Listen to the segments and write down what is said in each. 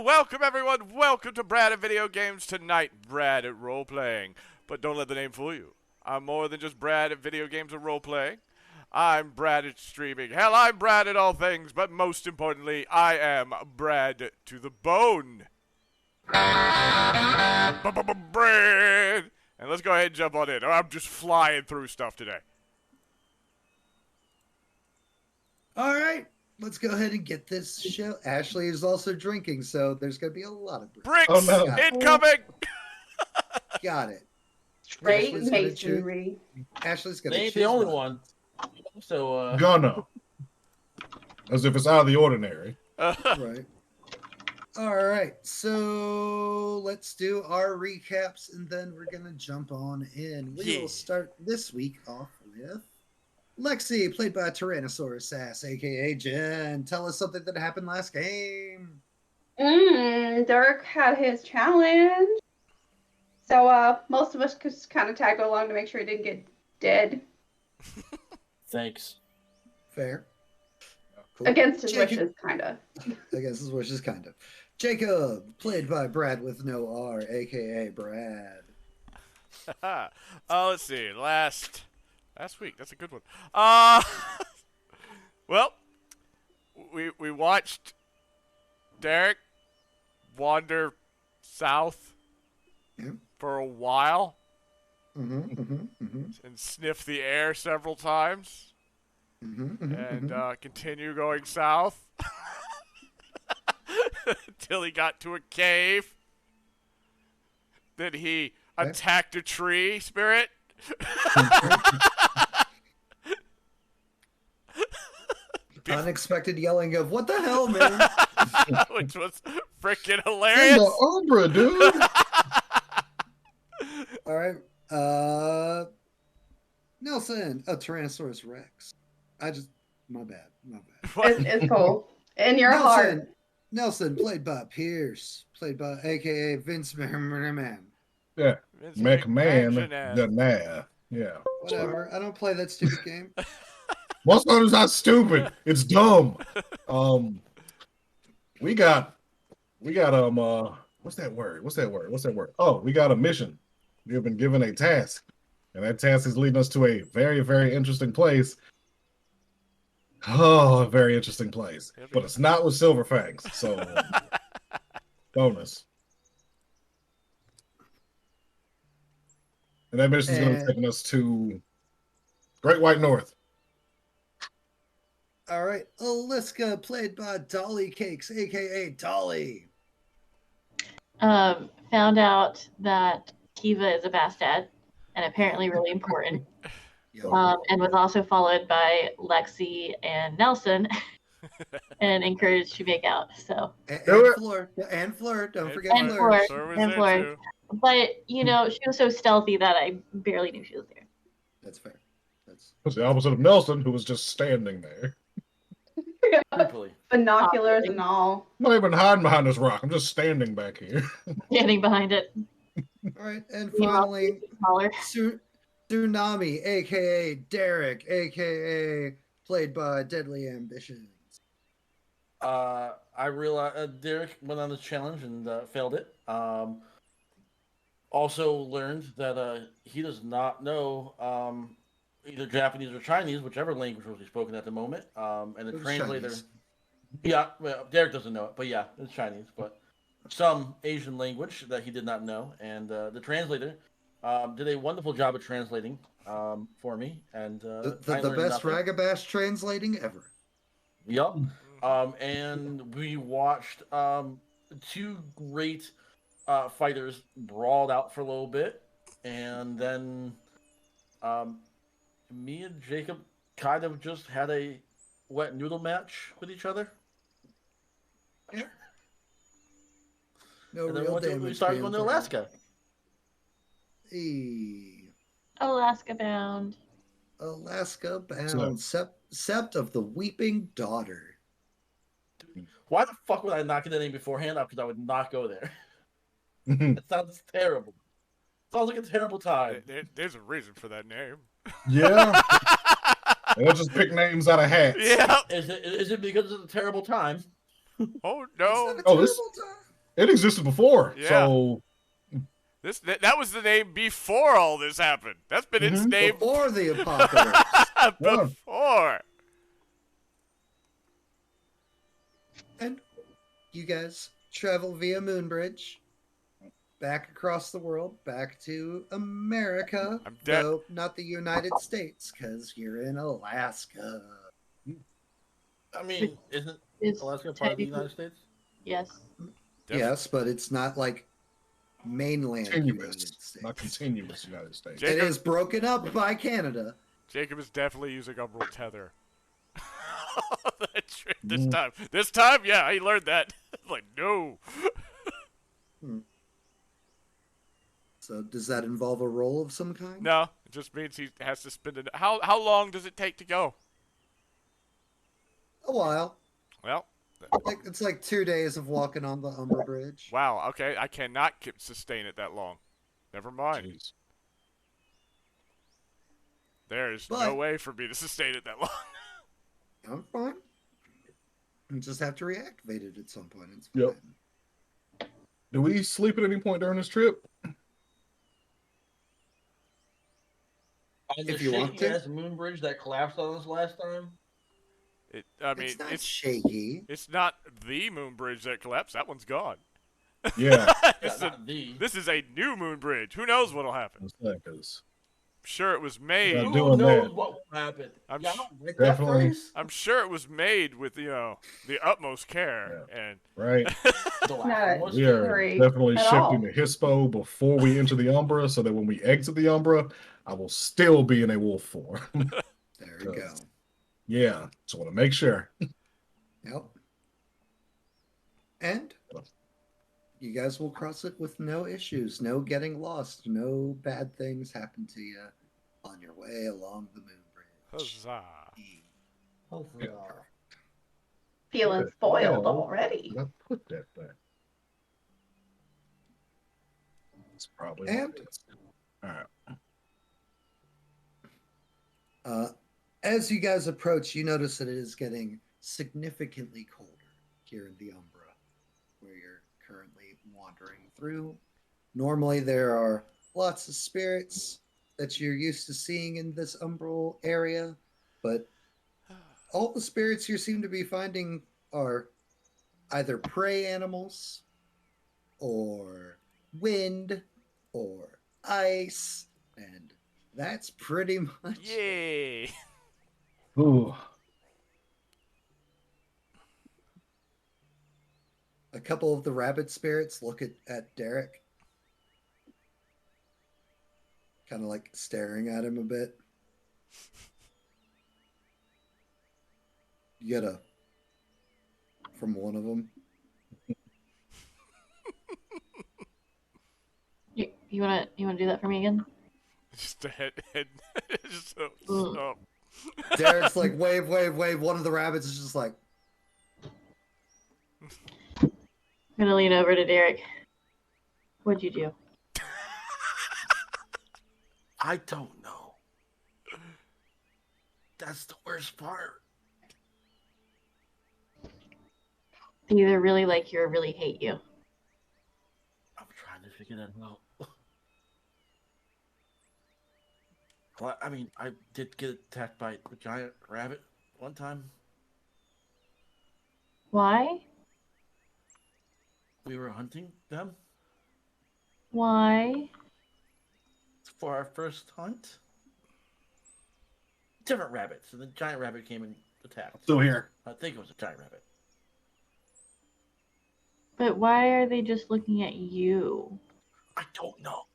welcome everyone. Welcome to Brad at Video Games. Tonight, Brad at Role Playing. But don't let the name fool you. I'm more than just Brad at Video Games and Role Playing. I'm Brad at Streaming. Hell, I'm Brad at all things, but most importantly, I am Brad to the bone. Brad! And let's go ahead and jump on in. I'm just flying through stuff today. All right, let's go ahead and get this show. Ashley is also drinking, so there's going to be a lot of Bricks no. incoming! Got it. Straight masonry. Ashley's going to They ain't the only one. So, Gonna. As if it's out of the ordinary. Right. All right, so let's do our recaps, and then we're going to jump on in. We will start this week off with Lexi, played by Tyrannosaurus Sass, a.k.a. Jen. Tell us something that happened last game. Dirk had his challenge. So most of us just kind of tagged along to make sure he didn't get dead. thanks. Fair. Cool. Against his wishes, kind of. Against his wishes, kind of. Jacob, played by Brad with no R, a.k.a. Brad. Let's see. Last week. That's a good one. Well, we watched Derek wander south for a while and sniff the air several times and continue going south until he got to a cave. Then he attacked a tree spirit. Unexpected yelling of "What the hell, man!" Which was freaking hilarious. The Umbra, dude. All right, Nelson, a Tyrannosaurus Rex. My bad. It's cool. In your heart. Nelson, played by Pierce, played by a.k.a. Vince McMahon. Yeah, Vince McMahon, the nah. Yeah. Whatever. I don't play that stupid game. Most of it's not stupid. It's dumb. We got what's that word? Oh, we got a mission. We have been given a task. And that task is leading us to a very, very interesting place. Oh, a very interesting place. But it's not with Silver Fangs, so bonus. And that mission is going to take us to Great White North. All right, Aliska, played by Dolly Cakes, a.k.a. Dolly. Found out that Kiva is a Bastad, and apparently really important. And was also followed by Lexi and Nelson, and encouraged to make out. So and flirt. Don't forget flirt. But she was so stealthy that I barely knew she was there. That's fair. That's the opposite of Nelson, who was just standing there. Binoculars and all. I'm not even hiding behind this rock. I'm just standing back here. Standing behind it. All right, and finally, Tsunami, a.k.a. Derek, a.k.a. played by Deadly Ambitions. I realized Derek went on the challenge and failed it. Also learned that he does not know either Japanese or Chinese, whichever language was spoken at the moment. And the translator, Derek doesn't know it, but yeah, it's Chinese, but some Asian language that he did not know. And the translator did a wonderful job of translating for me. And the best Ragabash translating ever. Yep. And we watched two great fighters brawled out for a little bit, and then me and Jacob kind of just had a wet noodle match with each other. Yeah. And then we started going to Alaska. Alaska bound. Sept of the Weeping Daughter. Why the fuck would I not get the name beforehand? Because I would not go there. It sounds terrible. Sounds like a terrible time. There's a reason for that name. Yeah. We'll just pick names out of hats. Yeah. Is it because it's a terrible time? Oh no. Oh, It existed before. Yeah. So that was the name before all this happened. That's been its name before the apocalypse. before. And you guys travel via Moonbridge back across the world, back to America. Though not the United States, because you're in Alaska. I mean, isn't Alaska part of the United States? Yes. Yes, but it's not like mainland United States. Not continuous United States. Jacob, it is broken up by Canada. Jacob is definitely using Umbral Tether. That trick this time. This time, yeah, he learned that. Like, no. So does that involve a roll of some kind? No, it just means he has to spend it. How long does it take to go? A while. Well, It's like 2 days of walking on the Umbra Bridge. wow. Okay, I cannot sustain it that long. Never mind. Jeez. There is no way for me to sustain it that long. I'm fine. You just have to reactivate it at some point. It's Yep. Do we sleep at any point during this trip? On If the you want to. shaky-ass moon bridge that collapsed on us last time? I mean, it's not shaky. It's not the moon bridge that collapsed. That one's gone. Yeah. This is a new moon bridge. Who knows what'll happen? I'm sure it was made. Who knows what will happen? Definitely. I'm sure it was made with the utmost care and right. We are definitely shifting the Hispo before we enter the Umbra, so that when we exit the Umbra, I will still be in a wolf form. There you go. Yeah, just want to make sure. Yep. And you guys will cross it with no issues, no getting lost, no bad things happen to you on your way along the moon bridge. Huzzah. Feeling spoiled already. I put that back. It's probably and all right. As you guys approach, you notice that it is getting significantly colder here in the Umbra, where you're currently wandering through. Normally, there are lots of spirits that you're used to seeing in this umbral area, but all the spirits you seem to be finding are either prey animals, or wind, or ice, and that's pretty much. Yay! Ooh. A couple of the rabbit spirits look at Derek, kind of like staring at him a bit. You get a from one of them. You wanna do that for me again? Just a head. Just Derek's like wave. One of the rabbits is just like. I'm gonna lean over to Derek. What'd you do? I don't know. That's the worst part. They either really like you or really hate you. I'm trying to figure that out. Well, I mean, I did get attacked by a giant rabbit one time. Why? We were hunting them Why? for our first hunt. Different rabbits, and the giant rabbit came and attacked. Still here. I think it was a giant rabbit. But why are they just looking at you? I don't know.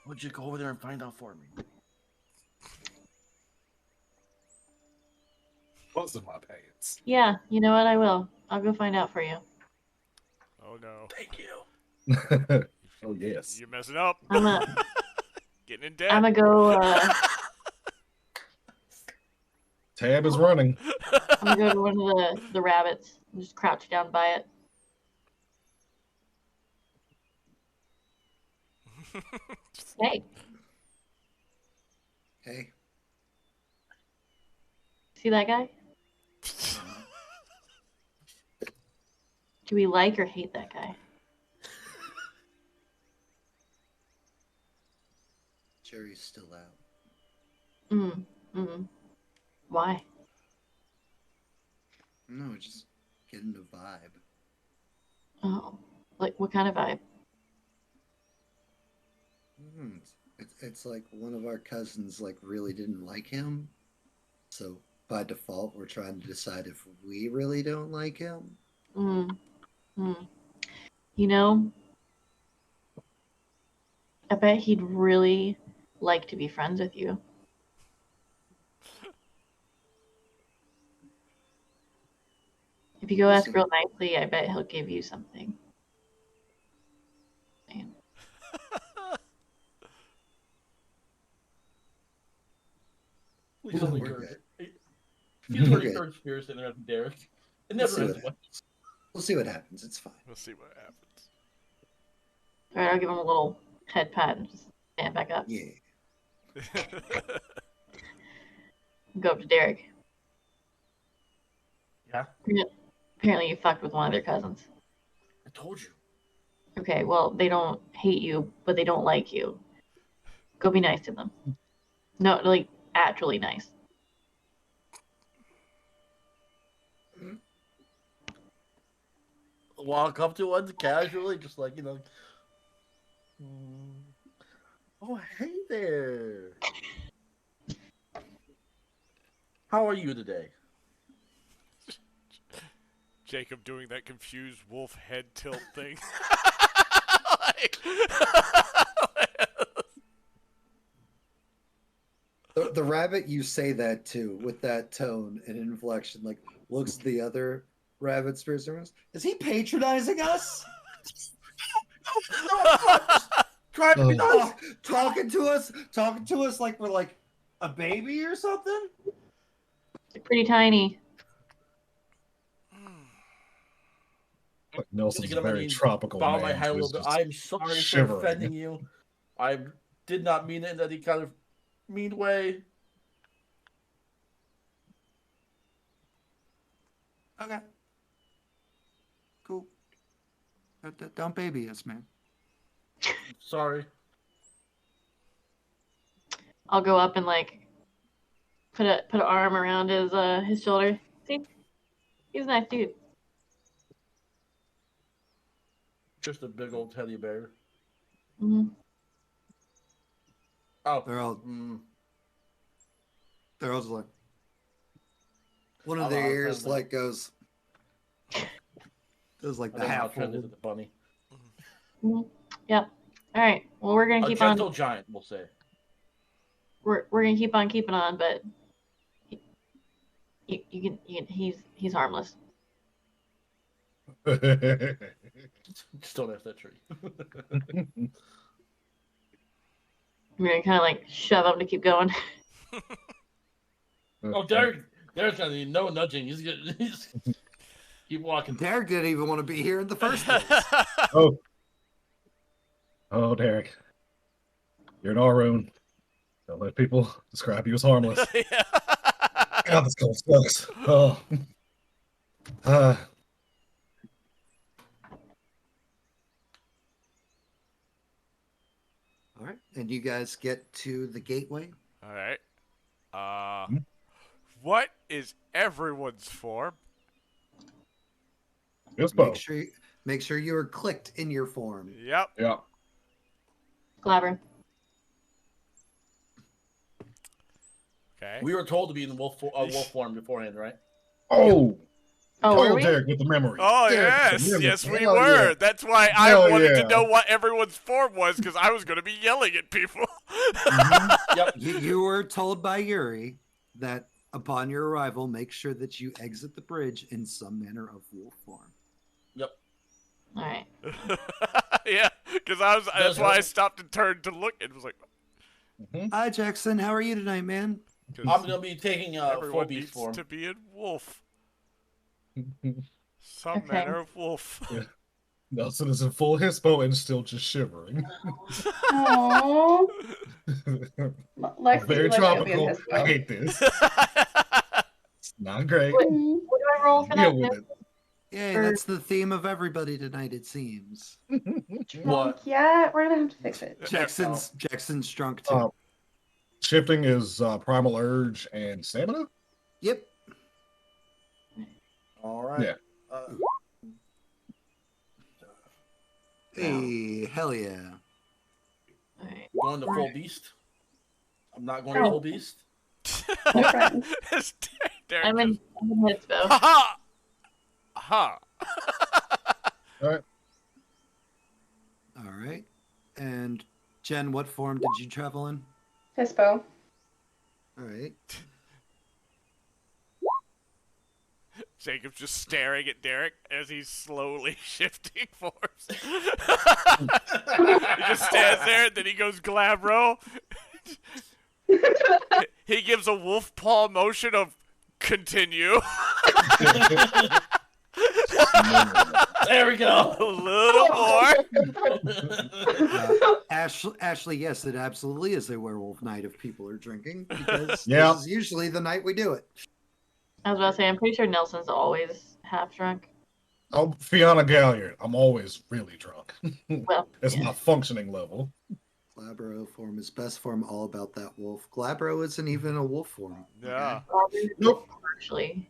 Would you go over there and find out for me? What's in my pants? Yeah, you know what? I will. I'll go find out for you. Oh no. Thank you. Oh yes. You're messing up. I'm gonna Getting in debt. I'm gonna go. Tab is running. I'm gonna go to one of the rabbits and just crouch down by it. Hey. Hey. See that guy? Do we like or hate that guy? Jerry's still out. Why? No, just getting the vibe. Oh, like what kind of vibe? It's like one of our cousins like really didn't like him, so by default we're trying to decide if we really don't like him. You know, I bet he'd really like to be friends with you. If you go ask real nicely, I bet he'll give you something. Man. He's only good. He's pretty hurt spirits in there, Derek. It never ends well. We'll see what happens. It's fine. We'll see what happens. All right, I'll give him a little head pat and just stand back up. Yeah. Go up to Derek. Yeah? Apparently you fucked with one of their cousins. I told you. Okay, well, they don't hate you, but they don't like you. Go be nice to them. No, like, actually nice. Walk up to one casually, just like, oh, hey there. How are you today? Jacob doing that confused wolf head tilt thing. The rabbit you say that to with that tone and inflection, like looks at the other rabbit spirits and goes, "Is he patronizing us? Trying to be nice. Talking to us like we're like a baby or something." They're pretty tiny. Like Nelson's a very tropical bow man. My head a little bit. I'm sorry for offending you. I did not mean it in any kind of mean way. Okay. Cool. Don't baby us, man. Sorry. I'll go up and like put an arm around his shoulder. See, he's a nice dude. Just a big old teddy bear. Mm-hmm. Oh, they're all like one of their ears like goes like the half full. The bunny. Mm-hmm. Yep. All right. Well, we're gonna keep on. A gentle giant, we'll say. We're gonna keep on keeping on, but he's harmless. Just don't have that tree. I'm gonna kind of like shove him to keep going. Oh, Derek's gonna need no nudging. He's keep walking. Derek didn't even want to be here in the first place. Oh, Derek, you're in our room. Don't let people describe you as harmless. God, this cold sucks. Oh. All right, and you guys get to the gateway. All right. What is everyone's form? Make sure you are clicked in your form. Yep. Yeah. Glabber. Okay. We were told to be in wolf form beforehand, right? Oh, were we? Derek with the memory. Oh, Derek yes, we were. Yeah. That's why I wanted to know what everyone's form was, because I was going to be yelling at people. Mm-hmm. Yep. You were told by Yuri that upon your arrival, make sure that you exit the bridge in some manner of wolf form. Yep. All right. Yeah, because that's why I stopped and turned to look. It was like, Hi, Jackson. How are you tonight, man? I'm going to be taking everyone full beast needs form. to be in wolf. Some manner of wolf. Yeah. Nelson is in full hispo and still just shivering. Aww. Very tropical. I hate this. It's not great. What do I roll for that? Deal with it. Yay, Or- that's the theme of everybody tonight, it seems. What? Yeah, we're gonna have to fix it. Jackson's drunk too. Shifting is Primal Urge and Stamina? Yep. All right. Yeah. Hey, hell yeah. All right. Going to full beast. I'm not going to full beast. No friends. Derek I'm in Hitspo. Ha ha! All right. All right. And Jen, what form did you travel in? Hispo. All right. Jacob's just staring at Derek as he's slowly shifting forms. He just stands there, and then he goes glabro. He gives a wolf paw motion of continue. There we go. A little more. Ashley, yes, it absolutely is a werewolf night if people are drinking, because Yeah. this is usually the night we do it. I was about to say, I'm pretty sure Nelson's always half drunk. I'm Fiona Galliard. I'm always really drunk. Well, It's yeah. my functioning level. Glabro form is best form, all about that wolf. Glabro isn't even a wolf form. Yeah. Nope. Actually,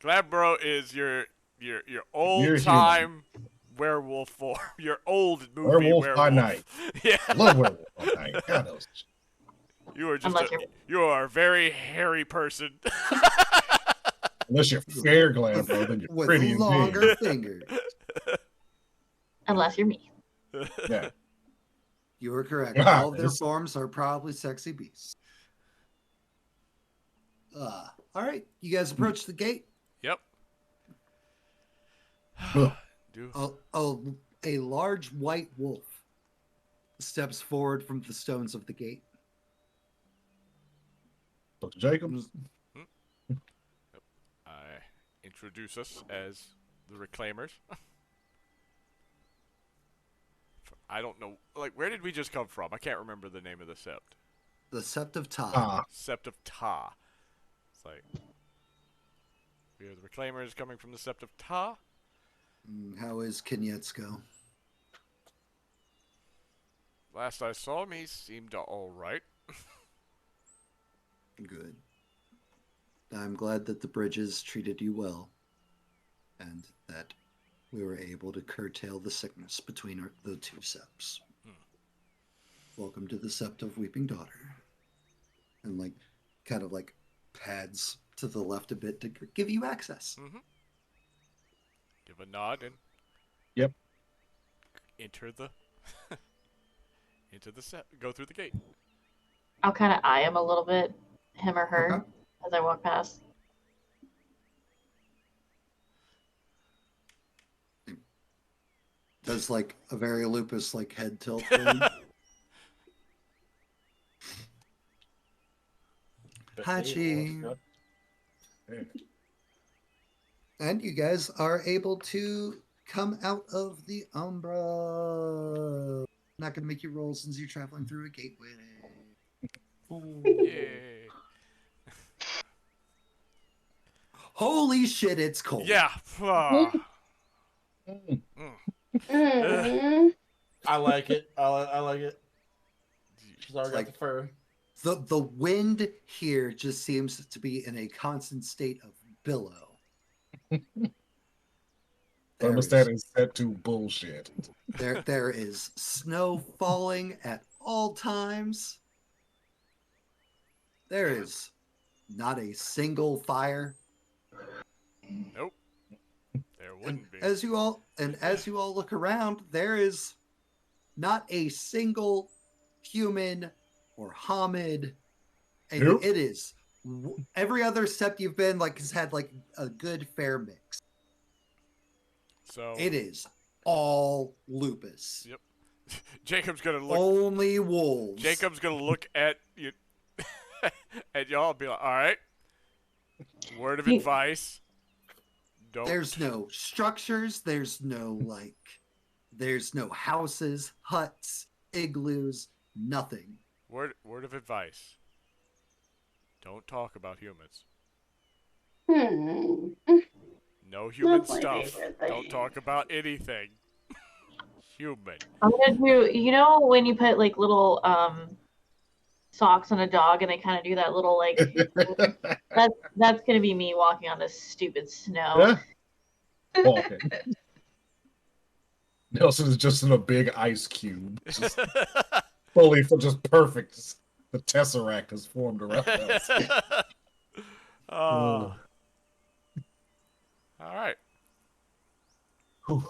Glabro is your old You're time werewolf form. Your old movie Werewolf werewolf. by night. Yeah. Love werewolf by night. God knows. You are just Unless you're- you are a very hairy person. Unless you're fair glam, bro, then you're With pretty and longer fingers. unless you're me. big. Yeah. You are correct. Ah, All of their yes. forms are probably sexy beasts. All right, you guys approach the gate. Yep. Ugh. A large white wolf steps forward from the stones of the gate. Dr. Jacobs. I introduce us as the Reclaimers. I don't know, like, where did we just come from? I can't remember the name of the sept. The Sept of Ta. Ah, Sept of Ta. It's like, we are the Reclaimers coming from the Sept of Ta. How is Kenyetsko? Last I saw him, he seemed alright. Good. I'm glad that the bridges treated you well, and that we were able to curtail the sickness between the two septs. Welcome to the Sept of Weeping Daughter. And kind of pads to the left a bit to give you access. Give a nod and Yep. enter the into the set. Go through the gate. I'll kind of eye him a little bit, him or her, Okay. as I walk past. Does a very lupus head tilt thing. Hachi. And you guys are able to come out of the Umbra. Not going to make you roll since you're traveling through a gateway. Yay. Holy shit, it's cold. Yeah. Ah. Mm. I like it. I like it. She's already got the fur. The wind here just seems to be in a constant state of billow. Thermostat is set to bullshit. There is snow falling at all times. There is not a single fire. Nope. There And wouldn't be. as you all look around, there is not a single human or homid. And Nope. it is every other sept you've been has had a good fair mix. So It is all lupus. Yep. Jacob's gonna look. Only wolves. Jacob's gonna look at you, at y'all, and be like, "All right, word of advice: don't." There's no structures. There's no houses, huts, igloos, nothing. Word of advice: don't talk about humans. No human That's my stuff. favorite thing. Don't talk about anything human. I'm gonna do. You know when you put like little socks on a dog and they kind of do that little like. That's gonna be me walking on this stupid snow. Yeah. Walking. Nelson is just in a big ice cube, just fully for just perfect. The tesseract has formed around Nelson. Oh. All right. Whew.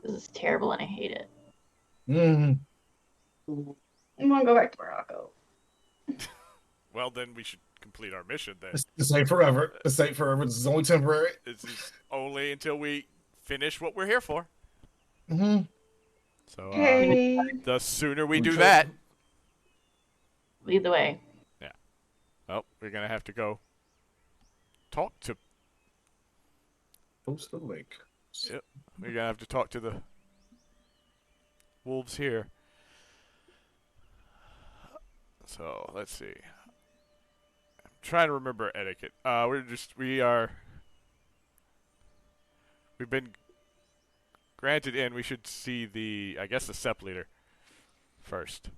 This is terrible and I hate it. Mhm. I'm gonna go back to Morocco. Well, then we should complete our mission then. This ain't forever. This ain't forever. This is only temporary. This is only until we finish what we're here for. Mm-hmm. So Okay. the sooner we do Okay. that, Lead the way. well, we're gonna have to go talk to. Post the link. Yep. We're gonna have to talk to the wolves here. So let's see. I'm trying to remember etiquette. We've been granted in. We should see the Sept leader first.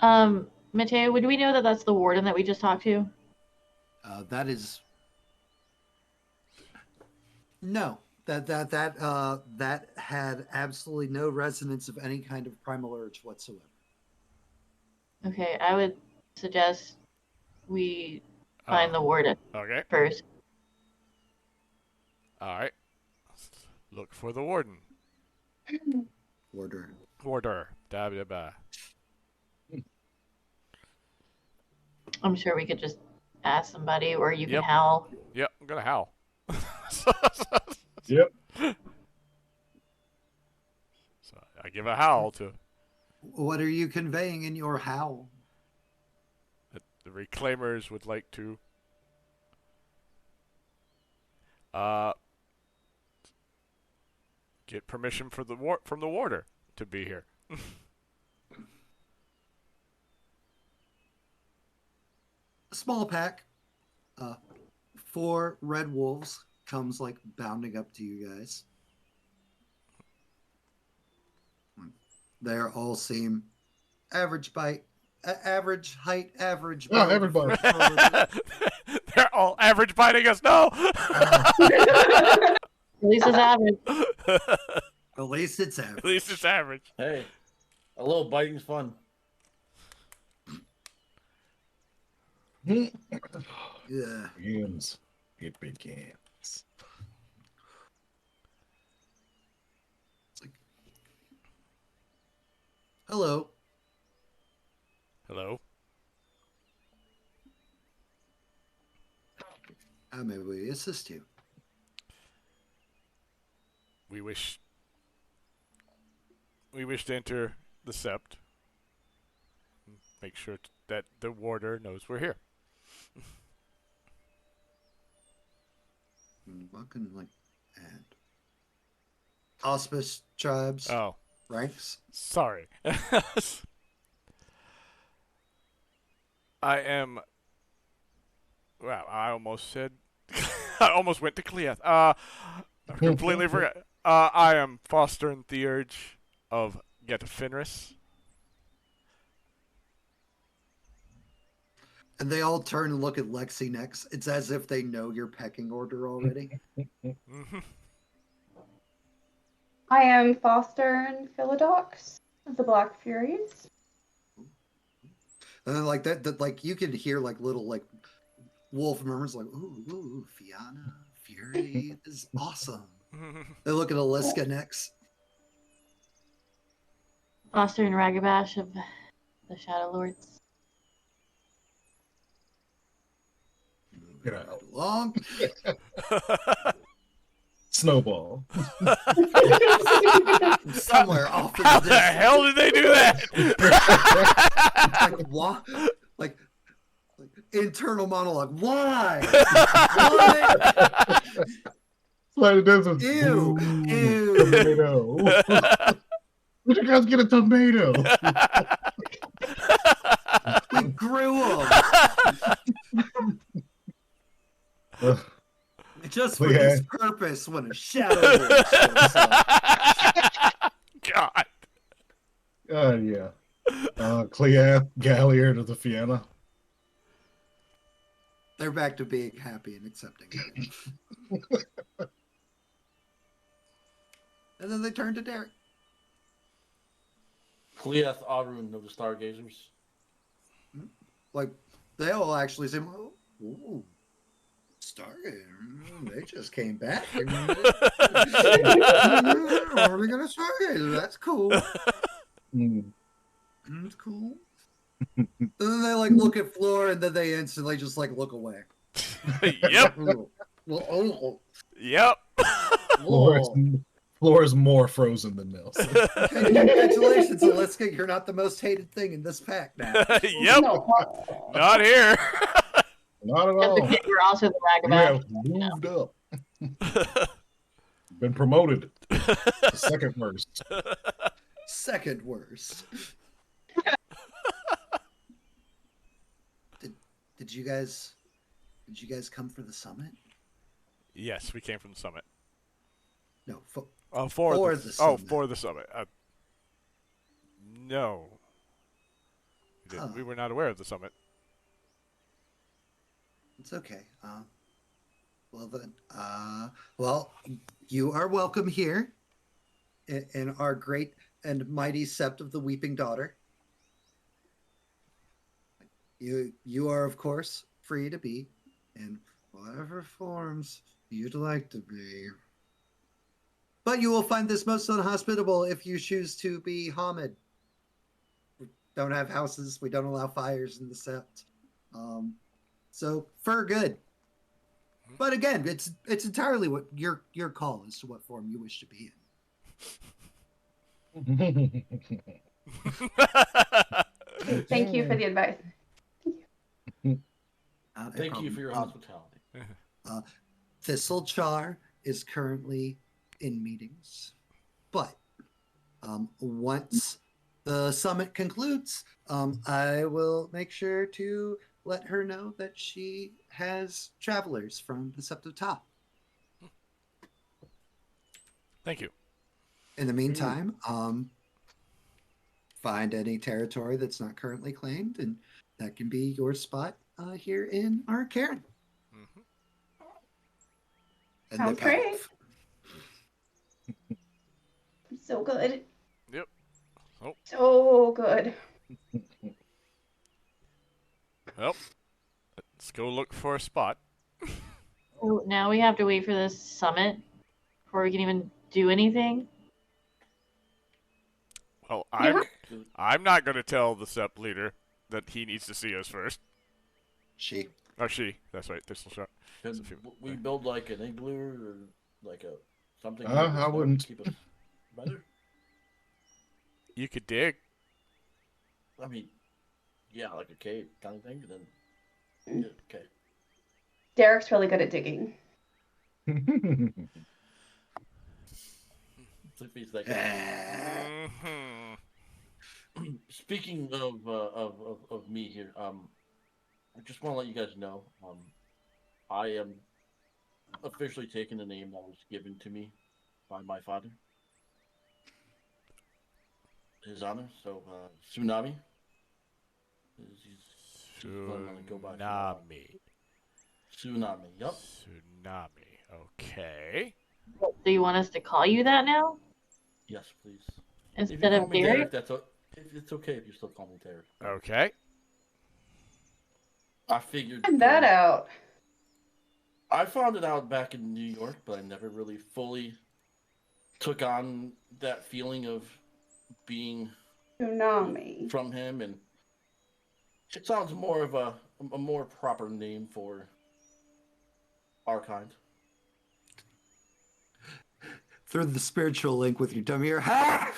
Mateo, would we know that that's the warden that we just talked to? That is no. That had absolutely no resonance of any kind of primal urge whatsoever. Okay, I would suggest we find the warden Okay. first. All right. Let's look for the warden. Order. Warder. Da da da. I'm sure we could just ask somebody, or you Yep. can howl. Yep. I'm gonna howl. Yep. So I give a howl to What are you conveying in your howl? the reclaimers would like to get permission for from the warder to be here. Small pack. 4 red wolves comes like bounding up to you guys. They all seem average height, average. Yeah, build. everybody. They're all average biting us. No. At least it's average. At least it's average. At least it's average. Hey, a little biting's fun. Yeah. Begins. It begins. It's like, hello. Hello. How may we assist you? We wish to enter the Sept. Make sure that the warder knows we're here. Fucking like and auspice tribes Oh, ranks. sorry. I am. Wow, I almost said. I almost went to Cleath. I completely forgot. I am Foster and Theurge of Get Finris. And they all turn and look at Lexi next. It's as if they know your pecking order already. I am Foster and Philodox of the Black Furies. And then like that like you could hear like little like wolf murmurs like, ooh, Fianna, Fury, this is awesome. They look at Aliska next. Foster and Ragabash of the Shadow Lords. Get out. Long. Snowball. Somewhere off in How the the hell did they do that? like what? Like internal monologue. Why? Why? Like it does a Ew. Ew. tomato. Where'd you guys get a tomato? We grew them. Just for Yeah. this purpose, when a shadow wolf shows up. God. Yeah. Cleath, Galliard of the Fianna. They're back to being happy and accepting. And then they turn to Derek. Cleath Arun of the Stargazers. Like, they all actually say, oh, ooh, Stargazer, they just came back. Are we going to Stargazer? That's cool. That's cool. And then they like look at Floor, and then they instantly just like look away. Yep. Yep. Floor is more frozen than Nils. Okay, congratulations, Aliska. You're not the most hated thing in this pack now. Yep. Not here. Not at But all. you're also the You ragamuffin. have moved up. Been promoted to second worst. Second worst. Did you guys come for the summit? Yes, we came from the summit. No, for the summit. for the summit. No. We were not aware of the summit. It's okay. Well, you are welcome here in our great and mighty Sept of the Weeping Daughter. You are, of course, free to be in whatever forms you'd like to be. But you will find this most unhospitable if you choose to be Hamid. We don't have houses. We don't allow fires in the Sept. So, for good. But again, it's entirely what your call as to what form you wish to be in. Thank you for the advice. Thank you for your hospitality. Thistlechar is currently in meetings, but once the summit concludes, I will make sure to let her know that she has travelers from the Sept of Ta. Thank you. In the meantime, find any territory that's not currently claimed, and that can be your spot here in our Cairn. And Sounds great. So good. Yep. Oh. So good. Well, let's go look for a spot. So now we have to wait for this summit before we can even do anything. Well, Yeah. I'm not going to tell the Sept leader that he needs to see us first. She. Oh, she. That's right. Thistlechar. Can we build like an igloo or like a something? I wouldn't. Keep us better. You could dig. I mean, yeah, like a cave kind of thing. Then okay. Derek's really good at digging. Speaking of me here, I just want to let you guys know, I am officially taking the name that was given to me by my father, His Honor. So Tsunami. He's gonna go by Tsunami. Tsunami. Yep. Tsunami. Okay. Do you want us to call you that now Yes, please. instead Call of me Derek? It's okay if you still call me Derek. Okay. I figured. Find that out. I found it out back in New York, but I never really fully took on that feeling of being Tsunami. from him, and it sounds more of a more proper name for our kind. Through the spiritual link with your dumb ear. Ha!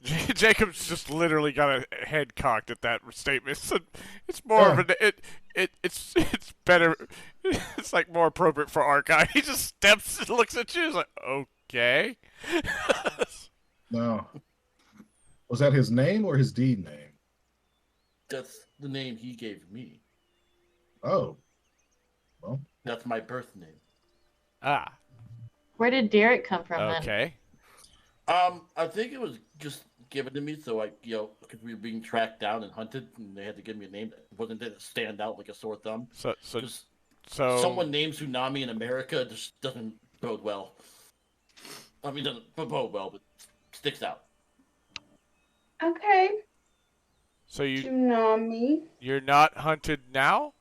Jacob's just literally got a head cocked at that statement. It's more of an it's better. It's like more appropriate for our guy. He just steps and looks at you. He's like, okay. No. Was that his name or his deed name? That's the name he gave me. Oh. Well, That's my birth name. Ah. Where did Derek come from then? Okay. I think it was just given to me, so because we were being tracked down and hunted, and they had to give me a name that wasn't going to stand out like a sore thumb. So Someone named Tsunami in America just doesn't bode well. I mean, doesn't bode well, but sticks out. Okay. So Tsunami. you're not hunted now?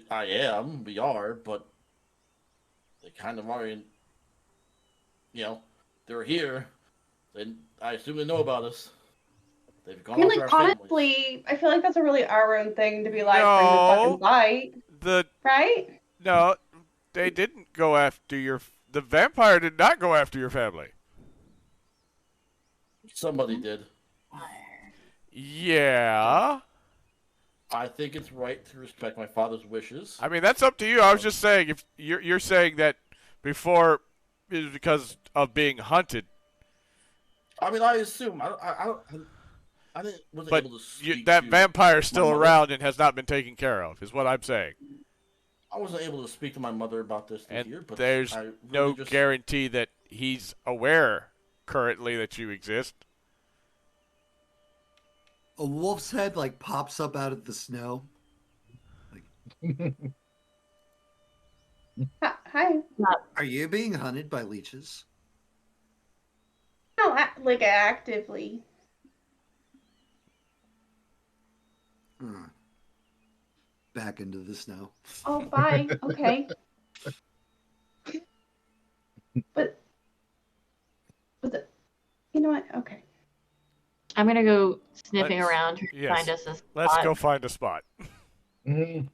I am. We are, but they kind of are. They're here. Then I assume they know about us. They've gone I mean, after like, our families. honestly, I feel like that's a really our own thing to be like, No. bring the fucking fight. Right? No, they didn't go after the vampire did not go after your family. Somebody did. Yeah. I think it's right to respect my father's wishes. I mean, that's up to you. I was just saying, if you're saying that before it was because of being hunted. I mean, I assume wasn't But able to speak that to vampire's still my mother. around and has not been taken care of, is what I'm saying. I wasn't able to speak to my mother about this And year, but there's I really no just, guarantee that he's aware currently that you exist. A wolf's head like pops up out of the snow. Hi. Are you being hunted by leeches? No, like actively. Back into the snow. Oh, bye. Okay. But you know what? Okay. I'm gonna go sniffing Let's- around to yes. find us a spot. Let's go find a spot. Mhm.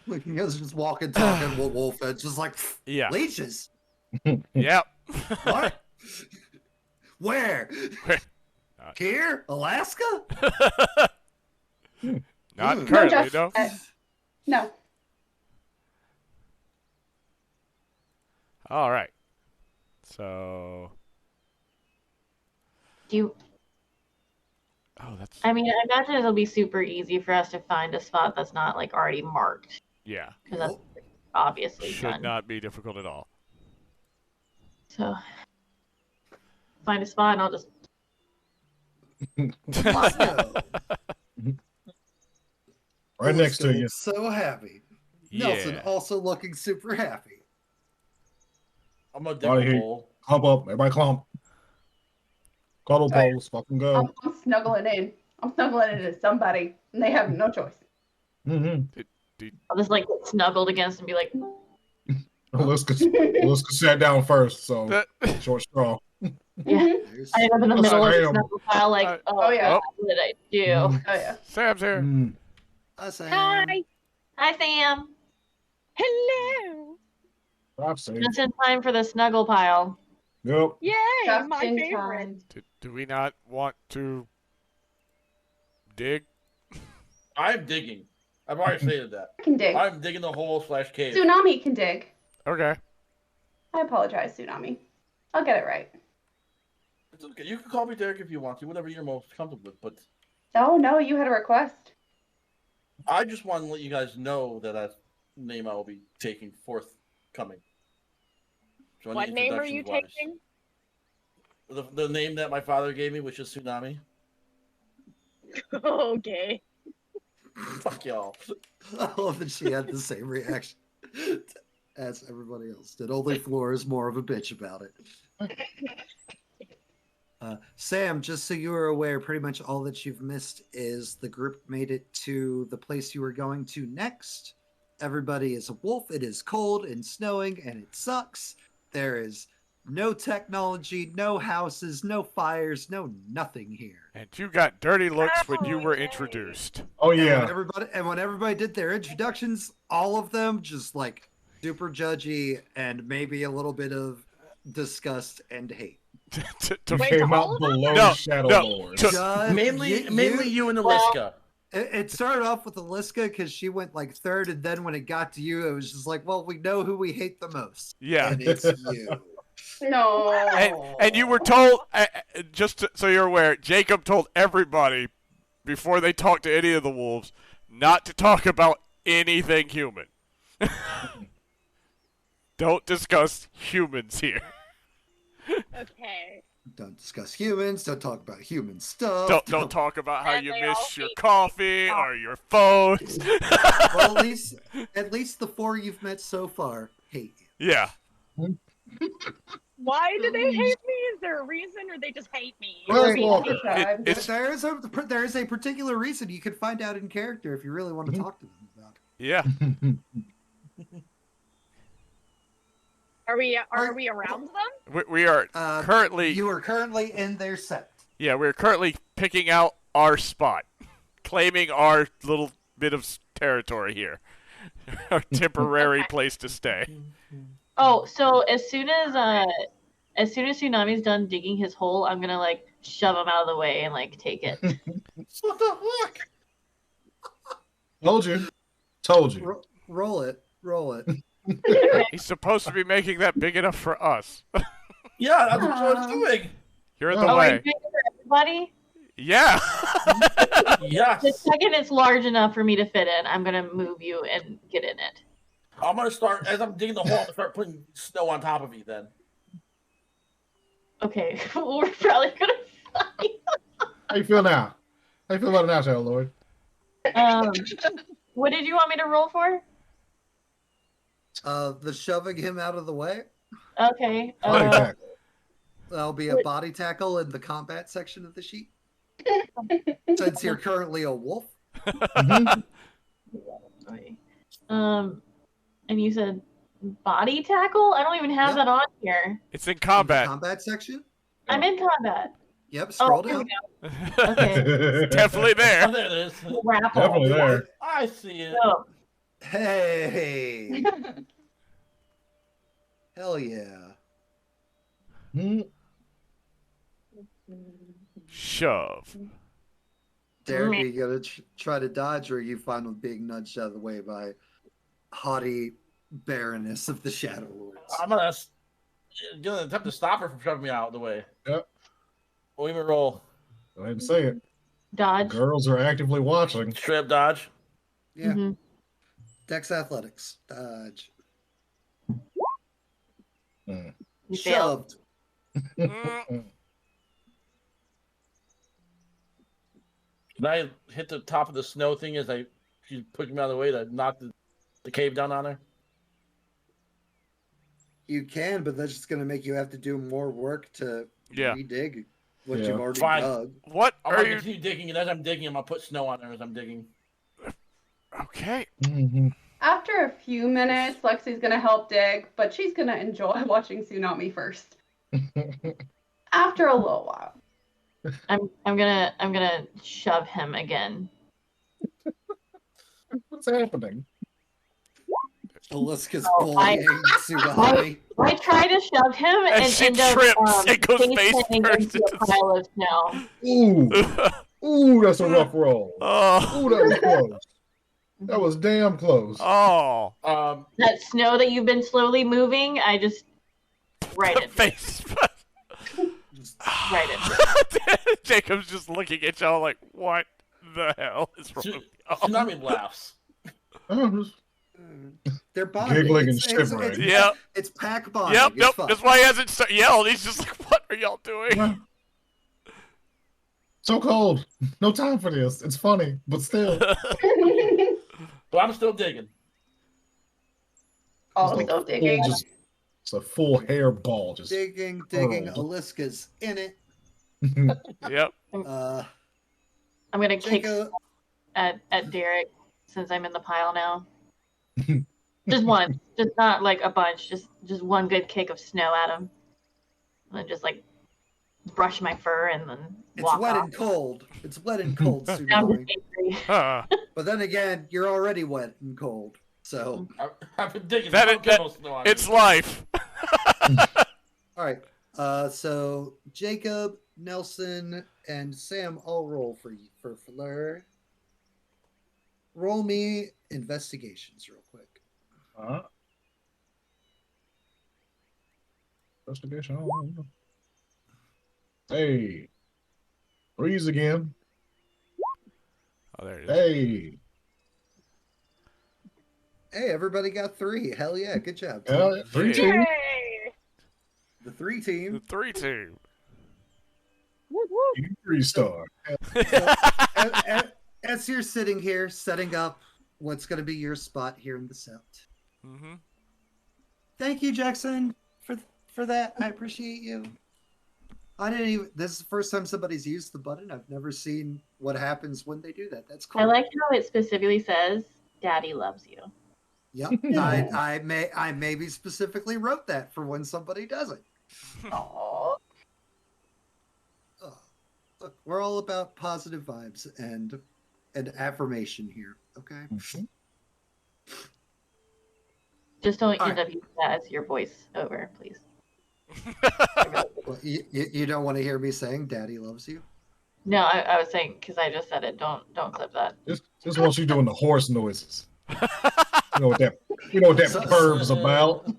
Like you guys are just walking, talking with wolf heads, just like Yeah. leeches. Yep. What? Where? Not- Here? Alaska? Not No, currently, Jeff, no. No. All right. So. Do you? Oh, that's. I mean, I imagine it'll be super easy for us to find a spot that's not like already marked, Yeah. because that's obviously Should done. not be difficult at all. So find a spot and I'll just. Let's go. Right next to Wolf's you. So happy. Nelson Yeah. also looking super happy. I'm gonna Body dig a heat. hole. Clump up. Everybody clump. Cuddle Sorry. poles. Fucking go. I'm snuggling in. I'm snuggling into somebody, and they have no choice. Mm-hmm. I'll just like get snuggled against and be like, Liska sat down first, so That- short straw. yeah. There's- I end up in the middle of the Sam. snuggle pile, like, Uh, oh, yeah. what did I do? Mm. Oh yeah. Sam's here. Mm. Hi, Sam. Hello. I've seen. Just in time for the snuggle pile. Yep. Yay, Just my in favorite. time. Do we not want to dig? I'm digging. I've already stated that. I can dig. I'm digging the hole / cave. Tsunami can dig. Okay. I apologize, Tsunami. I'll get it right. It's okay. You can call me Derek if you want to, whatever you're most comfortable with. But No, you had a request. I just want to let you guys know that that's the name I will be taking forthcoming. So any What name are you introductions-wise. taking? The name that my father gave me, which is Tsunami. Okay. Fuck y'all. I love that she had the same reaction as everybody else did. Only Floor is more of a bitch about it. Sam, just so you are aware, pretty much all that you've missed is the group made it to the place you were going to next. Everybody is a wolf. It is cold and snowing, and it sucks. There is no technology, no houses, no fires, no nothing here. And you got dirty looks when you were introduced. Oh And yeah. when everybody did their introductions, all of them just like super judgy and maybe a little bit of disgust and hate. To Wait, Came all out of them? below No, Shadow no, Lords. to- Just- Mainly you and Well- Aliska. It started off with Aliska because she went like third, and then when it got to you, it was just like, well, we know who we hate the most. Yeah. And it's you. No. And you were told, so you're aware, Jacob told everybody before they talk to any of the wolves, not to talk about anything human. Don't discuss humans here. Okay. Don't discuss humans. Don't talk about human stuff. Don't talk about how And you they all miss your hate coffee or your phones. Well, at least the 4 you've met so far hate you. Yeah. Why do they hate me? Is there a reason, or they just hate me? Well, Walker. It's There is a particular reason you can find out in character if you really want to talk to them about it. yeah. Are we around them? We are currently. You are currently in their set. Yeah, we're currently picking out our spot, claiming our little bit of territory here, our temporary place to stay. Oh, so as soon as Tsunami's done digging his hole, I'm gonna like shove him out of the way and like take it. What the fuck? Told you. Told you. Roll it. He's supposed to be making that big enough for us. Yeah, that's what I was doing. You're in Oh, the Oh, are you way. doing it for everybody? Yeah. The Yes. second it's large enough for me to fit in, I'm gonna move you and get in it. I'm gonna start as I'm digging the hole. I'm gonna start putting snow on top of me. Then Okay, we're probably gonna fight. How you feel now? How you feel about it now, Shadow Lord? What did you want me to roll for? The shoving him out of the way. Okay. Body tackle. That'll be a body tackle in the combat section of the sheet. Since you're currently a wolf. Mhm. And you said body tackle? I don't even have Yep. that on here. It's in In the combat. combat section. I'm in combat. Yep. Scroll here we down. go. Okay. Definitely oh, there. there it is. Grapple. Definitely there. I see it. Oh, Hey. Hell yeah. Mhm. Shove. Derek, are you gonna try to dodge, or are you fine with being nudged out of the way by haughty Baroness of the Shadow Lords? I'm gonna attempt to stop her from shoving me out of the way. Yep. We'll even roll. Go ahead and say it. dodge. Girls are actively watching. Straight up dodge. Yeah. Mhm. Dex Athletics. Dodge. Mm. You failed. Shoved. Can I hit the top of the snow thing as she's pushing me out of the way to knock the cave down on her? You can, but that's just gonna make you have to do more work to Yeah. redig what Yeah. you've already Fine. dug. What I'm are gonna you? continue digging, and as I'm digging, I'm gonna put snow on her as I'm digging. Okay. Mhm. After a few minutes, Lexi's gonna help dig, but she's gonna enjoy watching Tsunami first. After a little while. I'm gonna shove him again. What's happening? Aliska's Oh, bullying Tsunami. I try to shove him And and she end up trips and goes face face planting first into into a pile of snow. Ooh. Ooh, that's a rough roll. Oh. Ooh, that was close. That was damn close. Oh. That snow that you've been slowly moving, I just right it. Face. Right it. Jacob's just looking at y'all like, what the hell is wrong? Tsunami laughs. They're bonding. Giggling and It's- shivering. Yep. It's pack bonding. Yep. It's Yep. fun. That's why he hasn't yelled. He's just like, what are y'all doing? So cold. No time for this. It's funny, but still. But I'm still digging. Also digging. Just, it's a full hair ball. Just digging. hurled. Aliska's in it. Yep. Uh, I'm gonna kick Jacob. at Derek since I'm in the pile now. Just one, just not like a bunch, just one good kick of snow at him, and then just like brush my fur and then It's walk wet off. and cold. It's wet and cold, I'm just Tsunami. angry. Huh. But then again, you're already wet and cold. So, I've been digging. That I is- don't get no snow on It's me. life. all right. So Jacob, Nelson, and Sam all roll for Fleur. Roll me investigations real quick. Investigation. Hey. Freeze again. Oh, there it is. Hey. Hey, everybody got 3. Hell yeah, good job. Team. Yeah, 3 Yeah. teams. Yay! The 3 The team. 3 team. Whoop, whoop. You 3-star. So, as you're sitting here setting up what's going to be your spot here in the Sept. Mm-hmm. Thank you, Jackson, for that. I appreciate you. I didn't even. This is the first time somebody's used the button. I've never seen what happens when they do that. That's cool. I like how it specifically says, "Daddy loves you." Yep. I maybe specifically wrote that for when somebody does it. Aww. Look, we're all about positive vibes and affirmation here. Okay. Mhm. Just don't All end right. up using that as your voice over, please. Well, you don't want to hear me saying "Daddy loves you." No, I was saying because I just said it. Don't clip that. Just want you doing the horse noises. You know what that perv's about.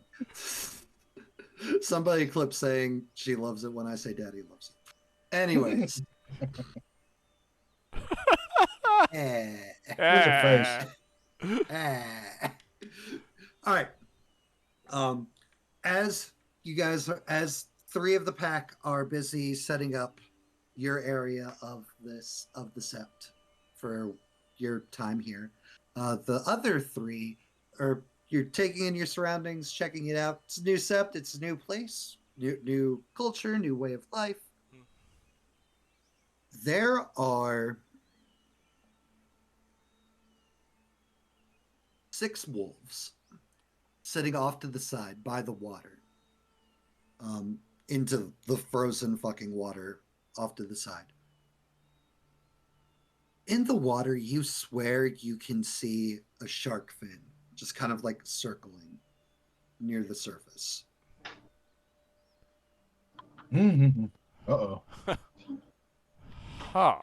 Somebody clip saying she loves it when I say "Daddy loves it." Anyways. Here's your face. All right. As you guys are, as 3 of the pack are busy setting up your area of the Sept for your time here, the other 3 are you're taking in your surroundings, checking it out. It's a new Sept. It's a new place, new culture, new way of life. There are 6 wolves sitting off to the side by the water, into the frozen fucking water off to the side. In the water, you swear you can see a shark fin just kind of like circling near the surface. Mm-hmm. Uh-oh. Huh.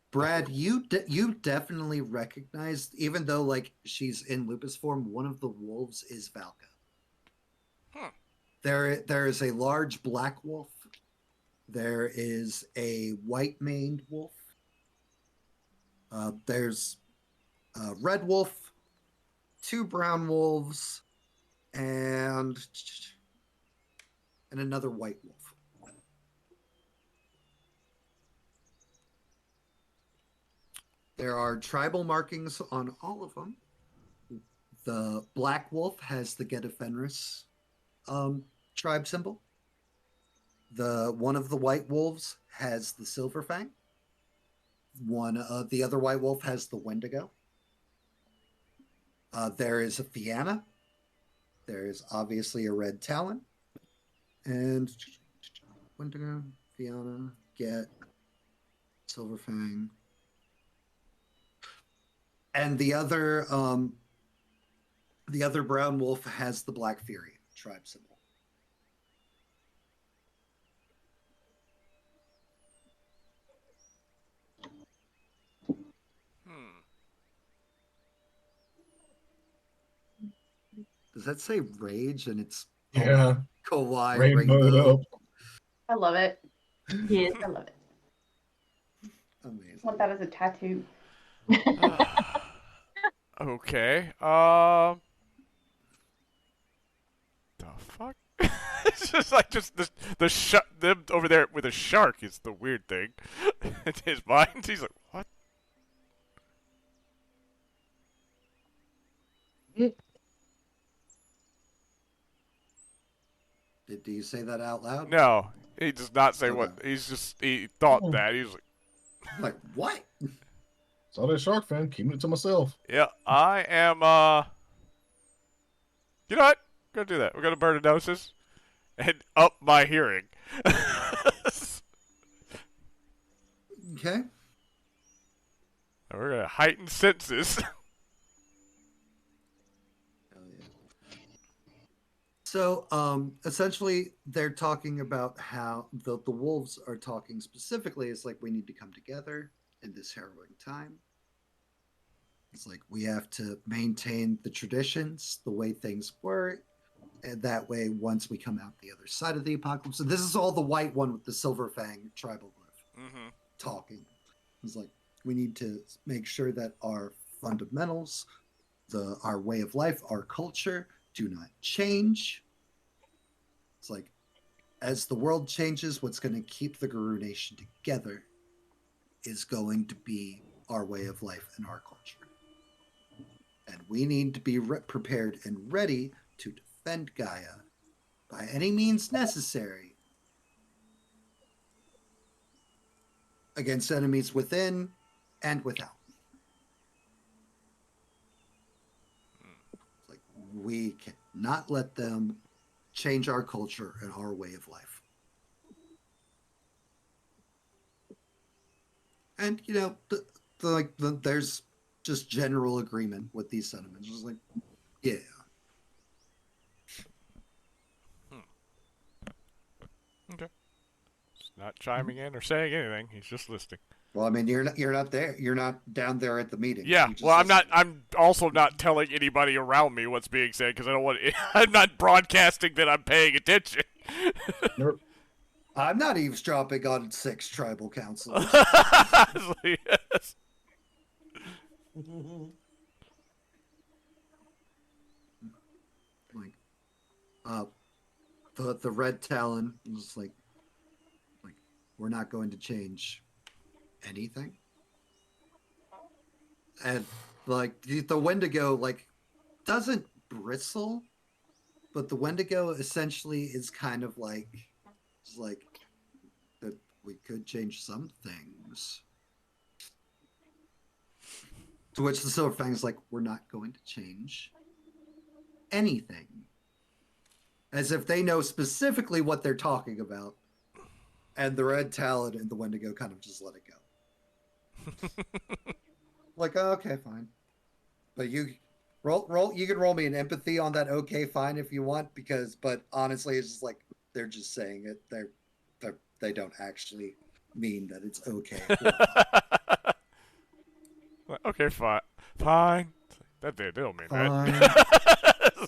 Brad, you definitely recognized, even though like she's in lupus form, one of the wolves is Valka. Hmm. There is a large black wolf. There is a white maned wolf. There's a red wolf, 2 brown wolves, and another white wolf. There are tribal markings on all of them. The black wolf has the Get of Fenris tribe symbol. One of the white wolves has the Silver Fang. The other white wolf has the Wendigo. There is a Fianna. There is obviously a Red Talon. And Wendigo, Fianna, Get, Silver Fang. And the other brown wolf has the Black Fury tribe symbol. Does that say rage? And it's Yeah. kawaii Rainbow up. I love it. Yes. I love it. Amazing. I want that as a tattoo. Okay. The fuck? It's just like them over there with a shark is the weird thing. In his mind, he's like, what? Do you say that out loud? No, he does not say what. Okay. He thought that. He was like, Like, what? Saw that shark fin, keeping it to myself. yeah, I am, you know what? We're gonna do that. We're gonna burn a gnosis and up my hearing. Okay. And we're gonna heighten senses. So, essentially, they're talking about how the wolves are talking specifically. It's like we need to come together in this harrowing time. It's like we have to maintain the traditions, the way things were, And that way, once we come out the other side of the apocalypse, and this is all the white one with the silver fang tribal glyph talking. It's like, we need to make sure that our fundamentals, our way of life, our culture do not change. It's like, as the world changes, what's going to keep the Guru Nation together is going to be our way of life and our culture. And we need to be prepared and ready to defend Gaia by any means necessary against enemies within and without. Like, we cannot let them change our culture and our way of life. And, you know, there's just general agreement with these sentiments. It's like, yeah. Okay. He's not chiming in or saying anything. He's just listening. Well, I mean, you're not there. You're not down there at the meeting. Yeah. Well, I'm also not telling anybody around me what's being said because I don't want. I'm not broadcasting that I'm paying attention. Nope. I'm not eavesdropping on 6 tribal councils. Yes. Like, the Red Talon was like, we're not going to change anything. And like the Wendigo doesn't bristle, but the Wendigo essentially is kind of like, it's like that we could change some things. To which the Silver Fang's like, we're not going to change anything. As if they know specifically what they're talking about. And the Red Talon and the Wendigo kind of just let it go. Like, oh, okay, fine. But you you can roll me an empathy on that okay, fine if you want, but honestly it's just like they're just saying it. They don't actually mean that it's okay. Okay, fine. Fine. That they don't mean Fine. that.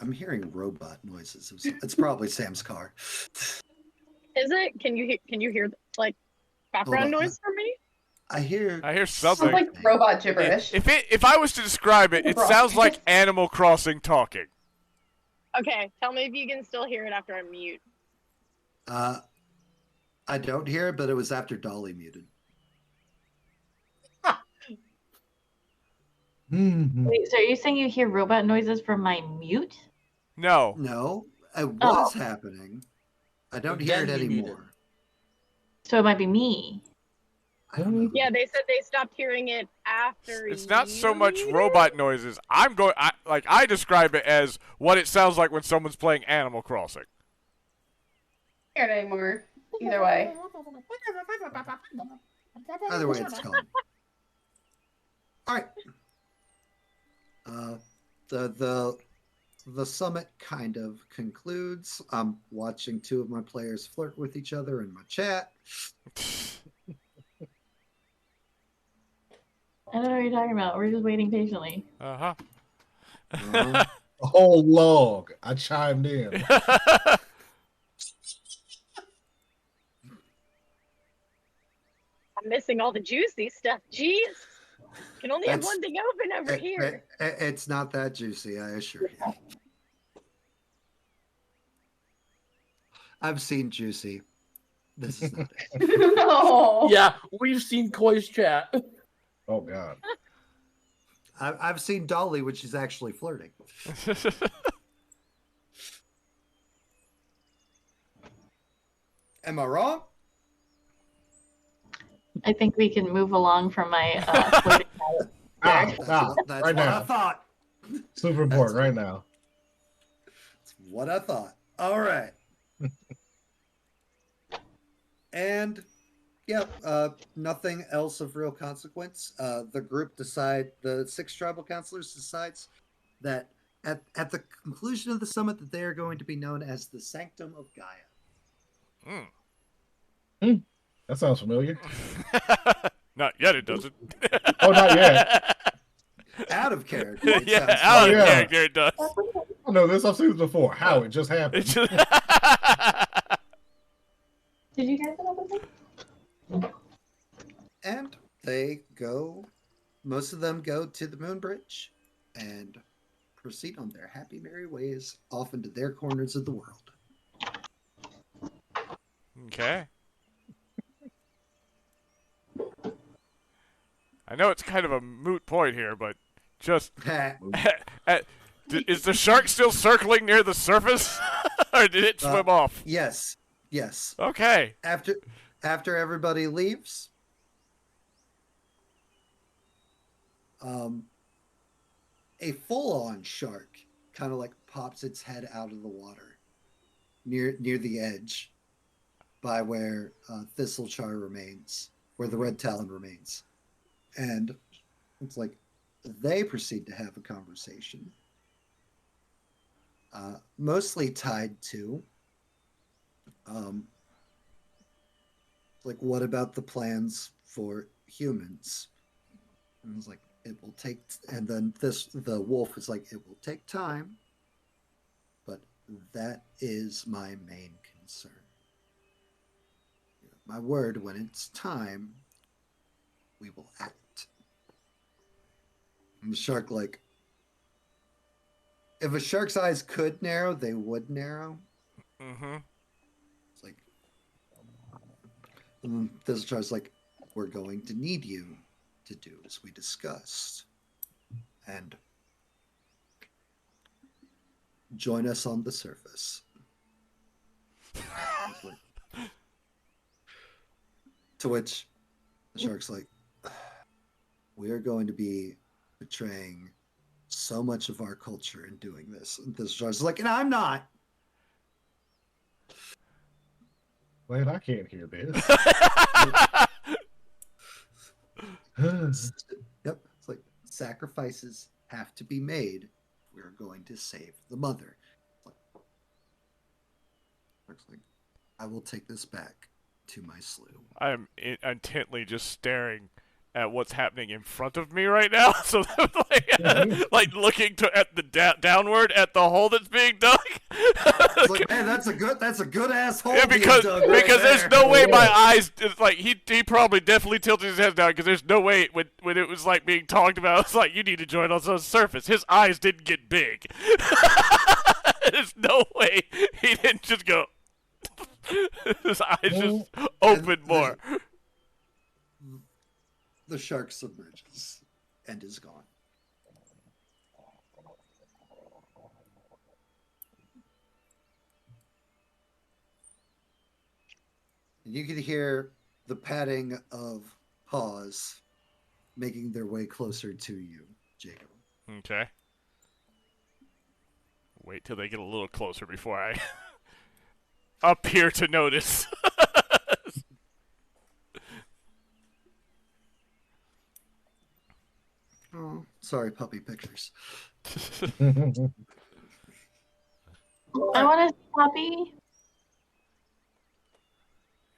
I'm hearing robot noises. It's probably Sam's car. Is it? Can you hear like background noise from me? I hear something. Sounds like robot gibberish. If I was to describe it, it sounds like Animal Crossing talking. Okay, tell me if you can still hear it after I mute. I don't hear it, but it was after Dolly muted. Wait, so are you saying you hear robot noises from my mute? No. No, it was happening. I don't hear it anymore. So it might be me. Yeah, they said they stopped hearing it after. It's not so much robot noises. I describe it as what it sounds like when someone's playing Animal Crossing. Hear it anymore. Either way. Either way, it's gone. All right. The summit kind of concludes. I'm watching 2 of my players flirt with each other in my chat. I don't know what you're talking about. We're just waiting patiently. Uh-huh. A whole log. I chimed in. I'm missing all the juicy stuff. Jeez. Can only have one thing open over here. It's not that juicy, I assure you. I've seen Juicy. This is not it. No. Yeah, we've seen Koi's chat. Oh God. I've seen Dolly when she's actually flirting. Am I wrong? I think we can move along from my flirting habit. That's right what now. I thought. Super important right now. That's what I thought. All right. And yeah, nothing else of real consequence. The 6 tribal councilors decides that at the conclusion of the summit that they are going to be known as the Sanctum of Gaia. That sounds familiar. Not yet, it doesn't. Oh, not yet. Out of character. It Yeah, sounds out fun. of character it does. I know this. I've seen this before. How? It just happened. It's just... Did you guys know that? And they go, most of them go to the moon bridge and proceed on their happy, merry ways off into their corners of the world. Okay. I know it's kind of a moot point here, but just... is the shark still circling near the surface? Or did it swim off? Yes. Yes. Okay. After everybody leaves, a full-on shark kind of like pops its head out of the water near the edge by where Thistlechar remains, where the Red Talon remains. And it's like they proceed to have a conversation, mostly tied to like, what about the plans for humans? And it's like, it will take, and then the wolf is like, it will take time, but that is my main concern. My word, when it's time, we will act. And the shark, like, if a shark's eyes could narrow, they would narrow. Mm-hmm. It's like, and this tries like, we're going to need you to do as we discussed, and join us on the surface. To which the shark's like, we are going to be betraying so much of our culture in doing this. And this shark's like, and I'm not. Wait, I can't hear this. Yep. It's like, sacrifices have to be made. We're going to save the mother. It's like, I will take this back to my slough. I am intently just staring at what's happening in front of me right now. So, like looking at the downward at the hole that's being dug. It's like, man, that's a good ass hole. Yeah, because there's no way my eyes. It's like he probably definitely tilted his head down because there's no way when it was like being talked about. It's like, you need to join us on the surface. His eyes didn't get big. There's no way he didn't just go. His eyes just opened more. The shark submerges and is gone. And you can hear the patting of paws making their way closer to you, Jacob. Okay. Wait till they get a little closer before I appear to notice. Oh, sorry, puppy pictures. I want to see puppy.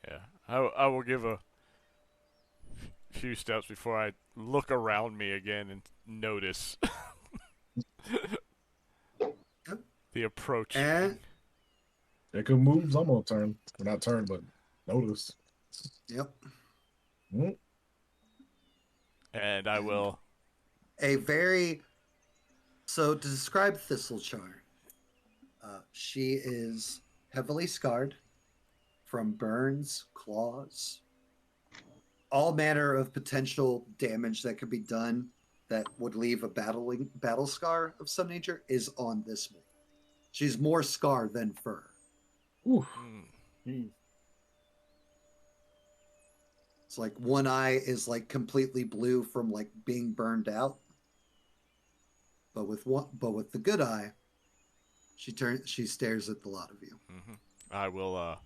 Yeah, I will give a few steps before I look around me again and notice the approach. And It could moves. I'm gonna turn. Well, not turn, but notice. yep. Mm. And I will. So to describe Thistlechar, she is heavily scarred from burns, claws, all manner of potential damage that could be done that would leave a battle scar of some nature is on this one. She's more scar than fur. Ooh. It's like one eye is like completely blue from like being burned out. But with the good eye, she stares at the lot of you. Mm-hmm. I will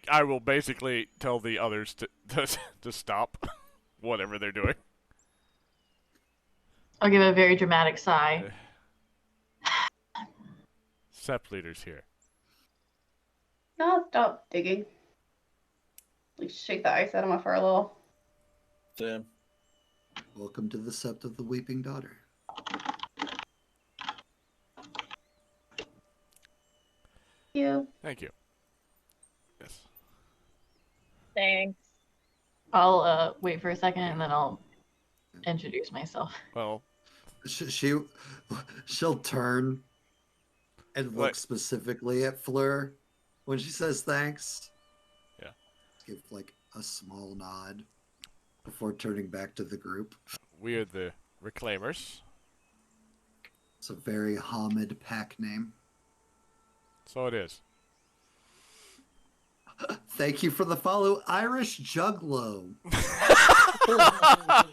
I will basically tell the others to stop whatever they're doing. I'll give a very dramatic sigh. Sept leader's here. No, stop digging. Like shake the ice out of my fur a little. Same. Welcome to the Sept of the Weeping Daughter. Thank you. Yes. Thanks. I'll wait for a second and then I'll introduce myself. Well, she'll turn and look What? specifically at Fleur when she says thanks. Yeah. Give like a small nod before turning back to the group. we are the Reclaimers. It's a very Hamid pack name. So it is. Thank you for the follow, Irish Juggalo. I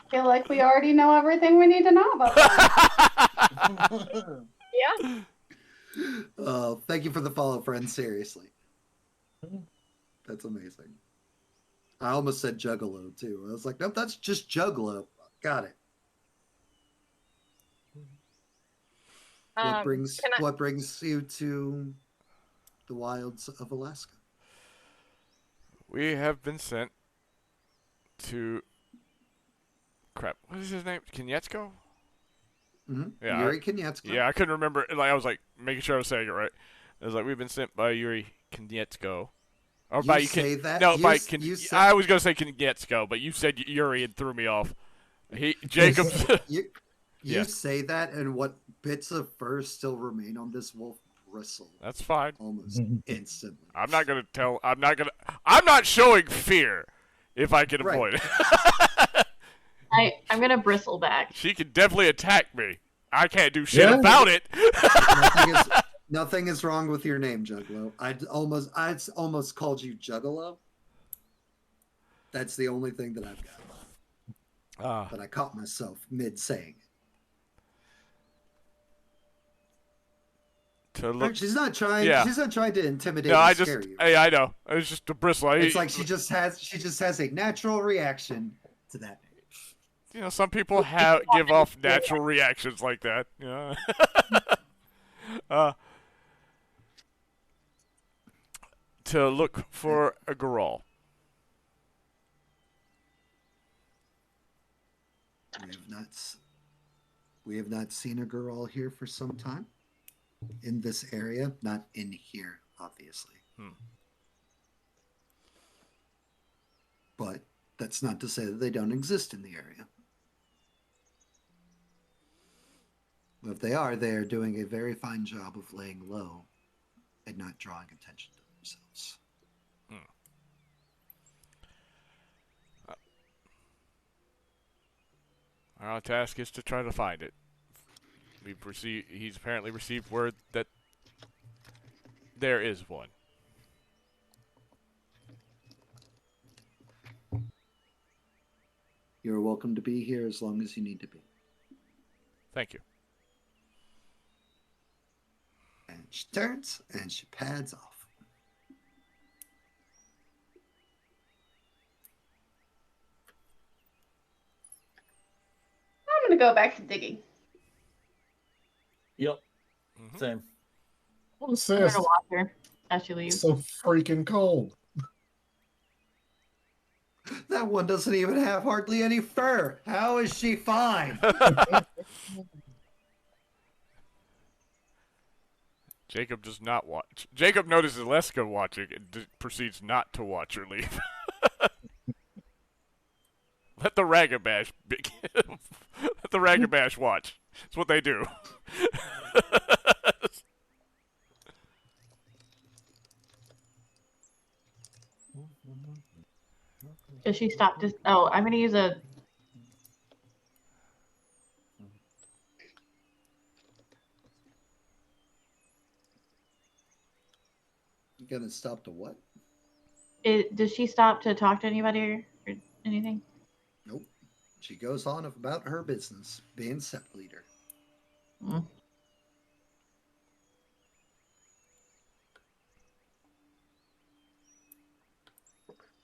feel like we already know everything we need to know about that. Yeah. Thank you for the follow, friend. Seriously. That's amazing. I almost said Juggalo, too. I was like, nope, that's just Juggalo. Got it. What brings you to the wilds of Alaska? We have been sent to... Crap. What is his name? Kenyetsko? Mm-hmm. Yeah, Yuri Kenyetsko. Yeah, I couldn't remember. Like, I was like, making sure I was saying it right. I was like, we've been sent by Yuri Kenyetsko. Or You by say that? No, You by s- you said- I was going to say Kenyetsko, but you said Yuri and threw me off. Jacob... You Yes. say that, and what bits of fur still remain on this wolf bristle That's fine. almost instantly. I'm not going to tell... I'm not showing fear if I can Right. avoid it. I'm gonna bristle back. She can definitely attack me. I can't do shit about it. Nothing is wrong with your name, Juggalo. I'd almost called you Juggalo. That's the only thing that I've got. But I caught myself mid saying it. She's not trying. Yeah. She's not trying to intimidate No, or I scare you. Hey, I know. It's just a bristle. It's like she just has a natural reaction to that. You know, some people give off natural reactions like that. You know. To look for a Goral. We have not seen a Goral here for some time. In this area, not in here, obviously. But that's not to say that they don't exist in the area. If they are doing a very fine job of laying low and not drawing attention to themselves. Our task is to try to find it. He's apparently received word that there is one. You're welcome to be here as long as you need to be. Thank you. And she turns and she pads off. I'm gonna go back to digging. Yep. Same. What's I'm this? gonna watch her as she leaves. It's so freaking cold. That one doesn't even have hardly any fur. How is she fine? Jacob does not watch. Jacob notices Leska watching and proceeds not to watch her leave. Let the Ragabash let the Ragabash watch. That's what they do. Does she stop? Oh, I'm gonna use a. You gonna stop to what? Does she stop to talk to anybody or anything? Nope. She goes on about her business, being Sept leader.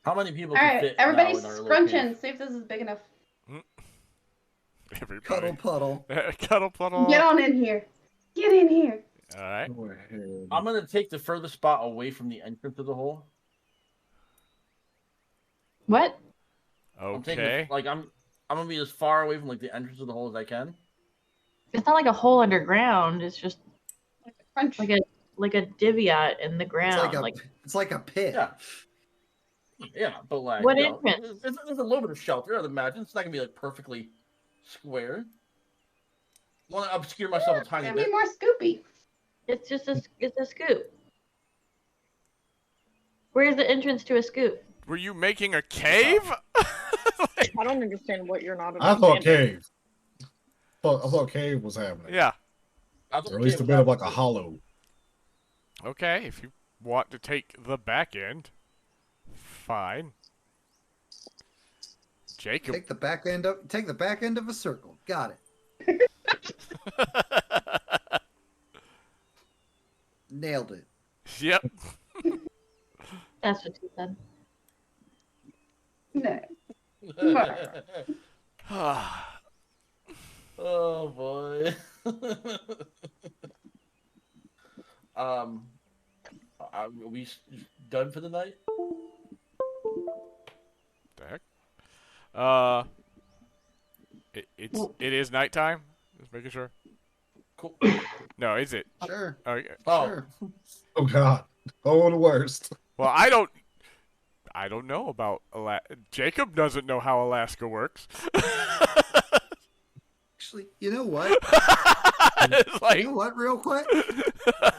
How many people All can right, fit everybody now in our little scrunch cave? in. See if this is big enough. Everybody. Cuddle puddle. Cuddle puddle. Get on in here. Get in here. All right. I'm gonna take the furthest spot away from the entrance of the hole. What? I'm taking Okay. I'm gonna be as far away from like the entrance of the hole as I can. It's not like a hole underground. It's just Crunch. like a divot in the ground. It's like a pit. Yeah. Yeah, but like, What you know, entrance? there's a little bit of shelter. I'd imagine it's not gonna be like perfectly square. I want to obscure myself a It's tiny gonna bit. be more scoopy. It's just it's a scoop. Where's the entrance to a scoop? Were you making a cave? I don't understand what you're not I understanding. thought cave. I thought cave was happening. Yeah. Or at least a bit of like a hollow. Okay, if you want to take the back end, fine. Jacob. Take the back end of a circle. Got it. Nailed it. Yep. That's what you said. No. Oh boy. Are we done for the night? The heck? It is nighttime. Just making sure. Cool. No, is it? Sure. Okay. Oh, Sure. Oh God. Oh, the worst. Well, I don't know about Jacob doesn't know how Alaska works. Actually, you know what? It's like, You know what, real quick?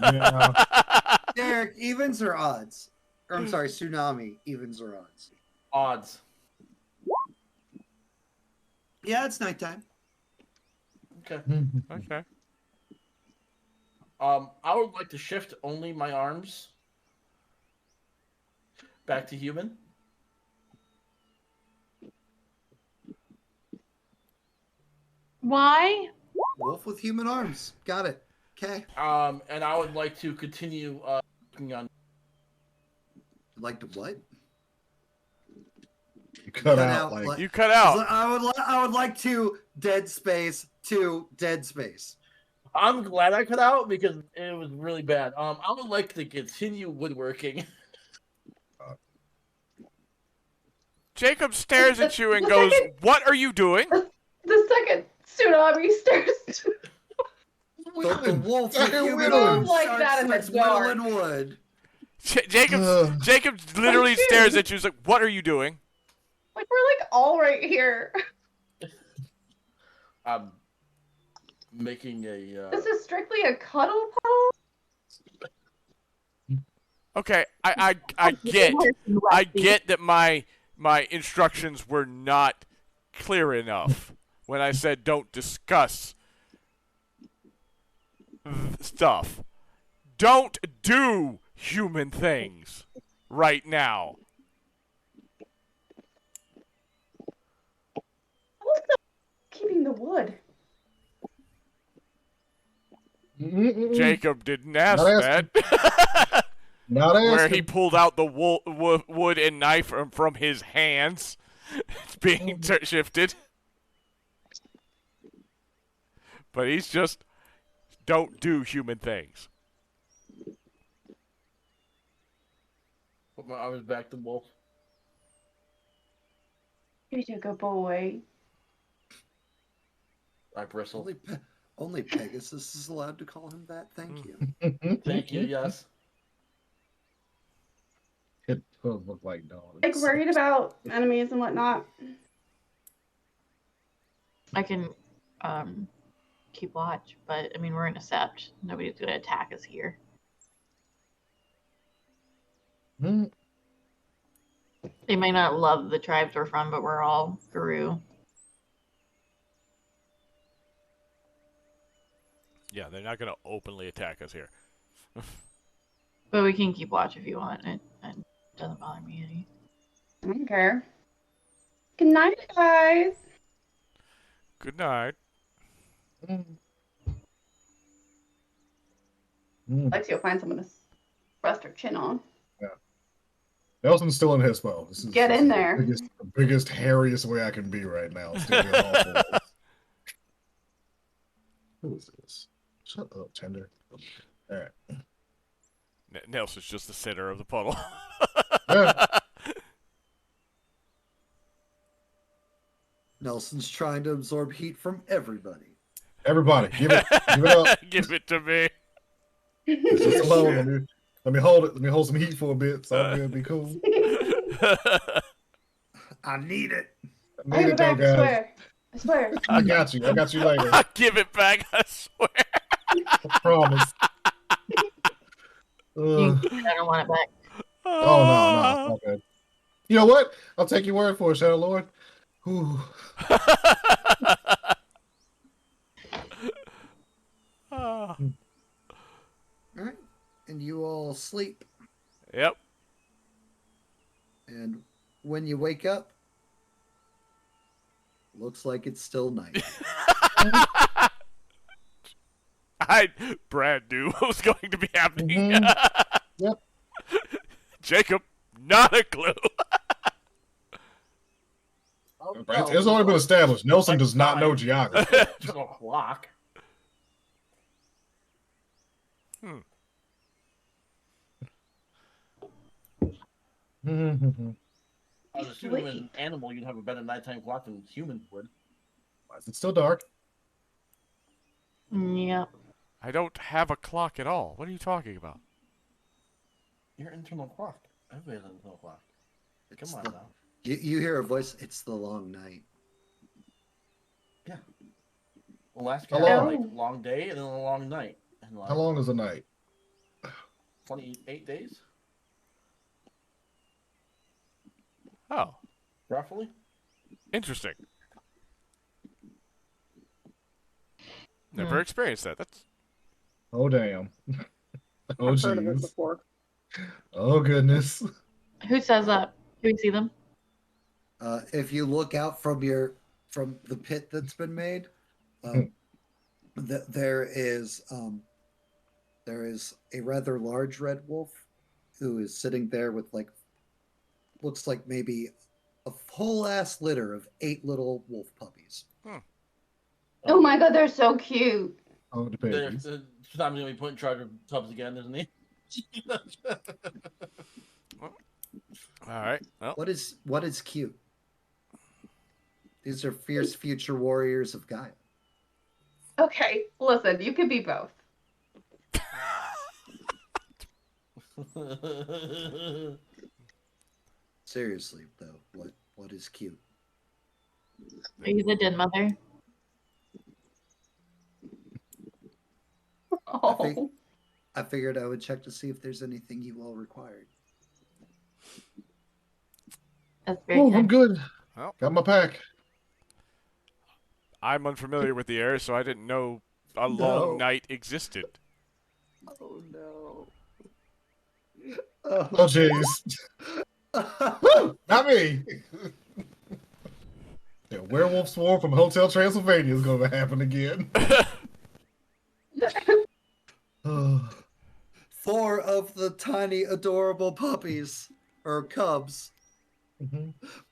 Yeah. Derek, evens or odds? Or I'm sorry, tsunami, evens or odds? odds. Yeah, it's nighttime. Okay. okay. I would like to shift only my arms back to human. Why? Wolf with human arms. Got it. Okay. And I would like to continue working on. Like to what? You cut out like You cut out. I would like to dead space to dead space. I'm glad I cut out because it was really bad. I would like to continue woodworking. Jacob stares at you and goes, "What are you doing?" The second tsunami starts. Fucking wolf with human Whittling. arms Like that in the starts dark. whittling wood. Jacob literally stares at you. He's like, "What are you doing?" Like we're like all right here. I'm making a. This is strictly a cuddle puddle. Okay, I get that my instructions were not clear enough when I said don't discuss stuff. Don't do human things right now. Also, keeping the wood. Jacob didn't ask Not that. not asking. Where he pulled out the wood and knife from his hands. It's being shifted. But he's just, don't do human things. Put my arms back to wolf. You're a good boy. I bristle. Only Pegasus is allowed to call him that. Thank you. Thank you. Yes. It does look like dogs. Like worried about enemies and whatnot. I can keep watch, but I mean we're in a Sept. Nobody's gonna attack us here. Hmm. They may not love the tribes we're from, but we're all Guru. Yeah, they're not going to openly attack us here. But we can keep watch if you want. It doesn't bother me any. I don't care. Good night, guys. Good night. Lexi will find someone to rest her chin on. Nelson's still in his spell. This is Get in there. The biggest, hairiest way I can be right now. Still being awful. Who is this? Shut up, Tender. All right. Nelson's just the center of the puddle. Yeah. Nelson's trying to absorb heat from everybody. Everybody, give it up. Give it to me. It's just alone. Let me hold it. Let me hold some heat for a bit. So I'm gonna be cool. I need it. I have it back, I swear. I swear. I got you. I got you later. I give it back, I swear. I promise. I don't want it back. Oh no, okay. You know what? I'll take your word for it, Shadow Lord. Whew. All right, and you all sleep. Yep. And when you wake up, looks like it's still night. Brad knew what was going to be happening. Yep. Jacob, not a clue. It's already been established. Nelson does not know geography. It's a clock. I was assuming as an animal you'd have a better nighttime clock than humans would. Why is it still dark? Yep. I don't have a clock at all. What are you talking about? Your internal clock. Everybody has an internal clock. Come on now. You hear a voice. It's the long night. Yeah. Well, last How year, long? like long day and then a long night. And like How long is the night? 28 days, Oh, roughly. interesting. Never experienced that. That's Oh damn. Oh I've heard of it jeez. before. Oh goodness. Who says that? Can we see them? If you look out from the pit that's been made, there is a rather large red wolf who is sitting there with looks like maybe a whole ass litter of 8 little wolf puppies. Oh my god, they're so cute. Oh, the babies. Sometimes gonna be put in charge of Tubbs again, isn't he? all right. Well, What is cute? These are fierce future warriors of Gaia. Okay, listen, you could be both. Seriously though, what is cute? Are you the den mother? Oh. I figured I would check to see if there's anything you all required. That's very Oh, kind. I'm good. Well. Got my pack. I'm unfamiliar with the area, so I didn't know a long night existed. Oh no. Oh jeez. Woo! Not me. The werewolf swarm from Hotel Transylvania is going to happen again. 4 of the tiny, adorable puppies or cubs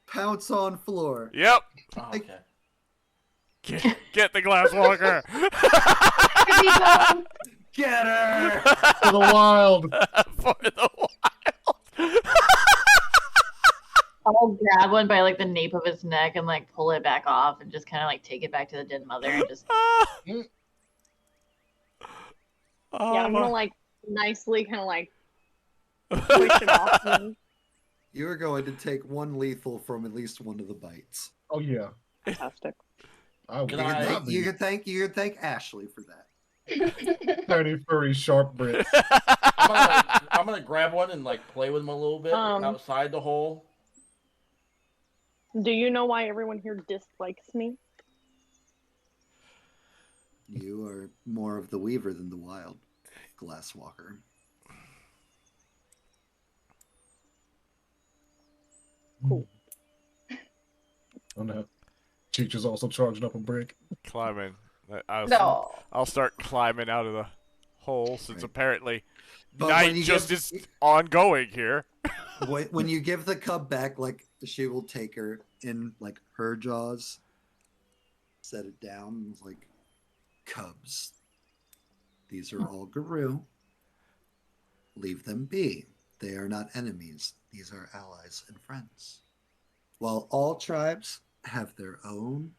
pounce on floor. Yep. Oh, okay. Get the glass walker. Get her! For the wild. For the wild. I'll grab one by the nape of its neck and pull it back off and just kind of take it back to the den mother and just. Yeah, I'm gonna nicely kind of push it off. And You are going to take 1 lethal from at least one of the bites. Oh yeah. fantastic. I would Can not You be can thank Ashley for that. tiny furry sharp bricks. I'm gonna grab one and play with him a little bit outside the hole. Do you know why everyone here dislikes me? You are more of the weaver than the wild glasswalker. Cool. Oh no. Cheech is also charging up a brick. Climbing. No. I'll start climbing out of the hole since Right. apparently But night when you just give- is ongoing here. When you give the cub back, she will take her in her jaws, set it down, and it's cubs. These are all Guru. Leave them be. They are not enemies. These are allies and friends. While all tribes have their own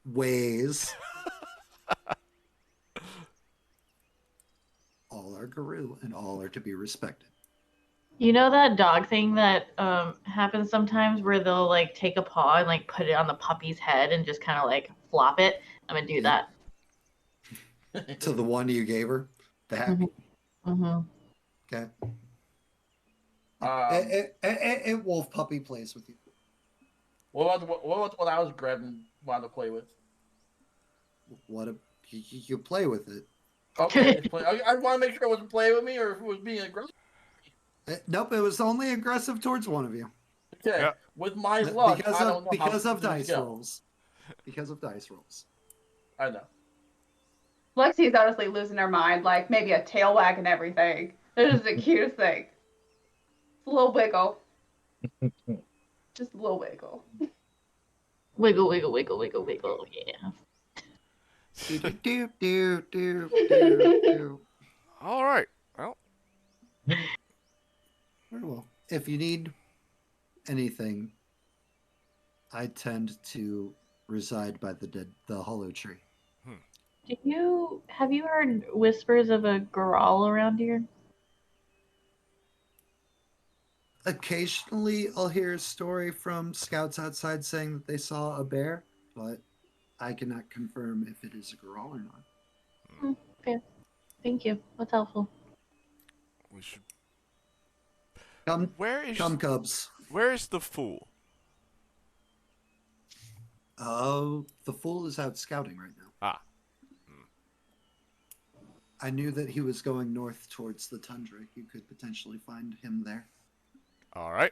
ways. All are Guru and all are to be respected. You know that dog thing that happens sometimes where they'll like take a paw and like put it on the puppy's head and just kind of like flop it? I'm gonna do that. To the one you gave her? The happy? Mm-hmm. Okay. A wolf puppy plays with you. What about what I was grabbing, wanted to play with? You play with it. Okay, I want to make sure it wasn't playing with me or if it was being aggressive. Nope, it was only aggressive towards one of you. Okay, Yep. with my luck, because of dice rolls. Because of dice rolls. I know. Lexi's honestly losing her mind, like maybe a tail wag and everything. It is the cutest thing. It's a little wiggle. Just a little wiggle. Wiggle, wiggle, wiggle, wiggle, wiggle. Yeah. Do. All right. Well, Very well. If you need anything, I tend to reside by the hollow tree. Have you heard whispers of a Goral around here? Occasionally, I'll hear a story from scouts outside saying that they saw a bear, but I cannot confirm if it is a Goral or not. Fair. Thank you. That's helpful. we should. Come, Cubs. Where is the fool? Oh, the fool is out scouting right now. Ah. I knew that he was going north towards the tundra. You could potentially find him there. All right.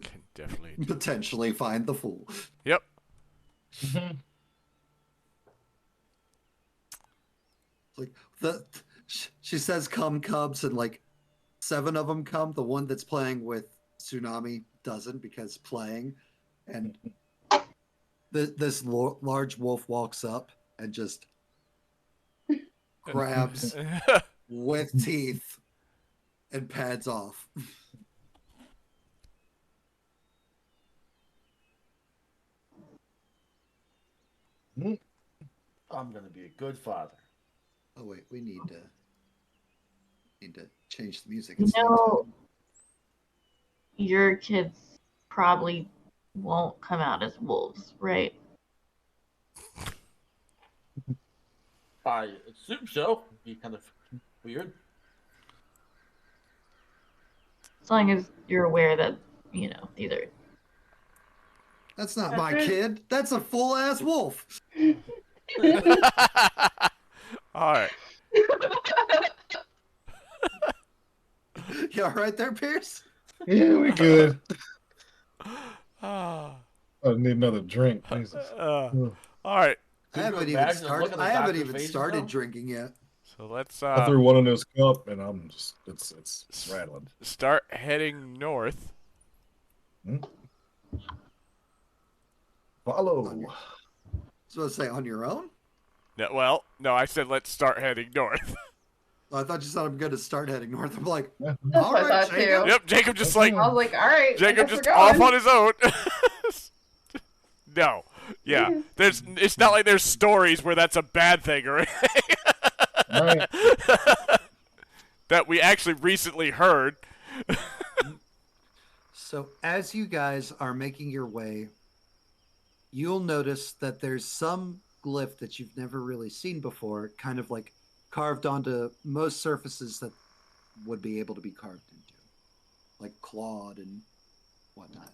Can definitely potentially find the fool. Yep. Like she says, "Come, Cubs," and like 7 of them come. The one that's playing with Tsunami doesn't because playing, and this large wolf walks up and just grabs with teeth and pads off. I'm gonna be a good father. Oh wait, we need to change the music. You know, your kids probably won't come out as wolves, right? I assume so. Be kind of weird. As long as you're aware that, these are... That's not my kid. That's a full-ass wolf. All right. You all right there, Pierce? Yeah, we good. Ah. I need another drink. Jesus. All right. I haven't even started drinking yet. So let's I threw one in this cup and I'm just it's rattling. start heading north. Follow. So I say on your own? No, I said let's start heading north. I thought you said I'm going to start heading north. I'm like, That's all what I right, thought Jacob. too. Yep, Jacob just like I was like, all right. Jacob I guess just we're off going. on his own. No. Yeah. It's not like there's stories where that's a bad thing or anything. Right. That we actually recently heard. So as you guys are making your way, you'll notice that there's some glyph that you've never really seen before, kind of like carved onto most surfaces that would be able to be carved into, like clawed and whatnot.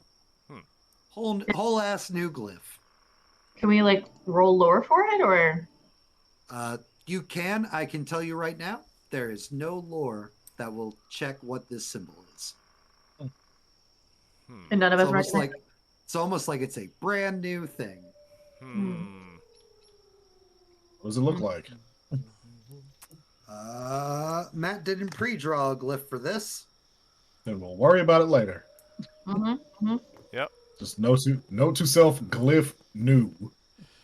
Whole ass new glyph. Can we, roll lore for it, or...? You can. I can tell you right now, there is no lore that will check what this symbol is. And none of us recognize it? It's almost like it's a brand new thing. What does it look like? Matt didn't pre-draw a glyph for this. Then we'll worry about it later. Yep. Just note to self, glyph new.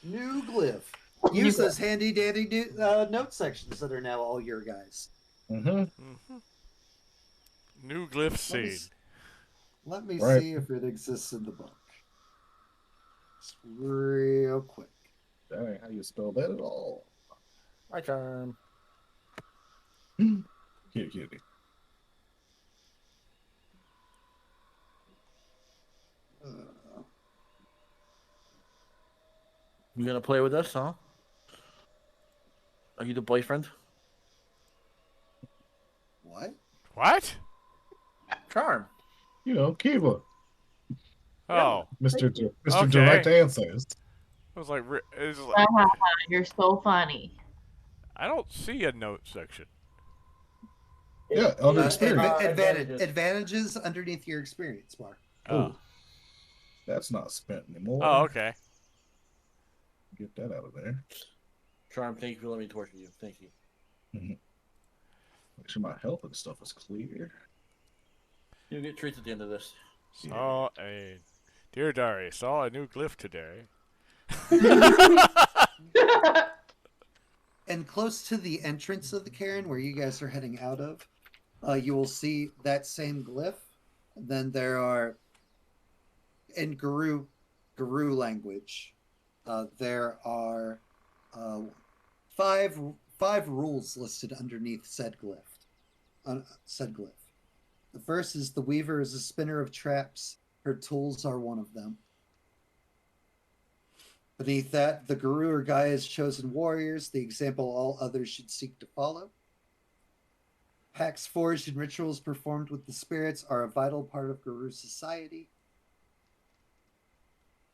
New glyph. Use those handy dandy note sections that are now all your guys. New glyph seen. Let me Right. see if it exists in the book. Just real quick. That ain't how you spell that at all. My turn. Kitty. You gonna play with us, huh? Are you the boyfriend? What? What? Charm. You know, Kiva. Oh, Mr. Okay. Direct Answers. I was like, You're so funny. I don't see a note section. Yeah, under experience. Advantages underneath your experience bar. Oh. That's not spent anymore. Oh, okay. Get that out of there. Charm, thank you for letting me torture you. Thank you. Make sure my health and stuff is clear. You'll get treats at the end of this. Dear Diary, saw a new glyph today. And close to the entrance of the cairn where you guys are heading out of, you will see that same glyph. Then there are, in Guru language, there are five rules listed underneath said glyph. The first is the weaver is a spinner of traps. Her tools are one of them. Beneath that, the guru or Gaia's chosen warriors, the example all others should seek to follow. Pacts forged and rituals performed with the spirits are a vital part of Guru society.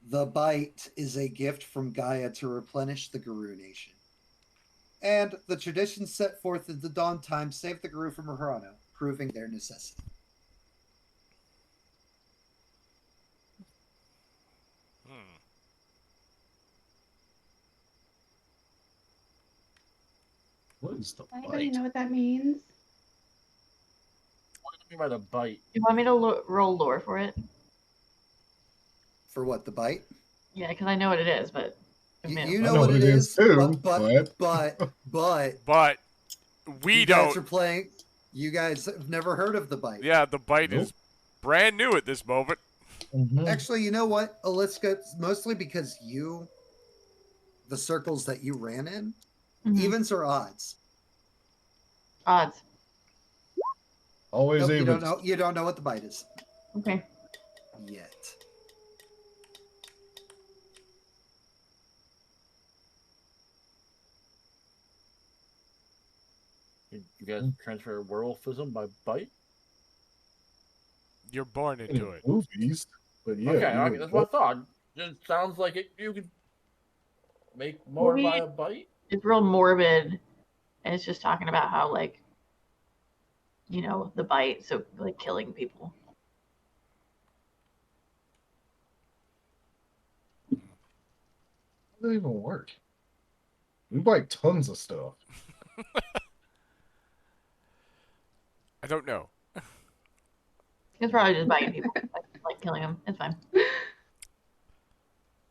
The bite is a gift from Gaia to replenish the Guru nation. And the traditions set forth in the dawn time save the Guru from Hirano, proving their necessity. What is the Anybody bite? know what that means? What do you mean by the bite? You want me to roll lore for it? For what, the bite? Yeah, because I know what it is, but You know what it is too, but we you don't. guys are playing. You guys have never heard of the bite. Yeah, the bite is brand new at this moment. Actually, you know what, Aliska? Mostly because the circles that you ran in, evens or odds? Odds. Always nope, evens. You don't know what the bite is. Okay. Yet. You guys transfer werewolfism by bite? You're born into it. Movies, but yeah. Okay, that's what I thought. It sounds like you could make more by a bite. It's real morbid, and it's just talking about how, like, the bite, so like killing people. How does that even work? We bite tons of stuff. I don't know. It's probably just biting people, like killing them. It's fine.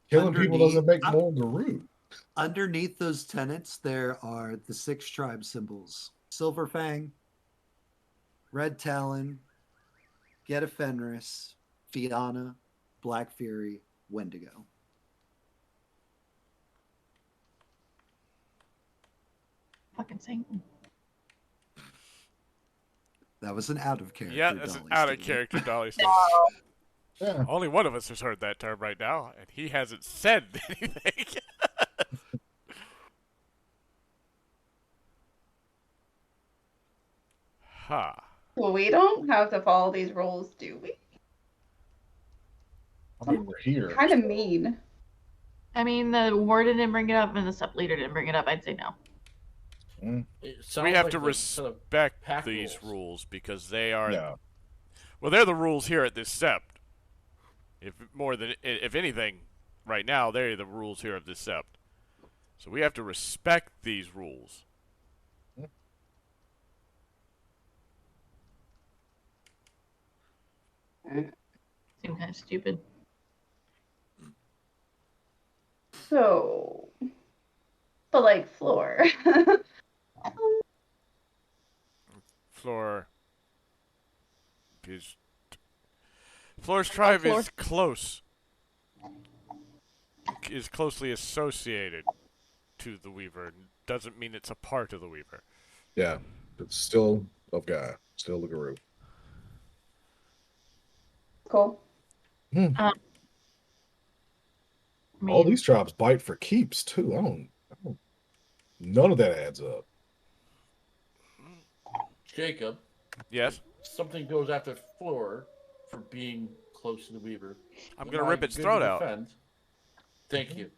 Killing people doesn't make more Guru. Underneath those tenets, there are the 6 tribe symbols: Silver Fang, Red Talon, Geta Fenris, Fianna, Black Fury, Wendigo. Fucking Satan. That was an out of character. Yeah, that's an out of character Dolly statement. Yeah. Only one of us has heard that term right now, and he hasn't said anything. Well, we don't have to follow these rules, do we? I mean, we're here. Kind of mean. I mean, the warden didn't bring it up, and the sub leader didn't bring it up. I'd say no. We have to respect these rules because they are. Well, they're the rules here at this Sept. If anything, right now they're the rules here of this Sept. So we have to respect these rules. Seems kind of stupid. So, but like Floor. Floor is Floor's tribe Floor. is close. Is closely associated to the Weaver. Doesn't mean it's a part of the Weaver. Yeah, it's still of guy, still the guru. Cool. I All mean, these tribes bite for keeps too. I don't none of that adds up. Jacob, Yes? something goes after Floor for being close to the Weaver. I'm going to rip its throat out. Defend. Thank you.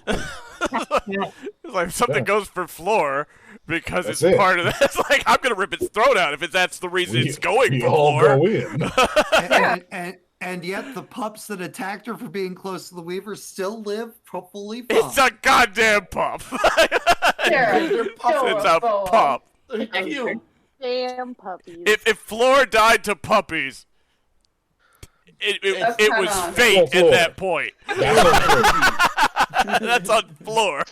It's like if something goes for Floor because That's it's it. part of that. It's like, I'm going to rip its throat out if that's the reason it's going We for all Floor. go in. And yet the pups that attacked her for being close to the Weaver still live fully fine. It's a goddamn pup. They're It's a pup. Thank you. Damn puppies. If Floor died to puppies, it was on. fate Floor. at that point. That's on Floor.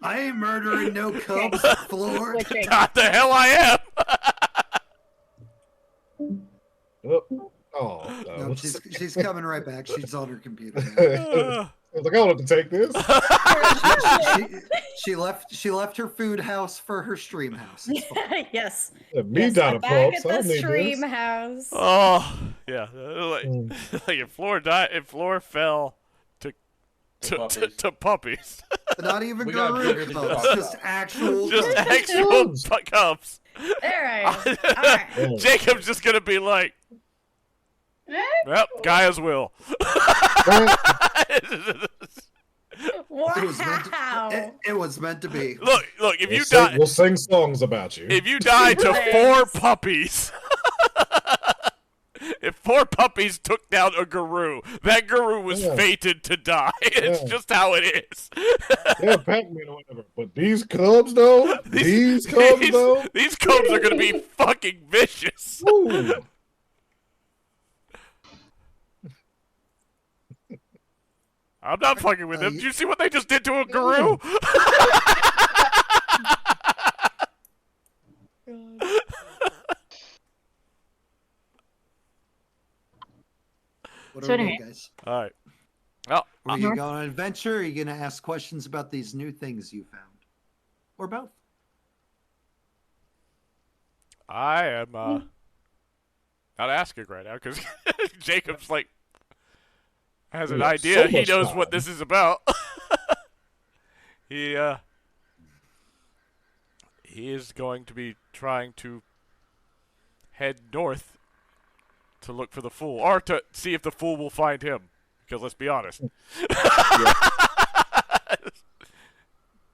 I ain't murdering no cubs, Floor. Switching. God the hell I am. Oh, No, she's coming right back. She's on her computer. I was like, I don't have to take this. She left her food house for her stream house. It's fine. Yes. Me Yes, down I'm a back pups. at I the don't need stream this. house. Oh yeah, like if Floor died, if Floor fell to puppies, Not even We got bigger guru than cubs, cubs. just actual just cubs. actual cubs. There I am. All right. Oh. Jacob's just gonna be like, "Yep, Gaia's will." Wow. It was meant to be. Look, if you We'll die, we'll sing songs about you. if you die to four puppies. If four puppies took down a guru, that guru was Yeah. fated to die. It's Yeah. just how it is. Yeah, Pac-Man or whatever. But these cubs, though, these cubs, though. These cubs are gonna be fucking vicious. Ooh. I'm not fucking with them. Do you see what they just did to a guru? What So are we anyway. doing, guys? All right. Well, Are you going on an adventure? Or are you going to ask questions about these new things you found? Or both? I am not asking right now because Jacob's like has an We have idea. so He much knows time. what this is about. He is going to be trying to head north to look for the fool, or to see if the fool will find him. Because let's be honest.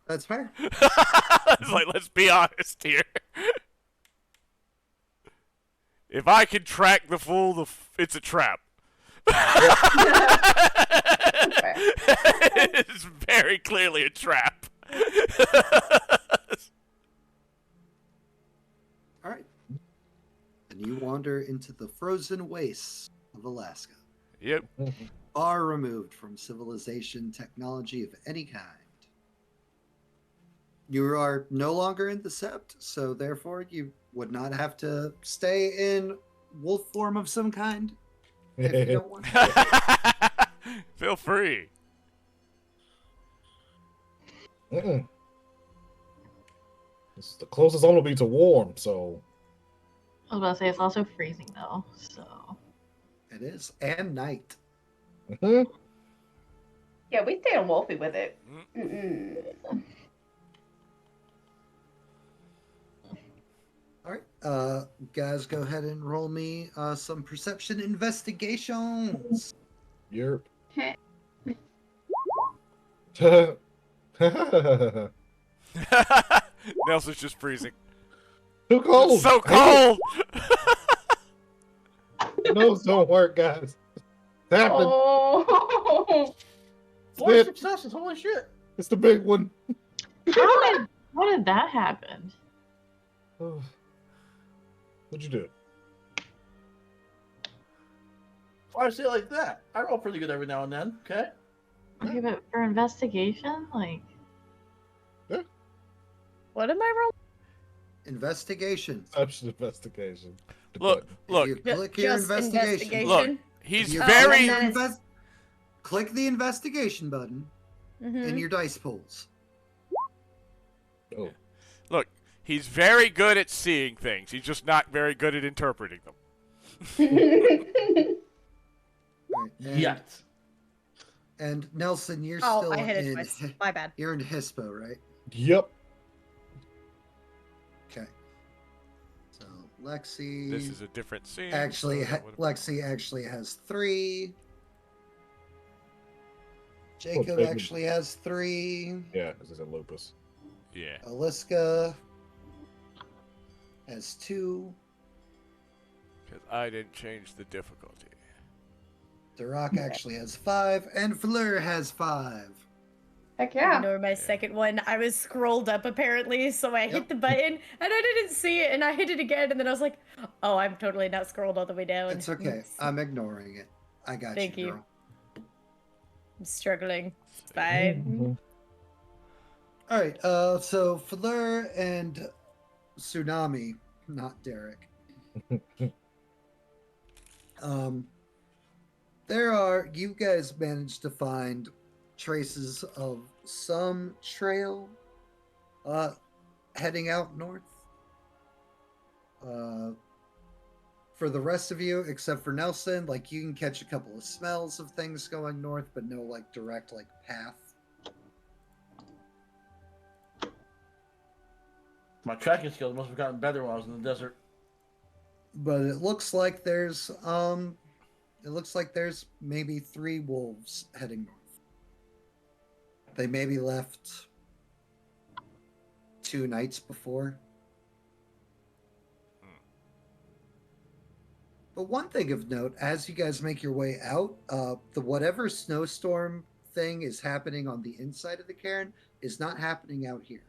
That's fair. It's like, let's be honest here. If I can track the fool, it's a trap. It's very clearly a trap. All right. And you wander into the frozen wastes of Alaska, Yep. far removed from civilization, technology of any kind. You are no longer in the Sept, so therefore you would not have to stay in wolf form of some kind if you don't want to. Feel free. Mm-mm. It's the closest I'm gonna be to warm, so I was about to say it's also freezing though, so It is. And night. Mhm. Yeah, we stayed on Wolfie with it. Mm-mm. All right. Guys, go ahead and roll me some perception investigations. Yerp. Nelson's just freezing. Too cold. It's so cold. Nose don't work, guys. It's happening. Oh. Four It- successes, holy shit. It's the big one. how did that happen? What'd you do? Why I say it like that? I roll pretty good every now and then, okay? Okay, but for investigation, like What am I rolling? Investigation. Perception investigation. Look, If you click your Just investigation. Look, he's If you very. click your click the investigation button in your dice pools. Oh. Look, he's very good at seeing things. He's just not very good at interpreting them. Right, and, Yet. And Nelson, you're Oh, still I hit it in. twice. My bad. You're in Hispo, right? Yep. Okay. So Lexi. This is a different scene. Actually, so that would've- Lexi actually has 3. Jacob Jacob. actually has 3. Yeah, this is a lupus. Yeah. Aliska has 2. Because I didn't change the difficulty. Duroc actually has 5, and Fleur has 5. Heck yeah. Ignore my second one. I was scrolled up apparently, so I hit the button and I didn't see it, and I hit it again, and then I was like, "Oh, I'm totally not scrolled all the way down." It's okay. Oops. I'm ignoring it. I got Thank you. girl. I'm struggling. It's fine. All right. So Fleur and Tsunami, not Derek. You guys managed to find traces of some trail heading out north. For the rest of you, except for Nelson, like you can catch a couple of smells of things going north, but no like direct like path. My tracking skills must have gotten better when I was in the desert. But it looks like there's maybe 3 wolves heading north. They maybe left 2 nights before. But one thing of note, as you guys make your way out, the whatever snowstorm thing is happening on the inside of the cairn is not happening out here.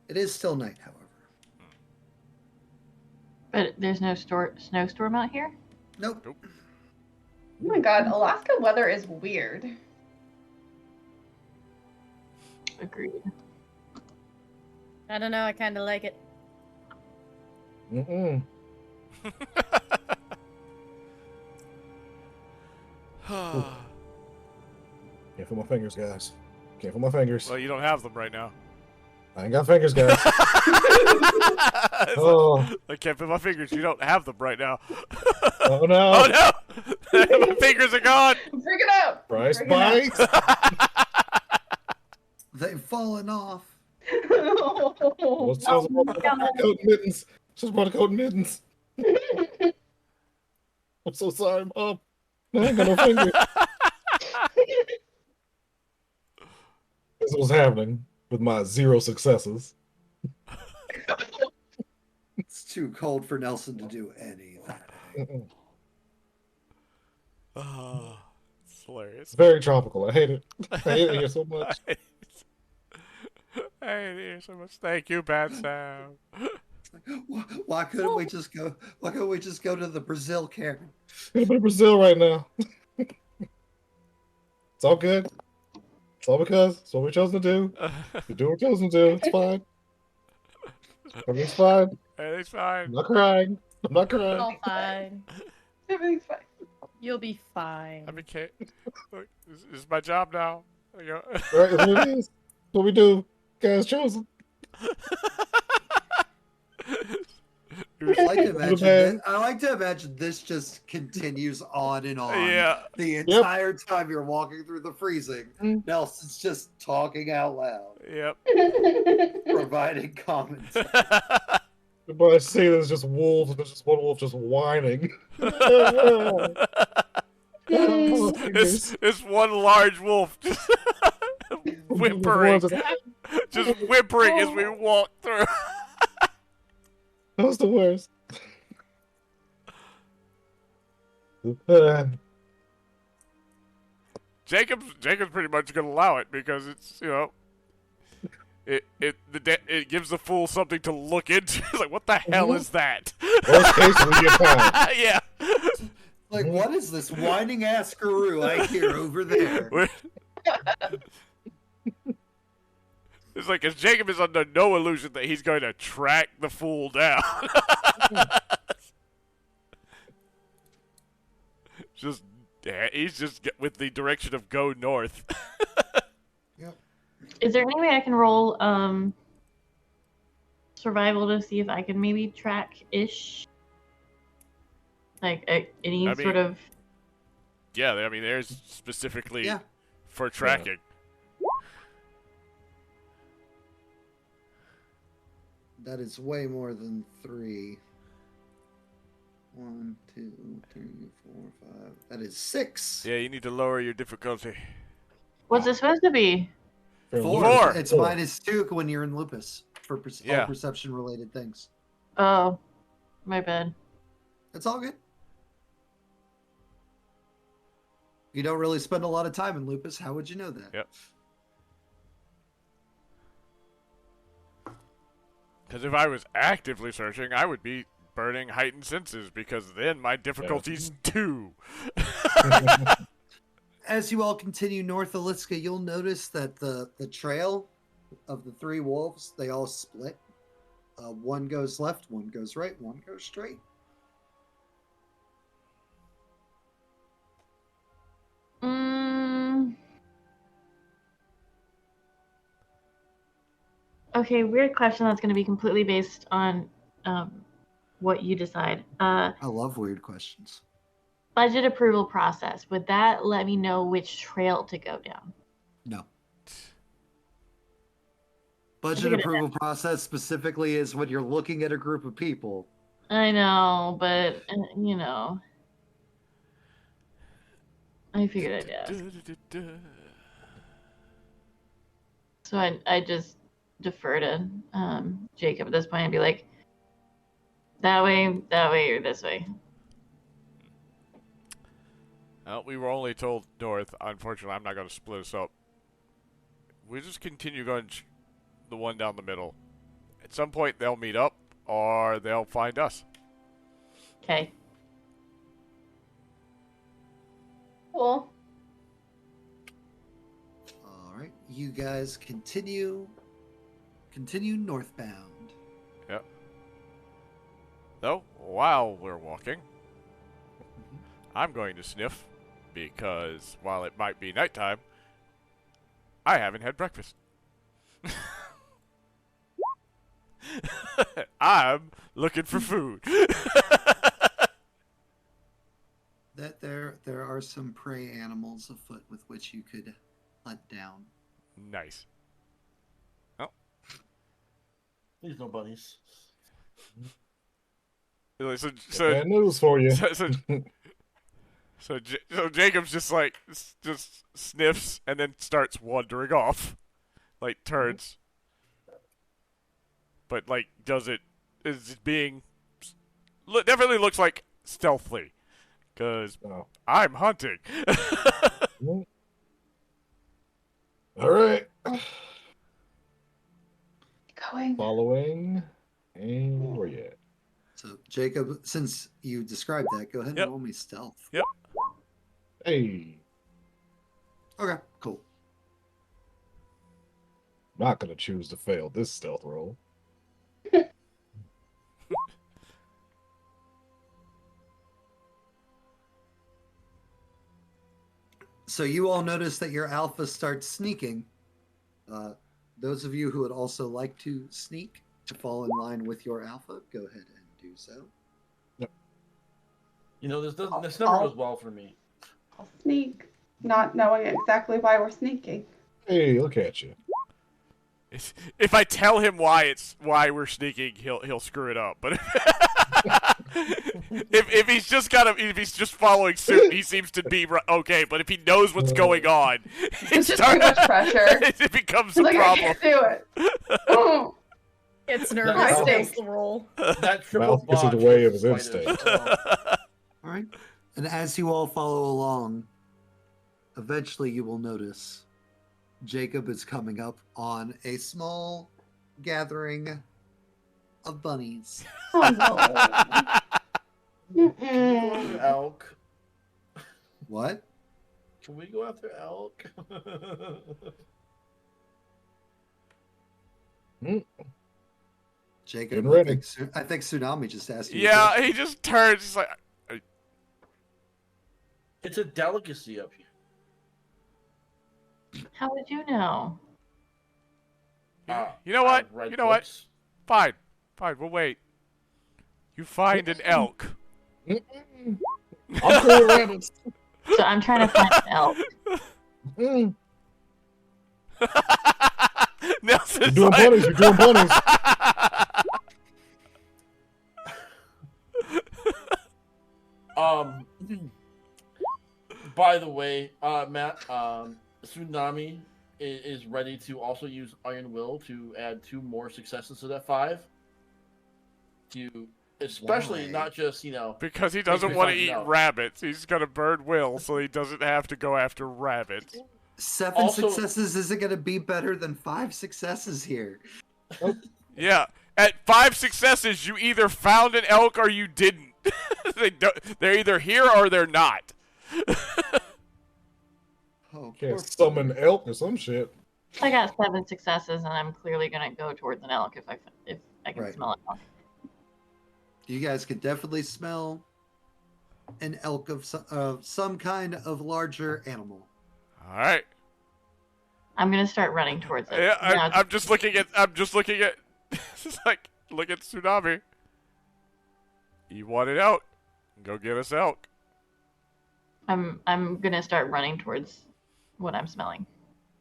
It is still night, however. But there's no snowstorm out here? Nope. Oh my god, Alaska weather is weird. Agreed. I don't know. I kind of like it. Mm-mm. Can't feel my fingers, guys. Can't feel my fingers. Well, you don't have them right now. I ain't got fingers, guys. Oh. I can't feel my fingers. You don't have them right now. Oh no. Oh no! My fingers are gone. I'm freaking out. Price I'm freaking out. bites. They've fallen off. Well, it's just about the coat and mittens. Just about the coat and mittens. I'm so sorry, Mom. I ain't got no fingers. This was happening with my 0 successes. It's too cold for Nelson to do anything. Mm-mm. Oh, it's hilarious. It's very tropical. I hate it. I hate it here so much. I hate it here so much. Thank you, Bad Sam. Why couldn't we just go? Why couldn't we just go to the Brazil cairn? I'm in Brazil right now. It's all good. It's all because it's what we chose to do. We do what we chose to do. It's fine. Everything's fine. Everything's fine. I'm not crying. I'm not crying. All fine. Everything's fine. You'll be fine. I mean, look, this is my job now. There you go. Right, that's what it is. That's what we do. Guys chosen. I like to imagine this just continues on and on. Yeah. The entire time you're walking through the freezing, Nelson's just talking out loud, Yep. providing commentary. But I see there's just wolves, and there's just one wolf just whining. It's one large wolf just whimpering. Just whimpering as we walk through. That was the worst. Jacob's pretty much gonna allow it because it's, you know, it gives the fool something to look into. It's like, what the hell is that? Worst case, we get time. Yeah. Like, what is this whining ass guru I hear over there? It's like, as Jacob is under no illusion that he's going to track the fool down. He's just with the direction of go north. Yep. Is there any way I can roll survival to see if I can maybe track-ish? Like any sort of... Yeah, I mean, there's specifically Yeah. for tracking. That is way more than 3. 1, 2, 3, 4, 5. That is 6. Yeah, you need to lower your difficulty. What's it supposed to be? 4. It's -2 when you're in lupus for all perception-related things. Oh, my bad. It's all good. You don't really spend a lot of time in lupus. How would you know that? Yep. Because if I was actively searching, I would be burning heightened senses, because then my difficulty's 2. As you all continue north of Liska, you'll notice that the trail of the 3 wolves, they all split. One goes left, one goes right, one goes straight. Okay, weird question that's going to be completely based on what you decide. I love weird questions. Budget approval process. Would that let me know which trail to go down? No. Budget approval process specifically is when you're looking at a group of people. I know, but, you know. I figured I'd ask. So I just defer to Jacob at this point and be like, that way, or this way. Well, we were only told north. Unfortunately, I'm not going to split us up. We just continue going the one down the middle. At some point, they'll meet up, or they'll find us. Okay. Cool. All right, you guys continue northbound. Yep. Though, while we're walking, I'm going to sniff, because while it might be nighttime, I haven't had breakfast. I'm looking for food. That there are some prey animals afoot with which you could hunt down. Nice. Oh. There's no bunnies. So Bad news for you. So Jacob's just like just sniffs and then starts wandering off, like turns, but like is being definitely looks like stealthily, because I'm hunting. All right. Going. Following, and where you at? So Jacob, since you described that, go ahead and roll me stealth. Yep. Hey. Okay, cool. Not gonna choose to fail this stealth roll. So you all notice that your alpha starts sneaking. Those of you who would also like to sneak to fall in line with your alpha, go ahead and do so. Yep. You know, this never goes well for me. I'll sneak, not knowing exactly why we're sneaking. Hey, look at you. If I tell him why we're sneaking, he'll screw it up. But if he's just following suit, he seems to be okay. But if he knows what's going on, It's just too much pressure. It becomes He's a like, problem. I can't do it. Oh. It's That nervous Mouth- against the roll. That triple Mouth gets in the botch way of is his quite a- instinct. All right. And as you all follow along, eventually you will notice Jacob is coming up on a small gathering of bunnies. Oh no. Mm-mm. Elk. What? Can we go after elk? Jacob, Getting ready. I think Tsunami just asked you. Yeah, he just turns. He's like, It's a delicacy up here. How would you know? you know what? Right You know what? books. Fine. Fine, we'll wait. You find an elk. I'm cool with rabbits. So I'm trying to find an elk. Mm. Nelson's You're doing like... bunnies. You're doing bunnies. By the way, Matt, Tsunami is ready to also use Iron Will to add 2 more successes to that 5. To especially Why? not just Because he doesn't me want to find eat out. rabbits. He's going to burn Will so he doesn't have to go after rabbits. 7 Also- successes isn't going to be better than 5 successes here. Yeah. At 5 successes, you either found an elk or you didn't. They're either here or they're not. Oh, Can't poor summon elk or some shit. I got 7 successes, and I'm clearly gonna go towards an elk if I can Right. smell it. You guys could definitely smell an elk of some kind of larger animal. All right. I'm gonna start running towards it. Yeah, Now, I'm just looking at. It's like, look at Tsunami. You want an elk? Go get us elk. I'm gonna start running towards what I'm smelling.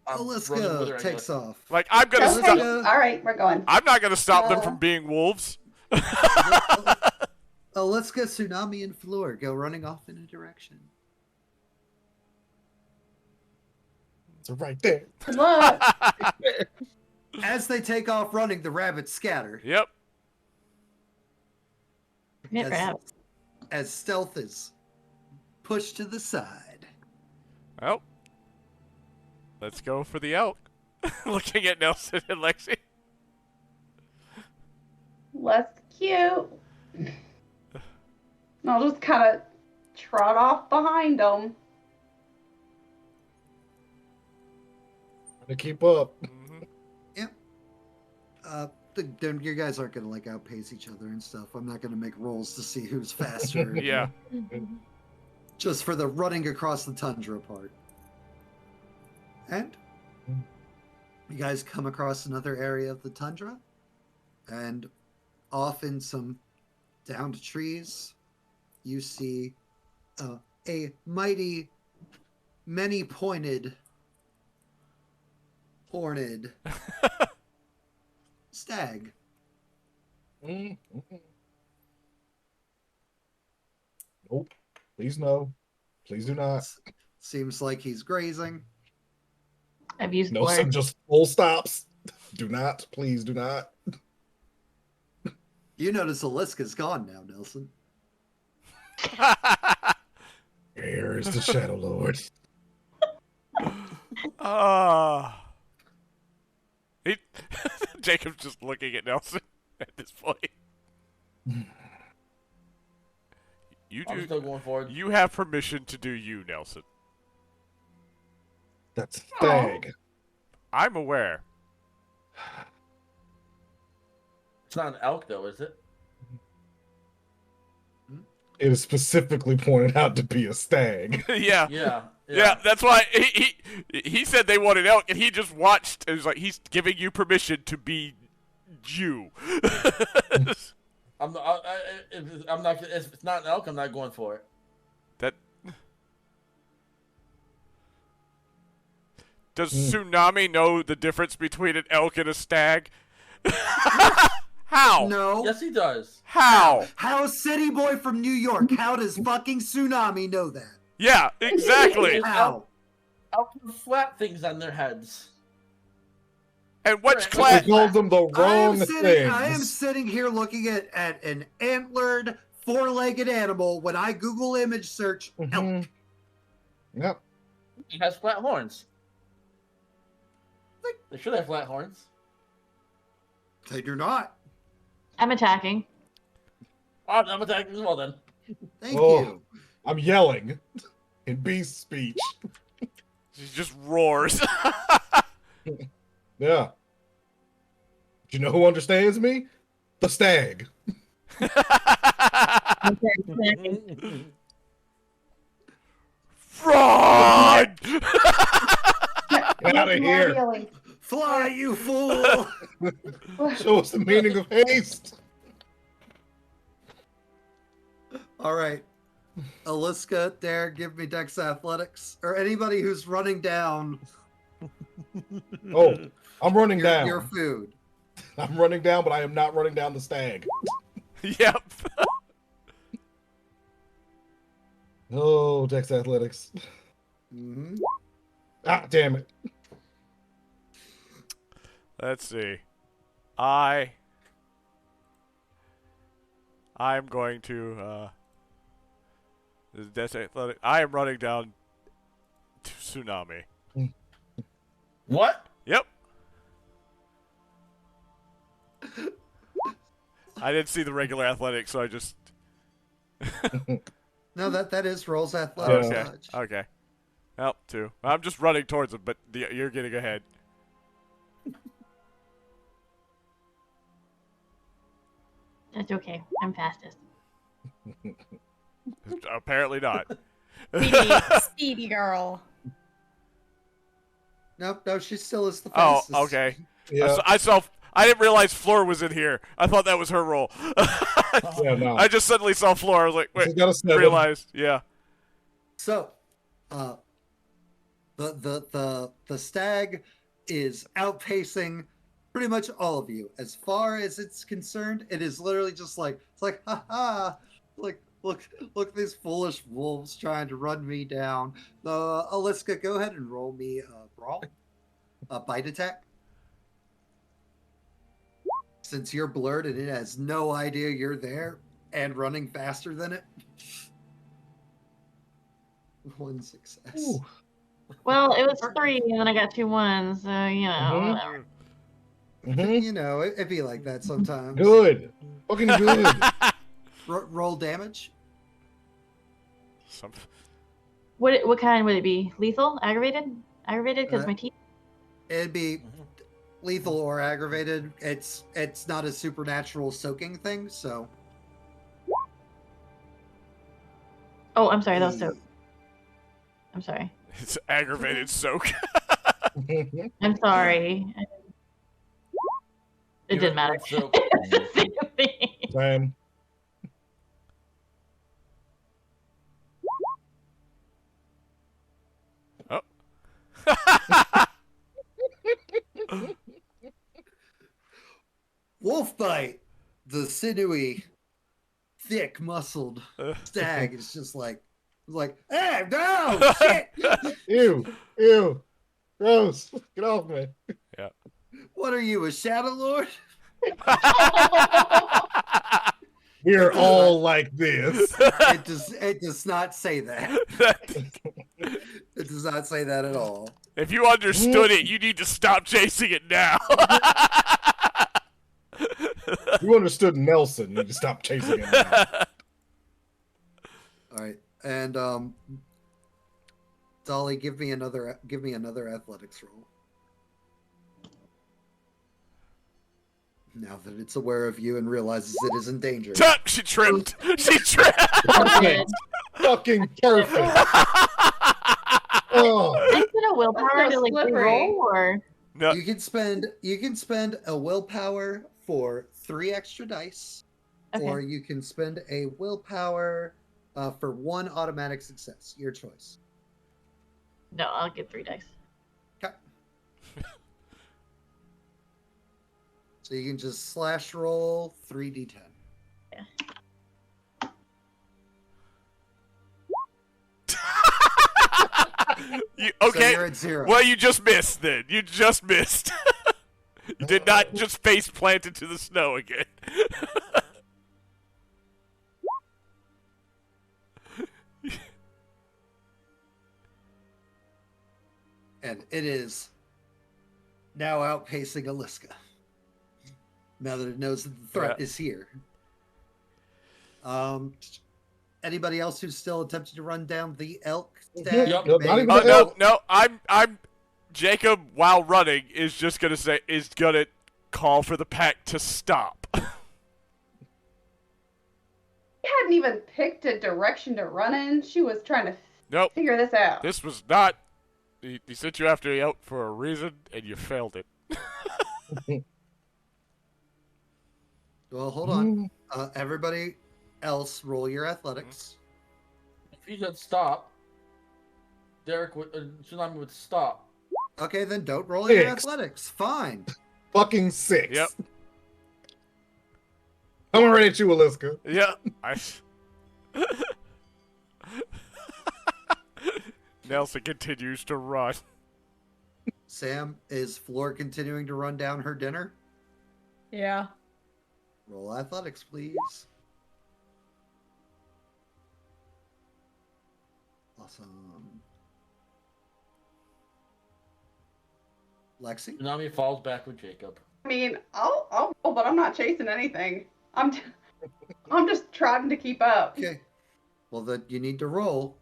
Oh, let's running with go. her, I Takes guess. off. Like I'm gonna Okay. stop. All right, we're going. I'm not gonna stop them No. from being wolves. Oh, let's go. Tsunami and Floor go running off in a direction. It's right there. Good luck. As they take off running, the rabbits scatter. Yep. Get rabbits. As stealth is pushed to the side. Well, let's go for the elk. Looking at Nelson and Lexi. Less cute. I'll just kind of trot off behind them. To keep up. You guys aren't gonna like outpace each other and stuff. I'm not gonna make rolls to see who's faster. Yeah. Just for the running across the tundra part. And you guys come across another area of the tundra, and off in some downed trees, you see a mighty, many-pointed, horned stag. Nope. Please no. Please do not. Seems like he's grazing. I've used No, blur. some just full stops. Do not. Please do not. You notice Aliska's gone now, Nelson. Where is the Shadow Lord? Jacob's just looking at Nelson at this point. I'm still going forward. You have permission to do you, Nelson. That's stag. I'm aware. It's not an elk, though, is it? It is specifically pointed out to be a stag. Yeah. Yeah. Yeah, that's why he said they wanted elk, and he just watched. It was like he's giving you permission to be you. I'm not. If it's not an elk, I'm not going for it. That does Tsunami know the difference between an elk and a stag? How? No. Yes, he does. How? How City Boy from New York? How does fucking Tsunami know that? Yeah, exactly. How? Elk have flat things on their heads. And which Right. He class? calls them the wrong things. I am sitting here looking at an antlered, four-legged animal when I Google image search elk. Mhm. Yep. He has flat horns. They should have flat horns. They do not. I'm attacking. I'm attacking as well then. Thank Oh. you. I'm yelling. in beast speech. She just roars. Yeah. Do you know who understands me? The stag. Run! Get out of here. Yelling. Fly, you fool! Show us the meaning of haste. All right. Aliska, dare give me Dex Athletics. Or anybody who's running down Oh, I'm running down. your food. I'm running down, but I am not running down the stag. Yep. Oh, Dex Athletics. Mm-hmm. Ah, damn it. Let's see. I'm going to I am running down to Tsunami. What? Yep. I didn't see the regular athletics, so I just No, that is rolls athletics. okay. Dodge. Okay. Well, 2. I'm just running towards him, but you're getting ahead. That's okay. I'm fastest. Apparently not. Speedy girl. Nope, no, she still is the Oh, fastest. okay. Yeah. I didn't realize Floor was in here. I thought that was her role. Yeah, no. I just suddenly saw Floor. I was like, She's wait, got a 7. realized. Yeah. So, the stag is outpacing pretty much all of you. As far as it's concerned, it is literally just like, it's like, ha ha, like, look, these foolish wolves trying to run me down. Aliska, go ahead and roll me a brawl, a bite attack. Since you're blurred and it has no idea you're there and running faster than it. 1 success. Ooh. Well, it was 3, and then I got 2 1s, so, you know, whatever. Mhm. You know, it'd be like that sometimes. Good. Fucking good. Roll damage. What kind would it be? Lethal? Aggravated? Aggravated because my teeth. It'd be lethal or aggravated. It's not a supernatural soaking thing, so. Oh, I'm sorry. That was soak. I'm sorry. It's aggravated soak. I'm sorry. It didn't matter. So, It's the same thing. Sam. Wolfbite, the sinewy, thick, muscled stag is just like, hey, no, shit! Ew. Gross. Get off me. Yeah. What are you, a shadow lord? We're all like this. It does not say that. It does not say that at all. If you understood it, you need to stop chasing it now. You understood Nelson. You need to stop chasing him now. All right, and Dolly, give me another athletics roll. Now that it's aware of you and realizes it is in danger. She tripped. She tripped. Perfect. Fucking perfect. Oh. Is it a willpower to like slippery. roll or? No. You can spend a willpower for 3 extra dice, Okay. or you can spend a willpower for 1 automatic success. Your choice. No, I'll get 3 dice. Okay. So you can just slash roll 3d10. Yeah. So Okay. you're at 0. Well, you just missed then. You just missed. You did not just face plant into the snow again. And it is now outpacing Aliska. Now that it knows that the threat Yeah. is here. Anybody else who's still attempting to run down the elk Yep, stag? yep, not even Oh the no, elk. no! I'm Jacob. While running, is just gonna call for the pack to stop. She hadn't even picked a direction to run in. She was trying to figure this out. This was not. He sent you after the elk for a reason, and you failed it. Well, hold on. Everybody else, roll your athletics. If he said stop, Derek would, Tsunami would stop. Okay, then don't roll your 6. athletics. Fine. Fucking 6. Yep. I'm right at you, Aliska. Yeah. Nelson continues to run. Sam, is Floor continuing to run down her dinner? Yeah. Roll athletics, please. Awesome. Lexi? Tsunami falls back with Jacob. I mean, I'll roll, but I'm not chasing anything. I'm just trying to keep up. Okay. Well, then you need to roll.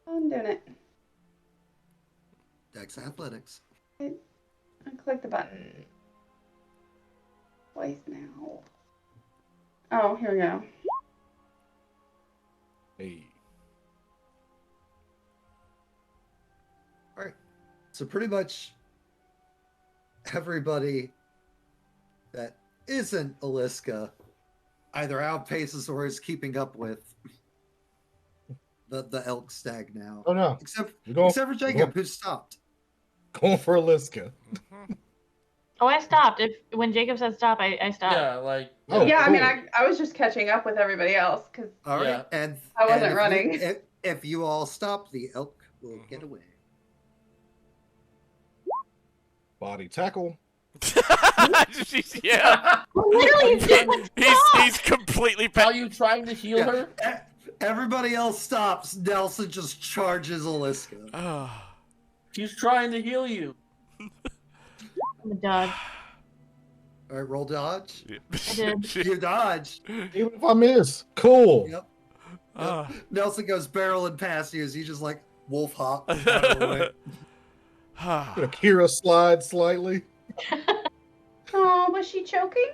I'm doing it. Dex athletics. I click the button. Place now. Oh, here we go. Hey. All right. So pretty much everybody that isn't Aliska either outpaces or is keeping up with the elk stag now. Oh no. Except We're for Jacob, who stopped. Going for Aliska. Oh, I stopped. When Jacob said stop, I stopped. Yeah, like. Oh, yeah, I mean, cool. I was just catching up with everybody else because All right. Yeah. And I wasn't if running. if you all stop, the elk will get away. Body tackle. Yeah. Literally, He's completely Are you trying to heal her? Everybody else stops. Nelson just charges Aliska. She's trying to heal you. I'm a dog. All right, roll dodge. I did. You dodge. Even if I miss. Cool. Yep. Nelson goes barreling past you as he just like wolf hop out of the way. Kira slide slightly. Oh, was she choking?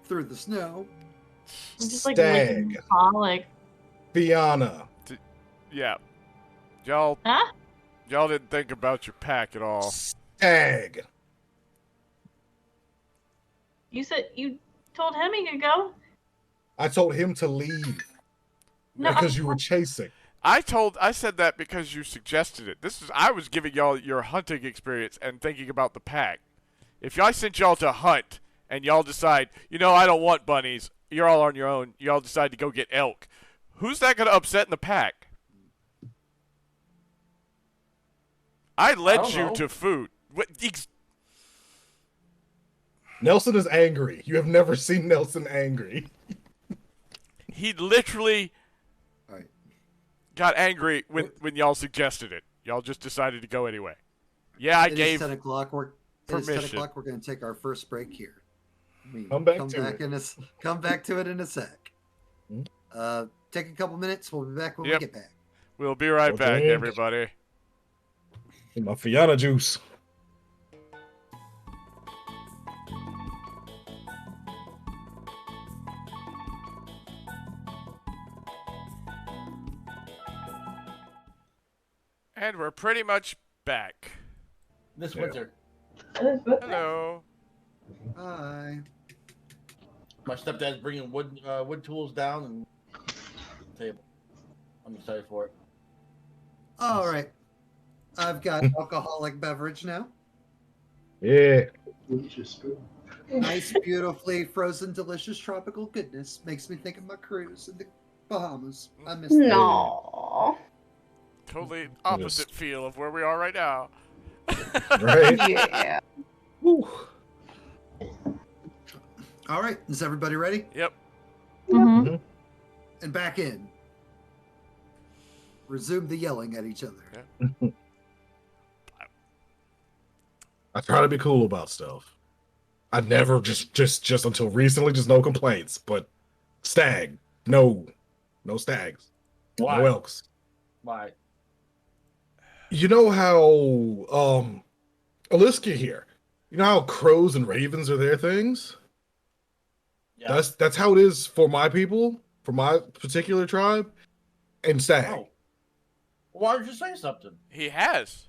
Through the snow. I'm just like Stag. licking the paw, like. Fiona. Yeah. Y'all didn't think about your pack at all. Stag. You said you told him he could go. I told him to leave. No, Because you were chasing. I said that because you suggested it. I was giving y'all your hunting experience and thinking about the pack. If I sent y'all to hunt and y'all decide, I don't want bunnies, you're all on your own, y'all decide to go get elk, who's that going to upset in the pack? I led you to food. Nelson is angry. You have never seen Nelson angry. He literally got angry when y'all suggested it. Y'all just decided to go anyway. Yeah, I gave 10 o'clock. permission. It is 10 o'clock. We're going to take our first break here. Come back to it in a sec. Take a couple minutes. We'll be back when we get back. We'll be right back, everybody. In my Fiona juice. And we're pretty much back. This winter. Hello. Hi. My stepdad's bringing wood tools down and table. I'm excited for it. All right. I've got alcoholic beverage now. Yeah. Nice, beautifully frozen, delicious tropical goodness. Makes me think of my cruise in the Bahamas. I miss that. No. Totally opposite feel of where we are right now. Right? Yeah. Whew. All right. Is everybody ready? Yep. Mm-hmm. And back in. Resume the yelling at each other. Yeah. I try to be cool about stuff. I never just until recently, just no complaints. But Stag, No stags. Why? No elks. Why? You know how Alicia here. You know how crows and ravens are their things? Yeah. That's how it is for my people, for my particular tribe, and stag. Oh. Why did you say something? He has.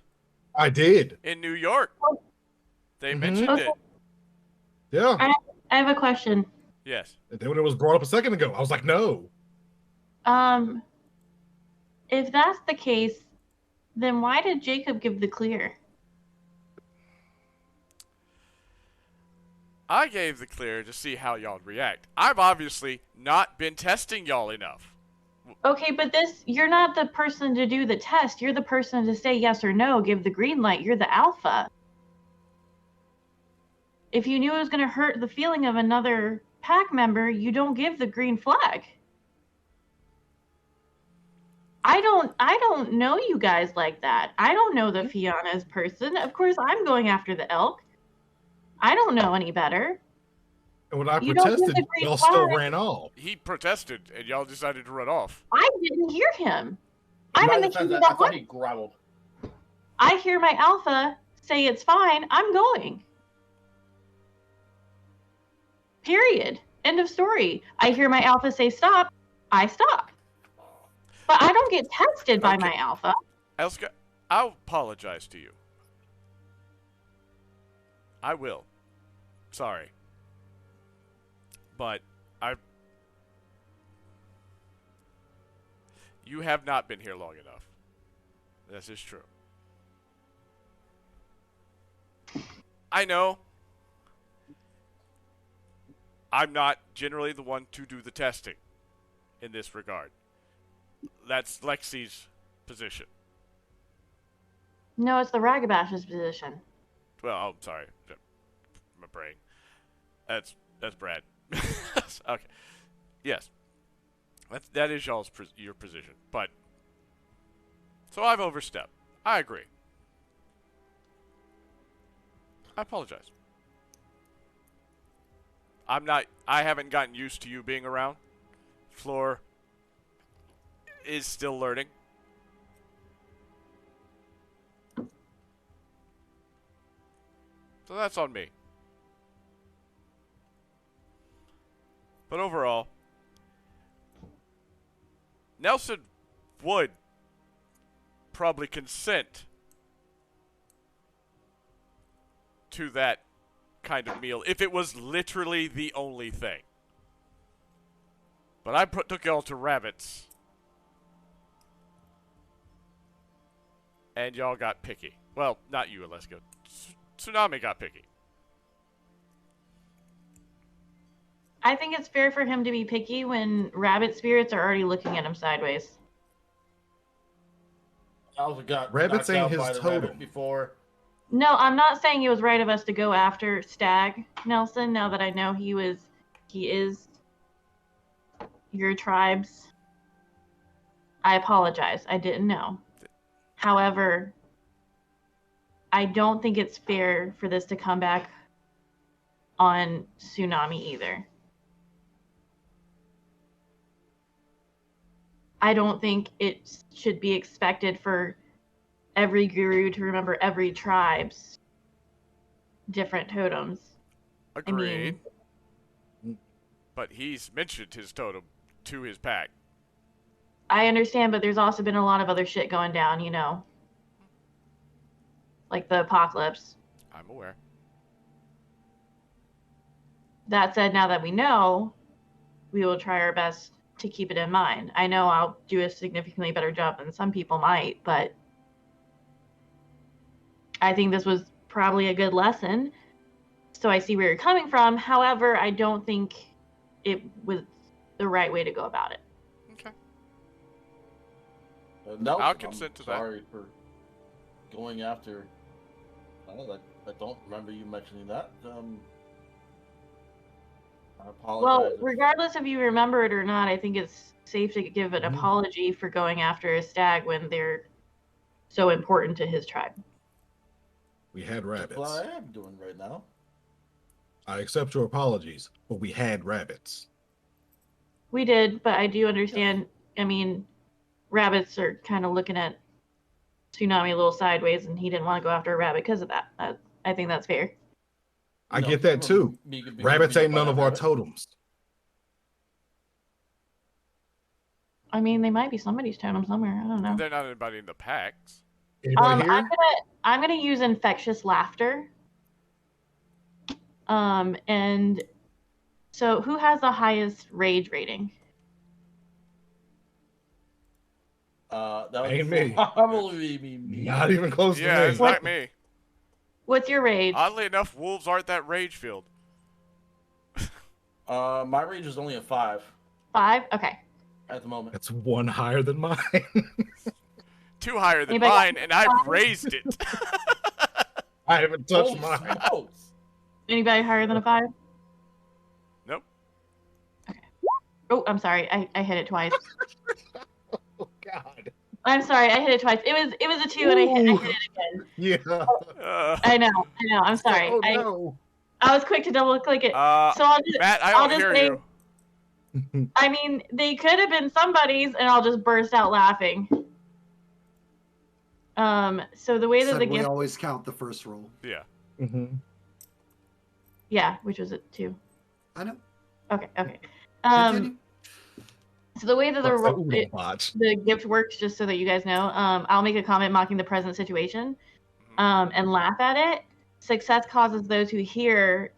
I did. In New York. They Mhm. mentioned it. Yeah. I have a question. Yes. And then when it was brought up a second ago, I was like, no. If that's the case, then why did Jacob give the clear? I gave the clear to see how y'all react. I've obviously not been testing y'all enough. Okay, but you're not the person to do the test. You're the person to say yes or no, give the green light. You're the alpha. If you knew it was going to hurt the feeling of another pack member, you don't give the green flag. I don't know you guys like that. I don't know the Fianna's person. Of course, I'm going after the elk. I don't know any better. And when I protested, y'all still ran off. He protested, and y'all decided to run off. I didn't hear him. I'm in the queue I that thought he growled. I hear my alpha say it's fine. I'm going. Period. End of story. I hear my alpha say stop. I stop. But I don't get tested by my alpha. Elska, I'll apologize to you. I will. Sorry. But you have not been here long enough. This is true. I know. I'm not generally the one to do the testing in this regard. That's Lexi's position. No, it's the Ragabash's position. Well, I'm sorry. My brain. That's Brad. Okay. Yes. That is your position. But so I've overstepped. I agree. I apologize. I haven't gotten used to you being around. Floor is still learning. So that's on me. But overall, Nelson would probably consent to that kind of meal if it was literally the only thing. But I took y'all to rabbits. And y'all got picky. Well, not you, Alaska. Tsunami got picky. I think it's fair for him to be picky when rabbit spirits are already looking at him sideways. I also got Rabbits ain't his rabbit totem. before. No, I'm not saying it was right of us to go after Stag, Nelson, now that I know he is your tribe's. I apologize. I didn't know. However, I don't think it's fair for this to come back on Tsunami either. I don't think it should be expected for every guru to remember every tribe's different totems. Agreed. But he's mentioned his totem to his pack. I understand, but there's also been a lot of other shit going down, you know. Like the apocalypse. I'm aware. That said, now that we know, we will try our best to keep it in mind. I know I'll do a significantly better job than some people might, but I think this was probably a good lesson. So I see where you're coming from. However, I don't think it was the right way to go about it. Okay. Nelson, I'll consent to that. Sorry for going after. I don't remember you mentioning that. I apologize. Well, regardless if you remember it or not, I think it's safe to give an apology for going after a stag when they're so important to his tribe. We had rabbits. That's what I am doing right now. I accept your apologies, but we had rabbits. We did, but I do understand. I mean, rabbits are kind of looking at Tsunami a little sideways, and he didn't want to go after a rabbit because of that. I think that's fair. I get that too. Rabbits ain't none of our totems. I mean, they might be somebody's totem somewhere. I don't know. They're not anybody in the packs. Anybody here? I'm gonna use infectious laughter. And so who has the highest rage rating? That would Ain't me. probably be me. Not even close Yeah, to it's me. not me. What's your rage? Oddly enough, wolves aren't that rage filled. My range is only a 5 5? Okay. at the moment. That's one higher than mine. 2 higher than Anybody mine, got and I've 5? raised it. I haven't touched Holy mine. smokes. Anybody higher than a 5? Nope. Okay. Oh, I'm sorry. I hit it twice. Oh God. I'm sorry. I hit it twice. It was a 2, and I hit it again. Yeah. I know. I'm sorry. Oh no. I was quick to double click it. So I'll just, Matt, I I'll don't just hear say, you. I mean, they could have been somebody's, and I'll just burst out laughing. So the way that the we gift, always count the first roll. Yeah. Mm-hmm. yeah, which was it 2? I know. Okay. Continue. So the way that Watch. the gift works, just so that you guys know, I'll make a comment mocking the present situation, and laugh at it. Success causes those who hear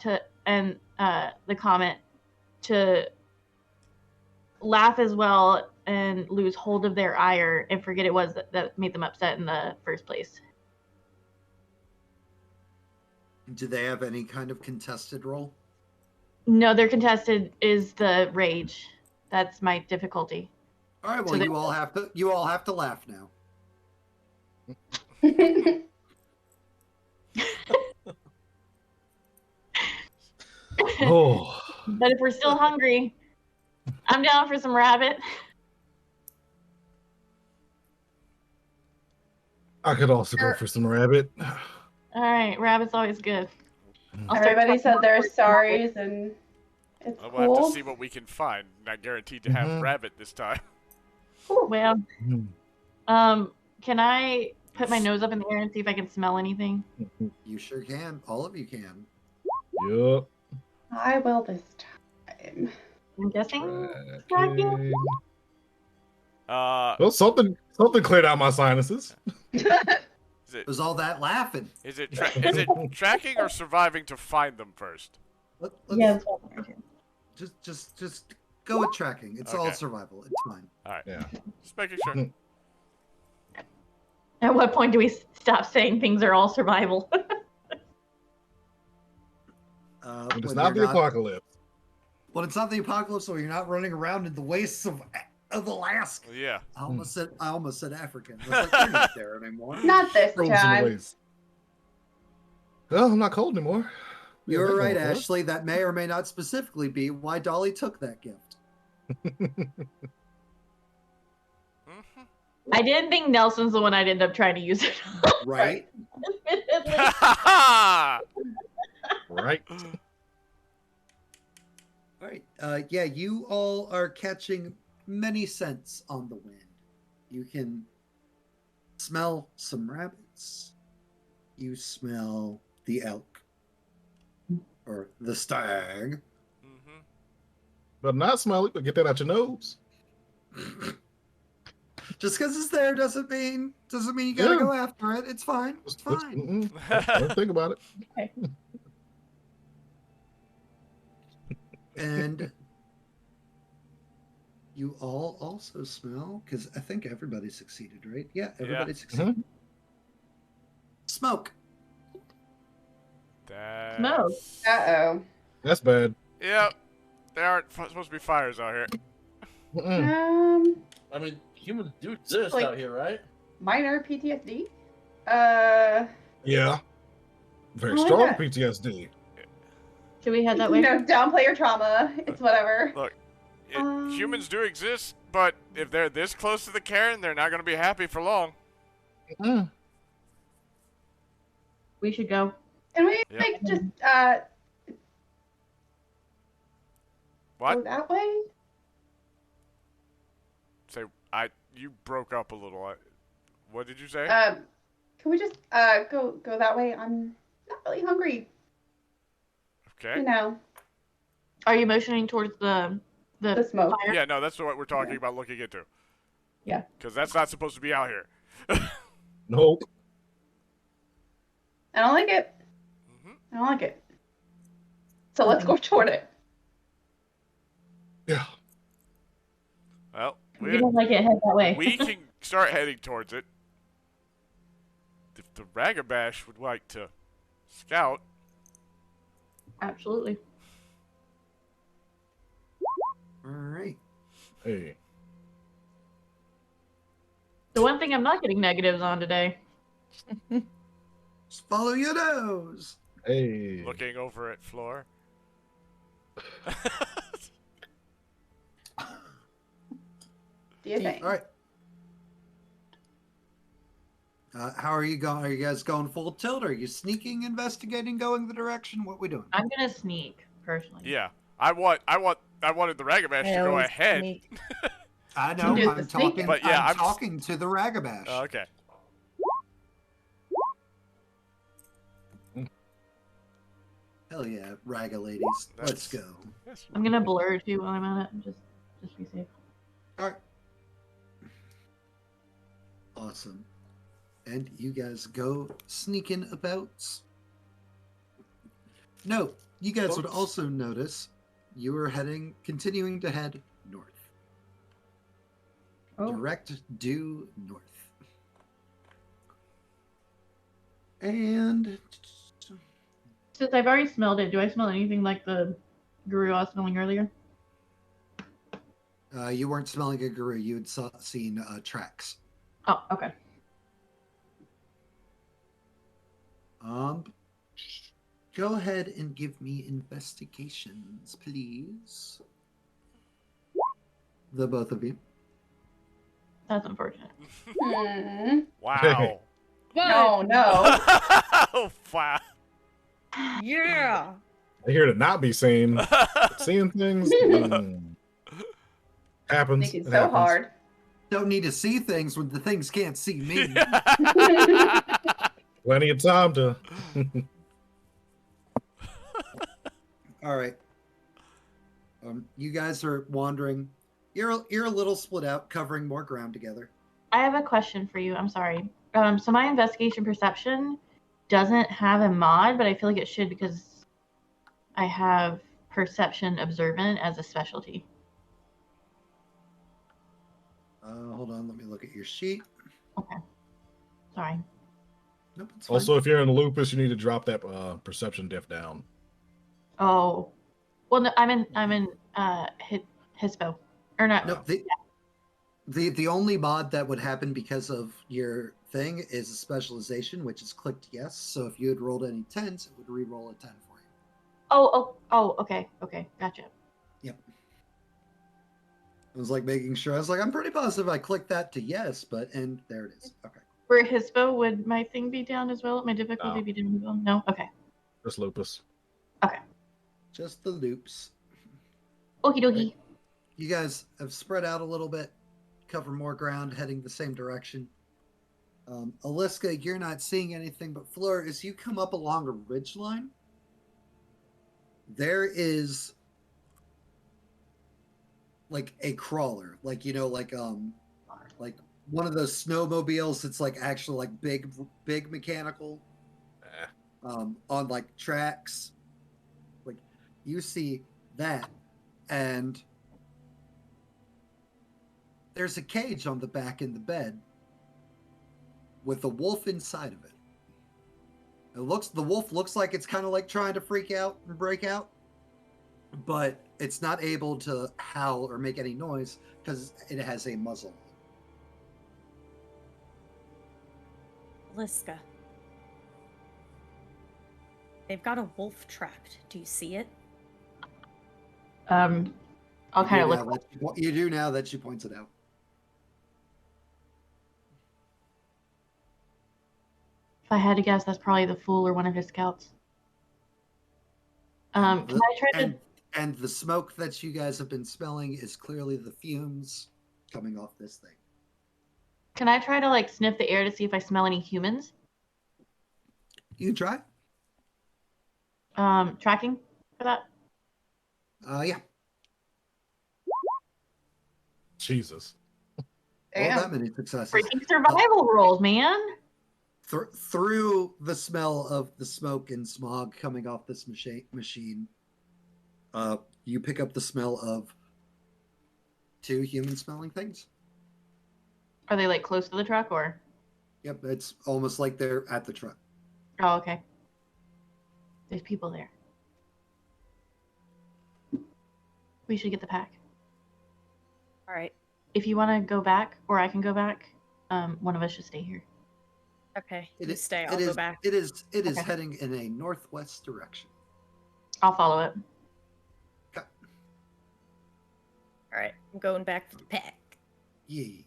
the comment to laugh as well and lose hold of their ire and forget it was that made them upset in the first place. Do they have any kind of contested roll? No, their contested is the rage. That's my difficulty. All right. Well, So you all have to laugh now. Oh. But if we're still hungry, I'm down for some rabbit. I could also go for some rabbit. All right, rabbit's always good. Everybody said they're sorries and it's We'll cool. have to see what we can find. Not guaranteed to have rabbit this time. Well, Mm. can I put my nose up in the air and see if I can smell anything? You sure can. All of you can. Yup. I will this time. I'm guessing. Tracking. Uh, Well, something cleared out my sinuses. It was all that laughing. is it tracking or surviving to find them first? Let's Yeah. just go with tracking. It's all Okay. survival. It's fine. All right. Yeah. Just making sure. At what point do we stop saying things are all survival? But it's When not the you're apocalypse. When it's not the apocalypse, or you're not running around in the wastes of Alaska. Yeah. I almost said African. I was like, you're not there anymore. Not this Frozen in time. waste. Well, I'm not cold anymore. You Yeah, were that right, going for us. Ashley. That may or may not specifically be why Dolly took that gift. I didn't think Nelson's the one I'd end up trying to use it on. Right? Right. All right. Yeah, you all are catching many scents on the wind. You can smell some rabbits. You smell the elk or the stag. But not smell it, but get that out your nose. Just because it's there doesn't mean you gotta Yeah. go after it. It's fine. It's fine. Let's think about it. Okay. And you all also smell, because I think everybody succeeded, right? Yeah, everybody succeeded. Smoke. No. Uh-oh. That's bad. Yep. There aren't supposed to be fires out here. I mean, humans do exist Like- out here, right? Minor PTSD? Yeah. Very Oh my strong God. PTSD. Should we head that You way? know, downplay your trauma. It's whatever. Look, humans do exist, but if they're this close to the cairn, they're not going to be happy for long. We should go. Can we Yep. like just What? go that way? Say, you broke up a little. What did you say? Can we just go that way? I'm not really hungry. Okay. You know. Are you motioning towards the smoke? fire? Yeah, no, that's what we're talking about looking into. Yeah. Because that's not supposed to be out here. Nope. I don't like it. I don't like it. So let's go toward it. Yeah. Well, If you don't like it, head that way. we can start heading towards it. If the Ragabash would like to scout. Absolutely. All right. Hey. The one thing I'm not getting negatives on today. Just follow your nose. Hey. Looking over at Floor. Do you think? All right. How are you going? Are you guys going full tilt? Are you sneaking, investigating, going the direction? What we doing? I'm gonna sneak personally. Yeah, I wanted the Ragabash to go ahead. I know. I'm talking. But yeah, I'm talking to the Ragabash. Oh, okay. Hell yeah, Raga ladies. Let's go. I'm gonna blur too while I'm at it, just be safe. All right. Awesome. And you guys go sneaking about. No, you guys would also notice you were continuing to head north. Oh. Direct due north. And Since I've already smelled it, do I smell anything like the guru I was smelling earlier? you weren't smelling a guru. You had seen tracks. Oh, okay. Go ahead and give me investigations, please. The both of you. That's unfortunate. Wow. No. Oh, wow. Yeah. I hear to not be seen. Seeing things happens. Thinking It so happens. hard. Don't need to see things when the things can't see me. Plenty of time to. All right. You guys are wandering. You're a little split out, covering more ground together. I have a question for you. I'm sorry. So my investigation perception doesn't have a mod, but I feel like it should because I have perception observant as a specialty. Hold on, let me look at your sheet. Okay. Sorry. Nope, it's fine. Also, if you're in lupus, you need to drop that perception diff down. Oh. Well, no, I'm in Hispo. Or not. Nope, the only mod that would happen because of your thing is a specialization, which is clicked yes. So if you had rolled any 10s, it would re-roll a 10 for you. Oh, okay, gotcha. Yep. I was like making sure. I was like, I'm pretty positive I clicked that to yes, and there it is. Okay. For Hispo, would my thing be down as well? My difficulty No. be down as well? No? Okay. Just lupus. Okay. Just the loops. Okie dokie. You guys have spread out a little bit, cover more ground, heading the same direction. Aliska, you're not seeing anything, but Fleur, as you come up along a ridge line, there is like a crawler, like one of those snowmobiles that's like actually like big mechanical, on like tracks. Like you see that, and there's a cage on the back in the bed with a wolf inside of it. The wolf looks like it's kind of like trying to freak out and break out, but it's not able to howl or make any noise because it has a muzzle. Liska. They've got a wolf trapped. Do you see it? I'll kind of look. You do now that she points it out. If I had to guess, that's probably the fool or one of his scouts. Can I try to? And the smoke that you guys have been smelling is clearly the fumes coming off this thing. Can I try to like sniff the air to see if I smell any humans? You try? Tracking for that? Yeah. Jesus. Well, that Damn. many successes. Freaking survival rolls, man. Through the smell of the smoke and smog coming off this machine, you pick up the smell of 2 human-smelling things. Are they like close to the truck or? Yep, it's almost like they're at the truck. Oh, okay. There's people there. We should get the pack. All right. If you want to go back, or I can go back, one of us should stay here. Okay. It You is- stay. it I'll is- go back. It is Okay. heading in a northwest direction. I'll follow it. Okay. All right. I'm going back to the pack. Yeah.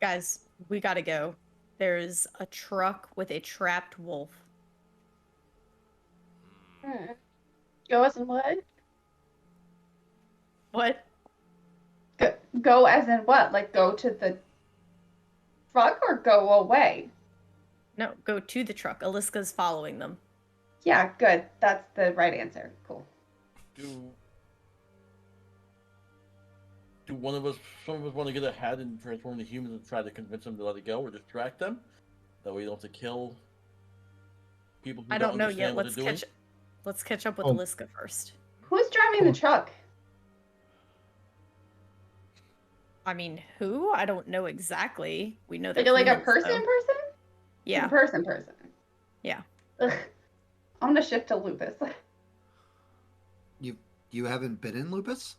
Guys, we gotta go. There's a truck with a trapped wolf. Go as in what? What? Go as in what? Like go to the truck or go away? No, go to the truck. Aliska's following them. Yeah, good. That's the right answer. Cool. Do some of us want to get ahead and transform into humans and try to convince them to let it go or distract them? That way you don't have to kill people who I don't know understand yet. what they're doing? Let's catch up with Oh. Aliska first. Who's driving the truck? I mean, who? I don't know exactly. We know Like that. a person? Yeah. A person. Yeah. Ugh. I'm gonna shift to Lupus. You haven't been in Lupus?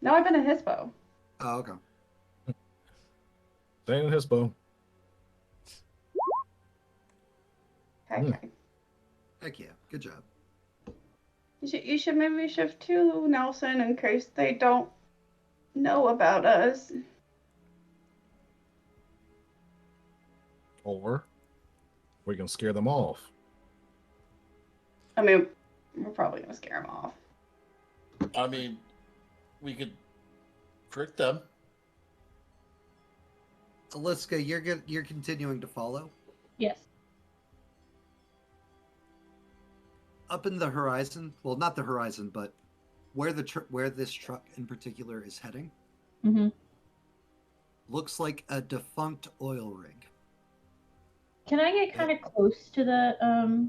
No, I've been a Hispo. Oh, okay. Staying in Hispo. Okay. Heck yeah. Good job. You should maybe shift to Nelson in case they don't know about us. Or we can scare them off. I mean, we're probably gonna scare them off. I mean, we could trick them. Aliska, you're continuing to follow. Yes. Up in the horizon, well, not the horizon, but where this truck in particular is heading, Mm-hmm. looks like a defunct oil rig. Can I get kind of close to the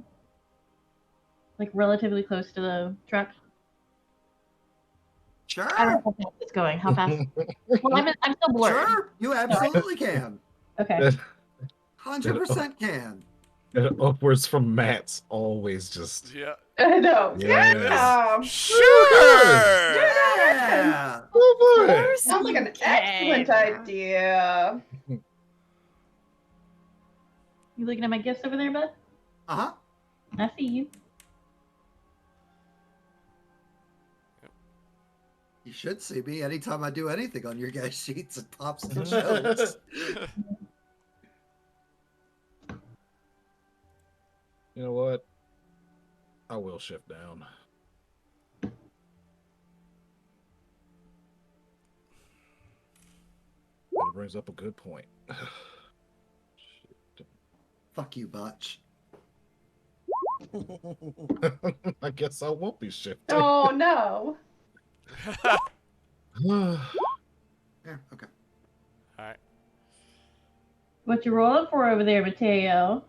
like relatively close to the truck? Sure. I don't know how fast it's going. How fast? Well, I'm still blurred. Sure, you absolutely can. Okay. 100% can. And upwards from Matt's always just Yeah. I know. Yes. Yeah. Sugar! Yeah. oh boy. Sounds like an excellent idea. You looking at my gifts over there, bud? Uh-huh. I see you. You should see me anytime I do anything on your guys' sheets. It pops and shows. You know what? I will shift down. That brings up a good point. Fuck you, Botch. I guess I won't be shifting. Oh no. Yeah, okay. Alright. What you rolling for over there, Mateo?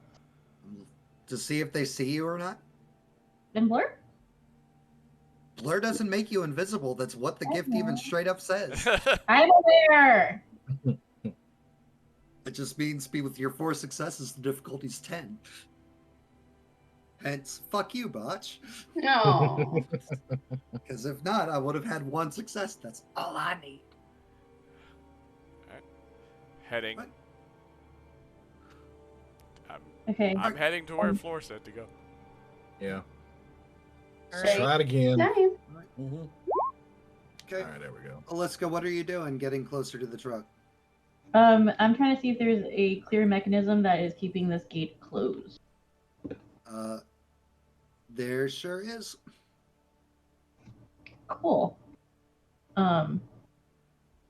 To see if they see you or not. And blur? Blur doesn't make you invisible. That's what the gift even straight up says. I'm aware. It just means with your 4 successes, the difficulty's 10. Hence, fuck you, Botch. No. Because if not, I would have had 1 success. That's all I need. Heading. What? Okay. I'm heading to where Floor said to go. Yeah. All Let's right. try it again. Same. Mm-hmm. Okay. All right, there we go. Aliska, what are you doing getting closer to the truck? I'm trying to see if there's a clear mechanism that is keeping this gate closed. There sure is. Cool.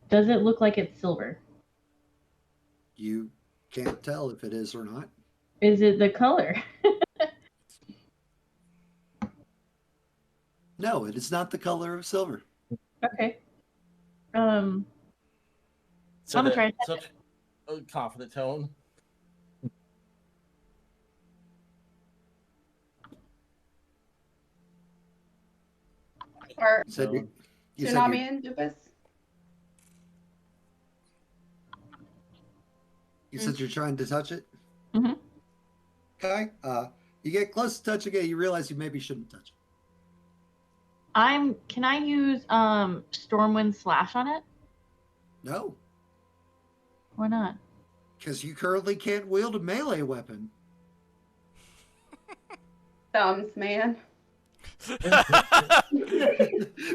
Does it look like it's silver? You can't tell if it is or not. Is it the color? No, it is not the color of silver. Okay. So I'm gonna try. such a confident tone. Or You said Tsunami and Dupus? you said you're trying to touch it? Mm-hmm. Okay. You get close to touching it, you realize you maybe shouldn't touch it. Can I use Stormwind Slash on it? No, Why not? because you currently can't wield a melee weapon. Thumbs, man.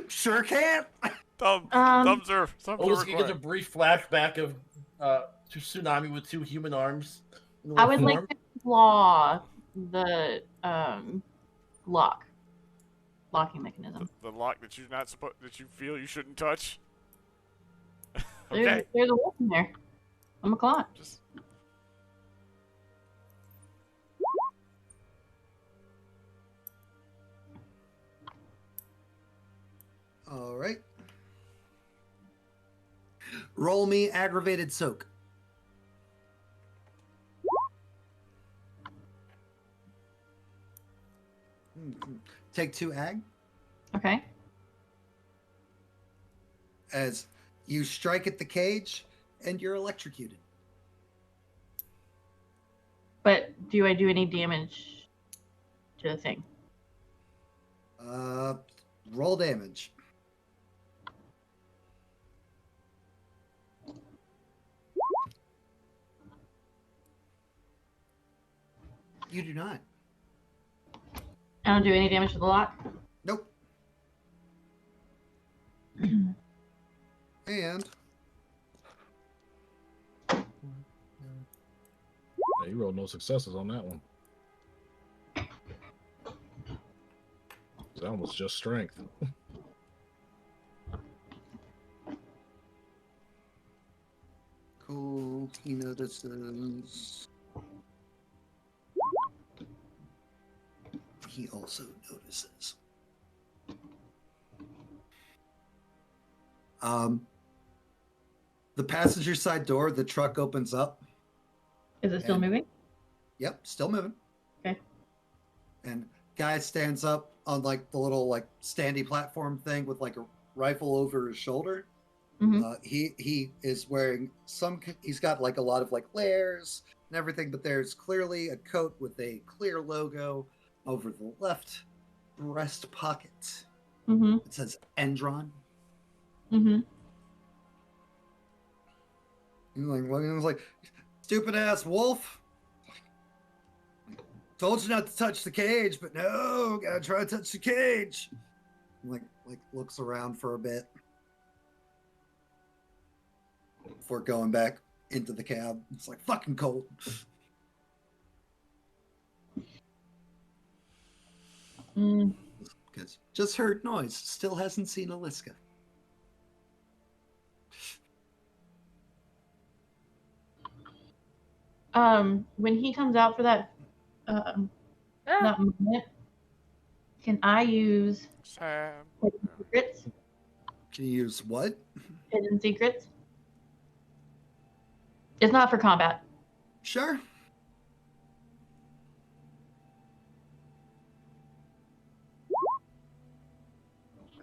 Sure can't. Thumbs are Oldski gets a required. brief flashback of to Tsunami with 2 human arms. in I one would like form. to claw the locking mechanism. The lock that you're not supposed that you feel you shouldn't touch. There's, Okay. there's a wolf in there. I'm a claw it. Just All right. Roll me aggravated soak. Take 2 ag. Okay. As you strike at the cage and you're electrocuted. But do I do any damage to the thing? Roll damage. You do not. I don't do any damage to the lock? Nope. And Yeah, you rolled no successes on that one. That one was just strength. cool. He notices. He also notices. The passenger side door, the truck opens up. Is it still And- moving? Yep, still moving. Okay. And guy stands up on like the little like standy platform thing with like a rifle over his shoulder. Mhm. He is wearing he's got like a lot of like layers and everything, but there's clearly a coat with a clear logo over the left breast pocket. Mm-hmm. It says Endron. Mm-hmm. He's like, well, he was like, stupid ass wolf. Told you not to touch the cage, but no, gotta try to touch the cage. Like looks around for a bit before going back into the cab. It's like fucking cold. Mm. Because just heard noise. Still hasn't seen Aliska. When he comes out for that that moment, can I use Sam. hidden secrets? Can you use what? Hidden secrets? It's not for combat. Sure.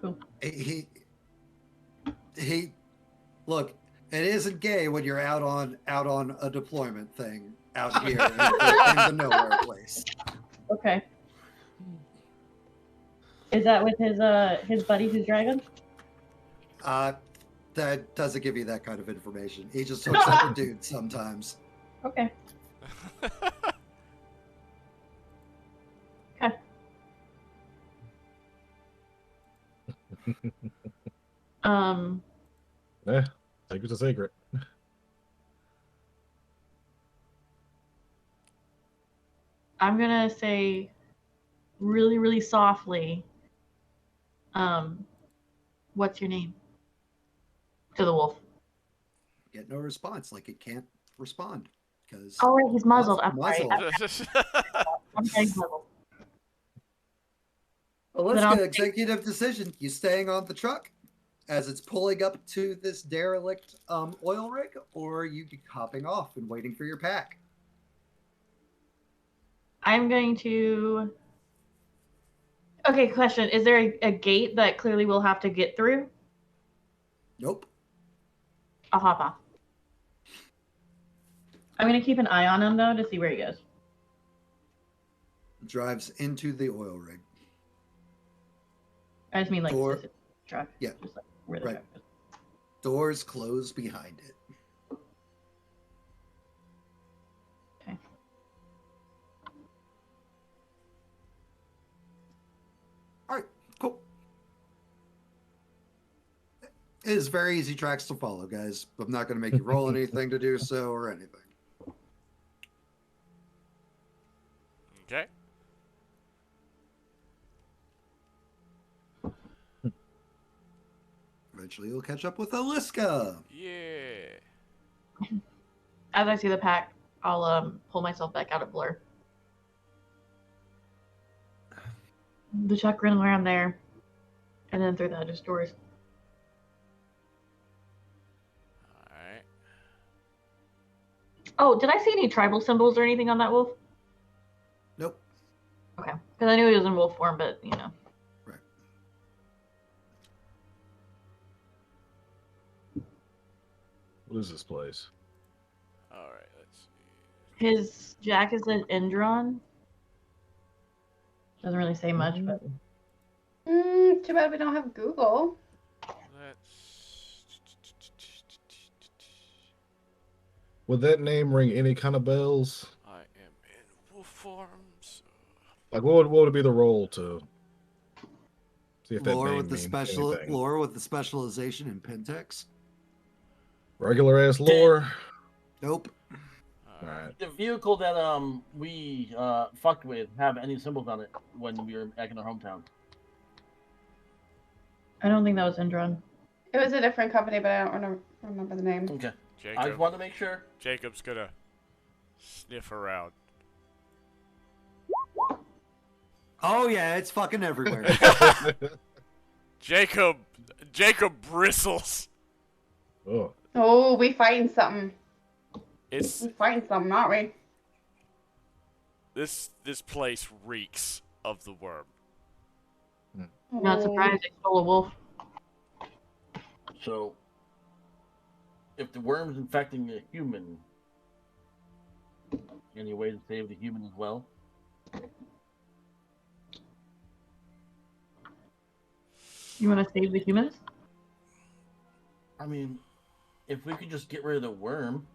Cool. He look, it isn't gay when you're out on a deployment thing out here in the nowhere place. Okay. Is that with his buddy who's dragon? That doesn't give you that kind of information. He just hooks up with dudes sometimes. Okay. Okay. Yeah, take it a secret. I'm gonna say really, really softly, what's your name? To the wolf. get no response. Like it can't respond because Oh, right, he's muzzled. I'm muzzled. sorry. I'm sorry, he's muzzled. Well, let's get executive decision. You staying on the truck as it's pulling up to this derelict oil rig, or you hopping off and waiting for your pack? I'm going to. Okay, question. Is there a gate that clearly we'll have to get through? Nope. I'll hop off. I'm going to keep an eye on him, though, to see where he goes. Drives into the oil rig. I just mean like Door. Truck. Yeah. Just like where the Right. truck is. Doors close behind it. Okay. All right, cool. It is very easy tracks to follow, guys. I'm not going to make you roll anything to do so or anything. Okay. Eventually, you'll catch up with Aliska. Yeah. As I see the pack, I'll pull myself back out of Blur. The truck ran around there, and then through the other doors. Alright. Oh, did I see any tribal symbols or anything on that wolf? Nope. Okay, because I knew he was in wolf form, but you know. Right. What is this place? Alright, let's see. His jacket says Endron. Doesn't really say much, but Too bad we don't have Google. Let's. Would that name ring any kind of bells? I am in wolf form, so. Like, what would be the role to see if that Lore name with the means special anything? lore with the specialization in Pentex. Regular ass lore. Nope. Alright. The vehicle that we fucked with have any symbols on it when we were back in our hometown? I don't think that was Endron. It was a different company, but I don't remember the name. Okay. I Jacob, just wanted to make sure. Jacob's gonna sniff around. Oh yeah, it's fucking everywhere. Jacob bristles. Oh. Oh, we fighting something. It's We fighting something, aren't we? this place reeks of the worm. Not surprised they stole a wolf. So, if the worm's infecting a human, any way to save the human as well? You want to save the humans? I mean, if we could just get rid of the worm.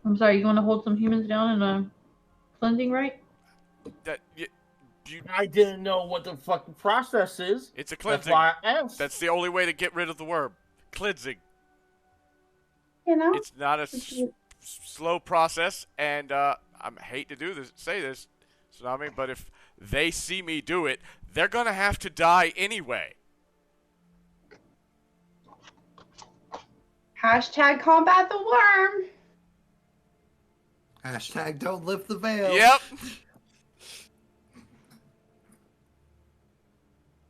I'm sorry, you want to hold some humans down in a cleansing rite? That I didn't know what the fucking process is. it's a That's cleansing. why I asked. That's the only way to get rid of the worm. Cleansing. You know? It's not a slow process, and I hate to say this, Tsunami, but if they see me do it, they're gonna have to die anyway. Hashtag combat the worm. Hashtag don't lift the veil. Yep.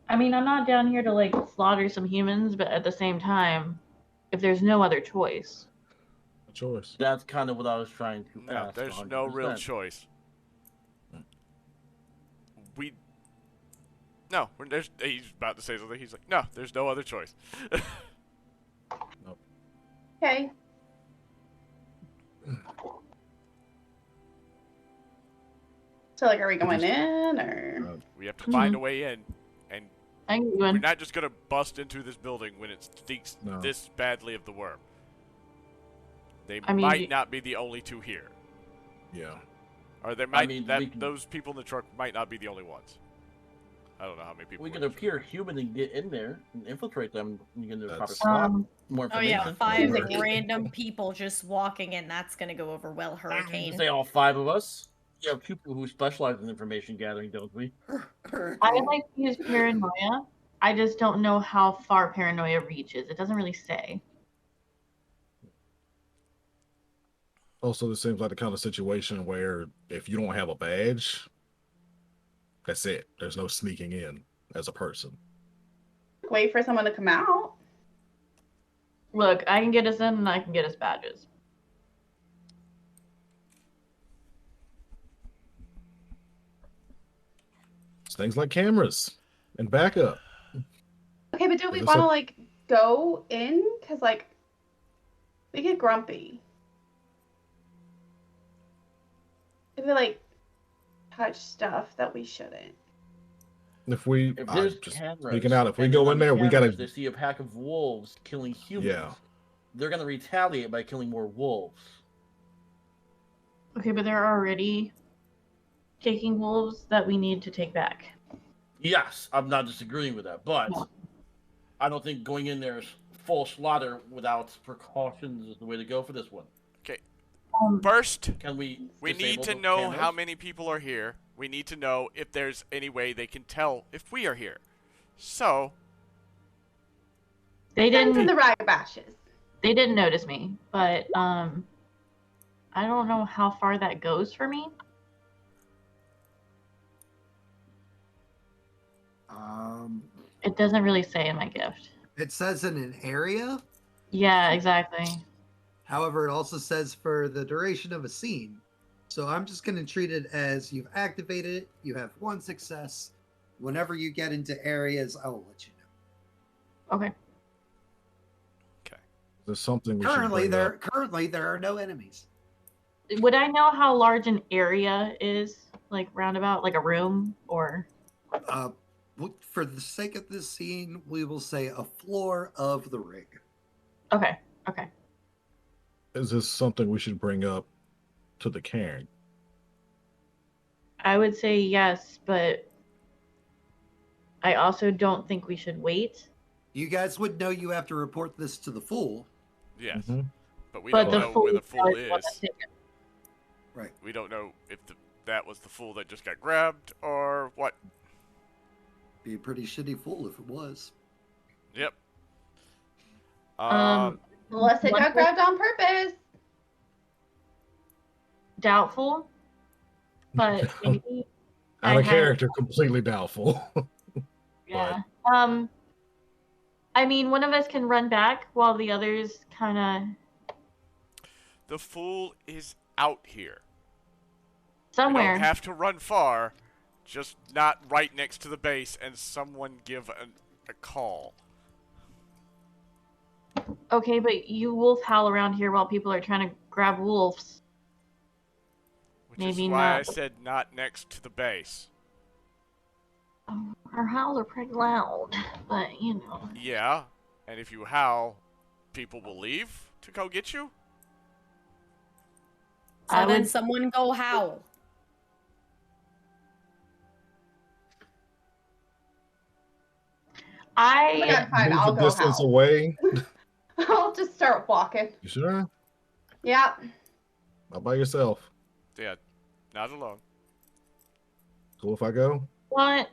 I mean, I'm not down here to like slaughter some humans, but at the same time, if there's no other choice. A choice. That's kind of what I was trying to No, ask. there's no real 100%. choice. No, he's about to say something. He's like, no, there's no other choice. Okay. So, like, are we going in, or? We have to find a way in, and I can go we're in. not just gonna bust into this building when it stinks No. this badly of the worm. They I mean, might not be the only two here, Yeah. or they might. mean, that we can- those people in the truck might not be the only ones. I don't know how many people. We were can in the appear human and get in there and infiltrate them and get in the proper That's- spot. More Oh information. yeah, five Right. random people just walking in. That's gonna go over well, You Hurricane. say all five of us. We have two people who specialize in information gathering, don't we? I would like to use paranoia. I just don't know how far paranoia reaches. It doesn't really say. Also, this seems like the kind of situation where if you don't have a badge, that's it. There's no sneaking in as a person. Wait for someone to come out. Look, I can get us in and I can get us badges. It's things like cameras and backup. Okay, but do we Is this want to a- like go in? Cause like we get grumpy. If we like touch stuff that we shouldn't. If we If I'm there's just cameras, speaking out, if we and go on in the there, we cameras gotta They see a pack of wolves killing humans. Yeah. They're gonna retaliate by killing more wolves. Okay, but they're already taking wolves that we need to take back. Yes, I'm not disagreeing with that, but No. I don't think going in there is full slaughter without precautions is the way to go for this one. First, Can we? we need disable to the know cameras? how many people are here. We need to know if there's any way they can tell if we are here. So, They Send in didn't. the riot bashes. They didn't notice me, but I don't know how far that goes for me. It doesn't really say in my gift. It says in an area. Yeah, exactly. However, it also says for the duration of a scene. So I'm just going to treat it as you've activated it. You have 1 success. Whenever you get into areas, I will let you know. Okay. there's something we Currently, should bring up. there are no enemies. Would I know how large an area is, like roundabout, like a room, or? For the sake of this scene, we will say a floor of the rig. Okay. Okay. Is this something we should bring up to the cairn? I would say yes, but I also don't think we should wait. You guys would know you have to report this to the Fool. yes. Mhm. But we But don't the know fool where the fool is the one that is. took it. Right. We don't know if that was the fool that just got grabbed or what. Be a pretty shitty fool if it was. Yep. Unless it one got fool- grabbed on purpose. Doubtful, but maybe. Out I of had- character, completely doubtful. Yeah. I mean, one of us can run back while the others kind of the fool is out here. We somewhere. don't have to run far, just not right next to the base and someone give a call. Okay, but you wolf howl around here while people are trying to grab wolves. Which Maybe is why I not. said not next to the base. Our howls are pretty loud, but you know. Yeah, and if you howl, people will leave to go get you? So I then would- someone go howl. Okay, fine, Move I'll a go distance howl. away. I'll just start walking. You sure? Yeah. Not by yourself. Yeah, not alone. Cool if I go? want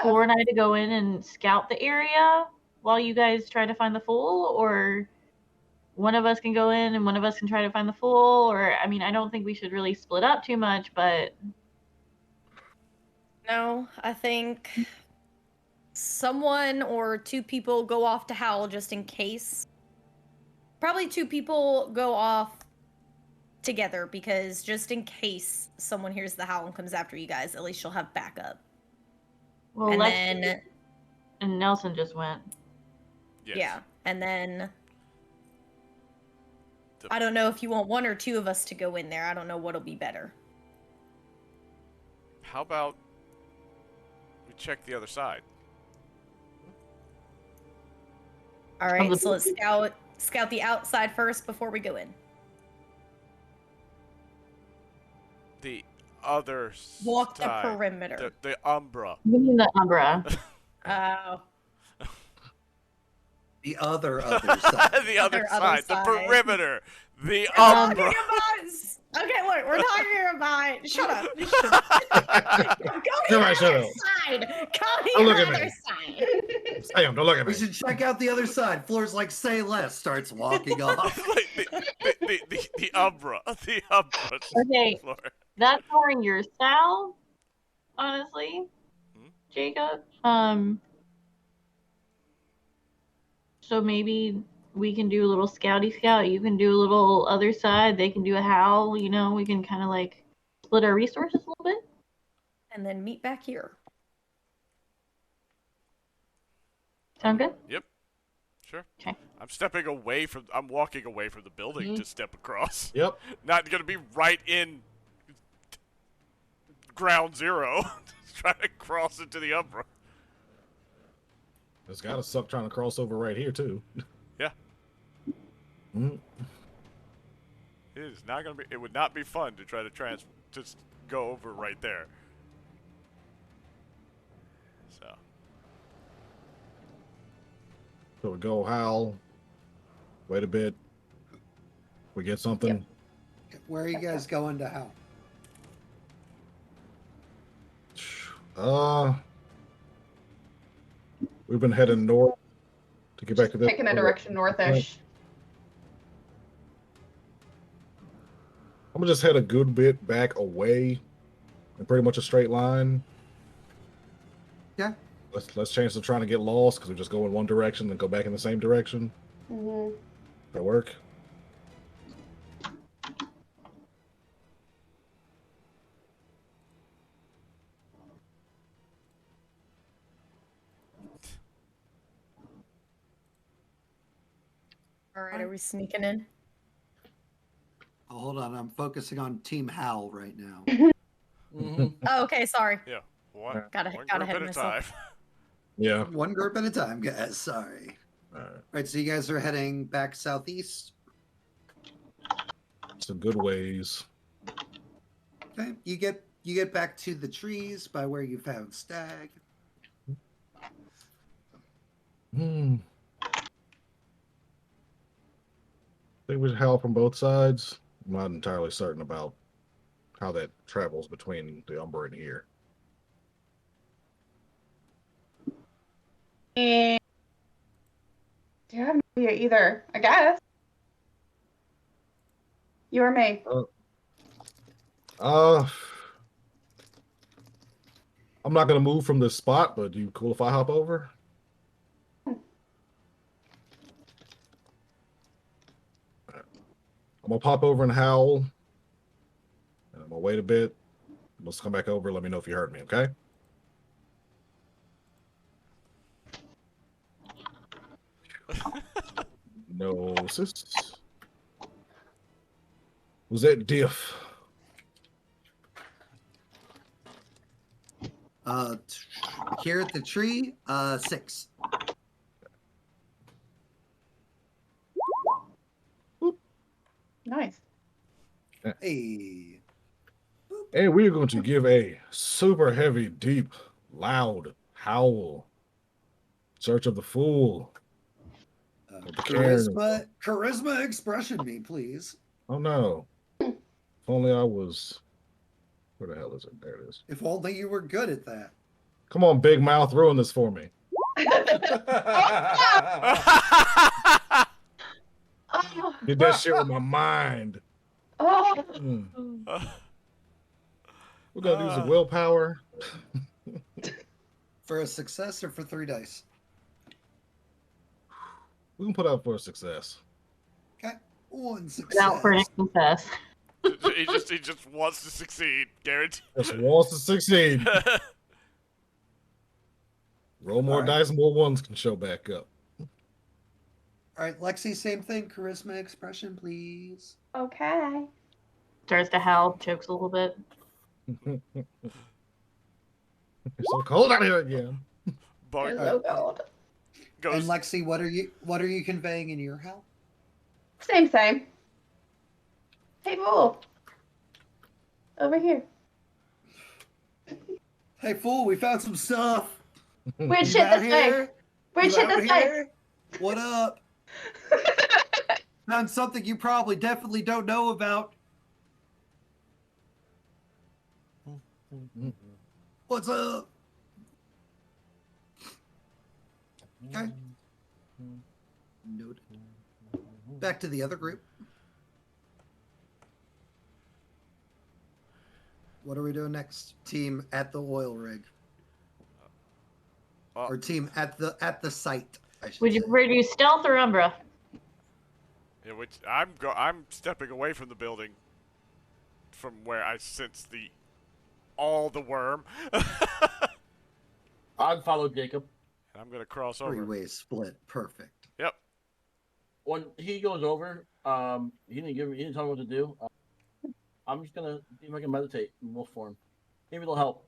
Core and I to go in and scout the area while you guys try to find the fool, or one of us can go in and one of us can try to find the fool, or I mean, I don't think we should really split up too much, but No, I think someone or two people go off to howl just in case. Probably two people go off together because just in case someone hears the howl and comes after you guys, at least you'll have backup. well, and let's then and Nelson just went. Yes. yeah, and then The- I don't know if you want one or two of us to go in there. I don't know what'll be better. How about we check the other side? All right, the- so let's scout the outside first before we go in. The other Walk the side. perimeter. The Umbra. You mean the Umbra? Oh. The other side. The other Other side. The side. perimeter. The We're talking Umbra. about. Okay, look, we're talking about. Shut up. Go to the Everybody shut other up. side. Go to Don't the look at other me. side. Damn, don't look at We me. should check out the other side. Floor's like, say less, starts walking off. Like, The Umbra. The Umbra. Okay. Floor. That's more in your style, honestly, Jacob. So maybe we can do a little scouty scout. You can do a little other side. They can do a howl. You know, we can kind of like split our resources a little bit. And then meet back here. Sound good? Yep. Sure. Okay. I'm walking away from the building to step across. Yep. Not gonna be right in ground zero. Trying to cross into the Umbra. It's gotta suck trying to cross over right here too. Yeah. Mm. It is not gonna be. It would not be fun to try to just go over right there. So we go howl. Wait a bit. We get something. Yep. Where are you guys going to howl? We've been heading north to get back to this. Taking a direction northish. I'm gonna just head a good bit back away, in pretty much a straight line. Yeah. Let's change to trying to get lost because we just go in one direction and go back in the same direction. Mm-hmm. That work? All right, are we sneaking in? Oh, hold on, I'm focusing on Team Howl right now. Oh, okay, sorry. Yeah. One Got group ahead at of a myself. time. Yeah. One group at a time, guys. Sorry. All Right, so you guys are heading back southeast. Some good ways. Okay, you get back to the trees by where you found Stag. I think we should howl from both sides. I'm not entirely certain about how that travels between the Umbra and here. And do you have no idea either? I guess. You or me? I'm not gonna move from this spot, but you cool if I hop over? I'm gonna pop over and howl. And I'm gonna wait a bit. Let's come back over. Let me know if you heard me, okay? No, sis. Was that diff? Here at the tree, 6. Nice. Hey. And we're going to give a super heavy, deep, loud howl. Search of the Fool. Charisma expression me, please. Oh no. If only I was. Where the hell is it? There it is. If only you were good at that. Come on, Big Mouth, ruin this for me. Did that shit with my mind. We're gonna use the willpower. For a success or for 3 dice? We can put out for a success. Okay. 1 success. Without for a success. he just wants to succeed, guaranteed. Just wants to succeed. Roll more dice, more ones can show back up. All right, Lexi, same thing. Charisma expression, please. Okay. Starts to howl, chokes a little bit. It's so cold out here again. Bart Hello, God. goes. And Lexi, what are you conveying in your howl? Same. Hey, Fool. Over here. Hey, fool, we found some stuff. Weird You shit out this way. here? Weird You shit out this way. here? What up? Found something you probably definitely don't know about. What's up? Okay. Noted. Back to the other group. What are we doing next? Team at the oil rig, or team at the site? I should Would you say. prefer to do stealth or Umbra? Yeah, which I'm stepping away from the building, from where I sense the worm. I'd follow Jacob. And I'm gonna cross over. Three-way split, perfect. Yep. When he goes over, he didn't tell me what to do. I'm just gonna see if I can meditate in wolf form. Maybe it'll help.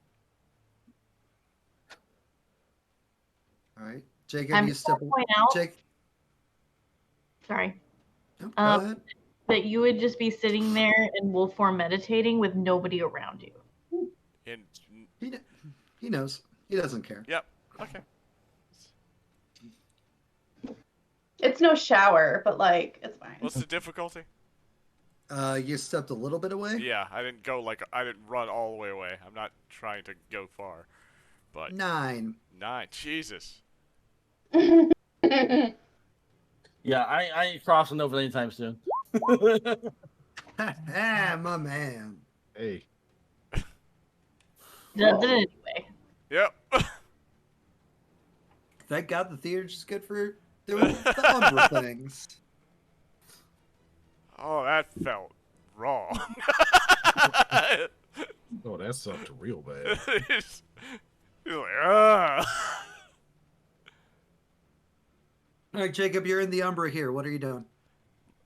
All right, Jacob, I'm you step. point out. Jake. Sorry. No, go ahead. That you would just be sitting there in wolf form meditating with nobody around you. And He knows. He doesn't care. yep. Okay. It's no shower, but like it's fine. What's the difficulty? You stepped a little bit away. Yeah, I didn't run all the way away. I'm not trying to go far, but 9. 9. Jesus. Yeah, I ain't crossing over anytime soon. Ah, my man. Hey. Does it anyway. Yep. Thank God the theater's just good for doing the Umbra things. Oh, that felt wrong. Oh, that sucked real bad. He's like, ah. All right, Jacob, you're in the Umbra here. What are you doing?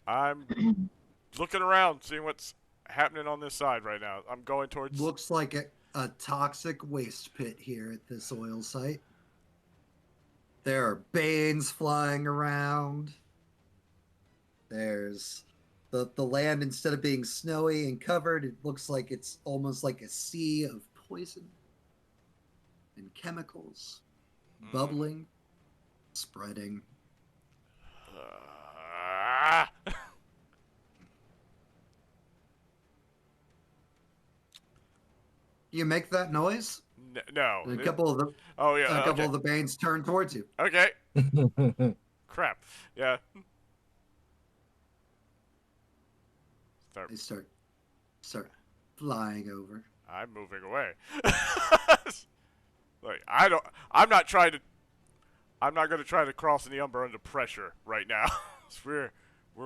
I'm looking around, seeing what's happening on this side right now. I'm going towards. Looks like a toxic waste pit here at this oil site. There are banes flying around. There's the land, instead of being snowy and covered, it looks like it's almost like a sea of poison and chemicals bubbling, spreading. You make that noise? No. And a couple of the a couple of the banes turn towards you. Okay. Crap. Yeah. They start flying over. I'm moving away. Like I'm not going to try to cross in the Umber under pressure right now. we're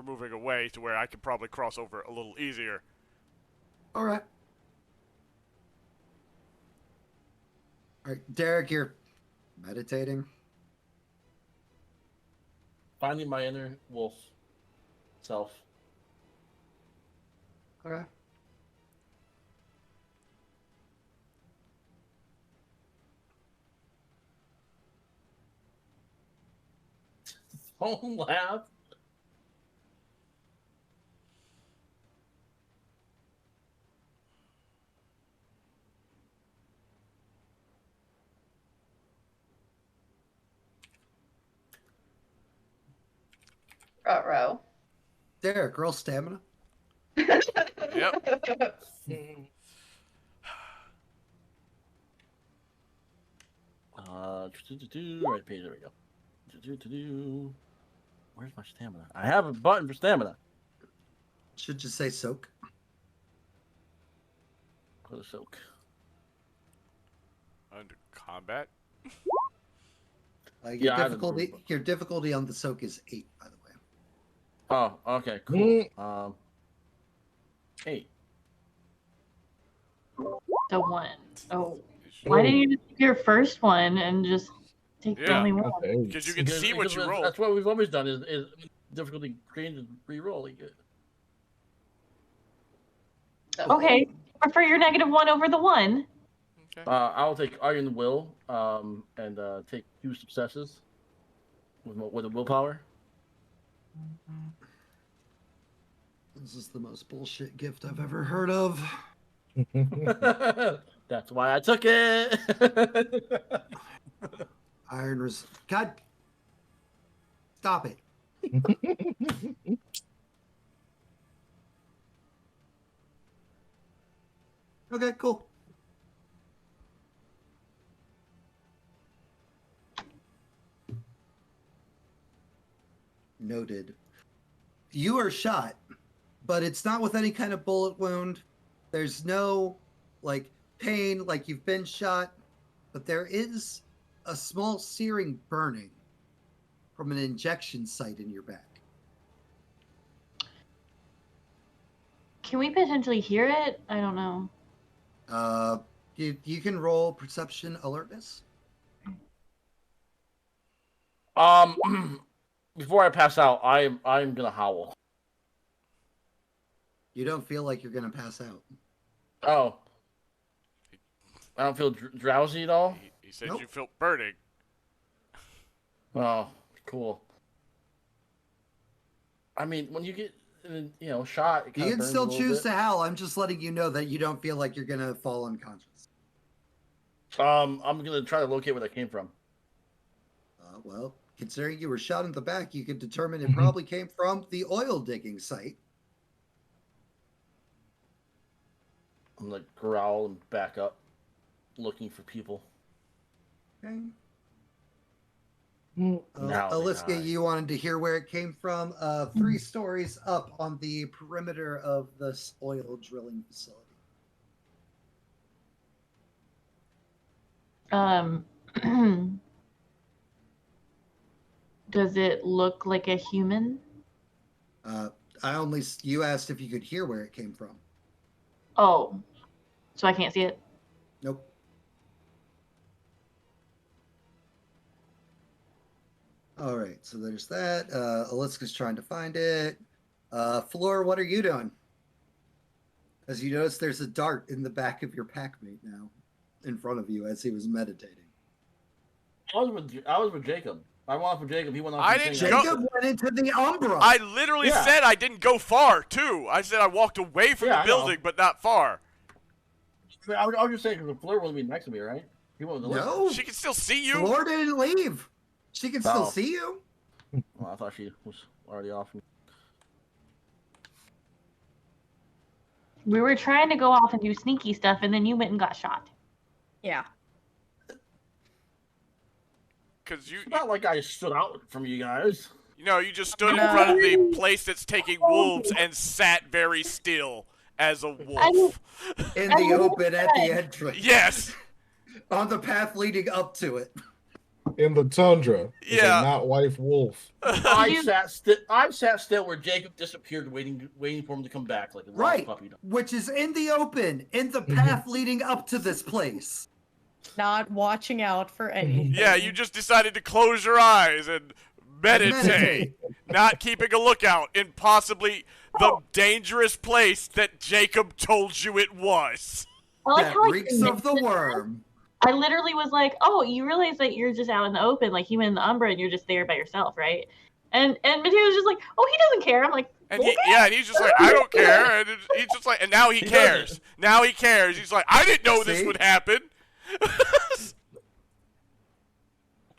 moving away to where I can probably cross over a little easier. All right. All right, Derek, you're meditating. Finding my inner wolf self. Okay. Don't laugh. Ruh-roh. Derek, roll stamina. Yep. Right page, there we go. Where's my stamina? I have a button for stamina. Should just say soak. For the soak. Under combat. Your I have difficulty. improved. Your difficulty on the soak is 8, by the way. Oh, okay, cool. 8. The one. Oh. Why didn't you just take your first one and just take the Yeah. only one? Okay. Because you can see what you roll. That's what we've always done. Is difficulty creating and re-rolling it. Okay. Prefer your -1 over the 1. Okay. I'll take Iron Will and take 2 successes with a willpower. This is the most bullshit gift I've ever heard of. That's why I took it. God. Stop it. Okay, cool. Noted. You are shot, but it's not with any kind of bullet wound. There's no like pain, like you've been shot, but there is a small searing burning from an injection site in your back. Can we potentially hear it? I don't know. You can roll perception alertness. Before I pass out, I'm gonna howl. You don't feel like you're gonna pass out. Oh, I don't feel drowsy at all. He said Nope. you felt burning. Oh, cool. I mean, when you get shot, it You kinda can burns still a little choose bit. to howl. I'm just letting you know that you don't feel like you're gonna fall unconscious. I'm gonna try to locate where that came from. Well, considering you were shot in the back, you could determine it probably came from the oil digging site. I'm gonna growl and back up, looking for people. Okay. Now they Aliska, die. you wanted to hear where it came from. 3 stories up on the perimeter of this oil drilling facility. Does it look like a human? You asked if you could hear where it came from. Oh, so I can't see it? Nope. All right, so there's that. Aliska's trying to find it. Floor, what are you doing? As you notice, there's a dart in the back of your packmate now, in front of you as he was meditating. I was with Jacob. I went off with Jacob. He went off. I with didn't Jacob. go- Jacob went into the Umbra. I literally said I didn't go far, too. I said I walked away from the building, but not far. I was just saying because the Fleur wouldn't be next to me, right? He went with the No. She can still see you. Floor didn't leave. She can still see you. Well, I thought she was already off. We were trying to go off and do sneaky stuff, and then you went and got shot. Yeah. Because It's not like I stood out from you guys. you just stood in front of the place that's taking wolves and sat very still as a wolf. In the open at the entrance. Yes. On the path leading up to it. In the tundra. It's Yeah. a not wife wolf. I sat still where Jacob disappeared, waiting for him to come back like a lost Right. puppy. Which is in the open, in the path leading up to this place. Not watching out for anything. Yeah, you just decided to close your eyes and meditate, not keeping a lookout in possibly the dangerous place that Jacob told you it was. I like That how reeks of the worm. I literally was like, "Oh, you realize that you're just out in the open, like you in the Umbra, and you're just there by yourself, right?" And Mateo's just like, "Oh, he doesn't care." I'm like, And okay. and he's just like, I don't care. And he's just like, and now he cares. Now he cares. He's like, I didn't know this See? would happen.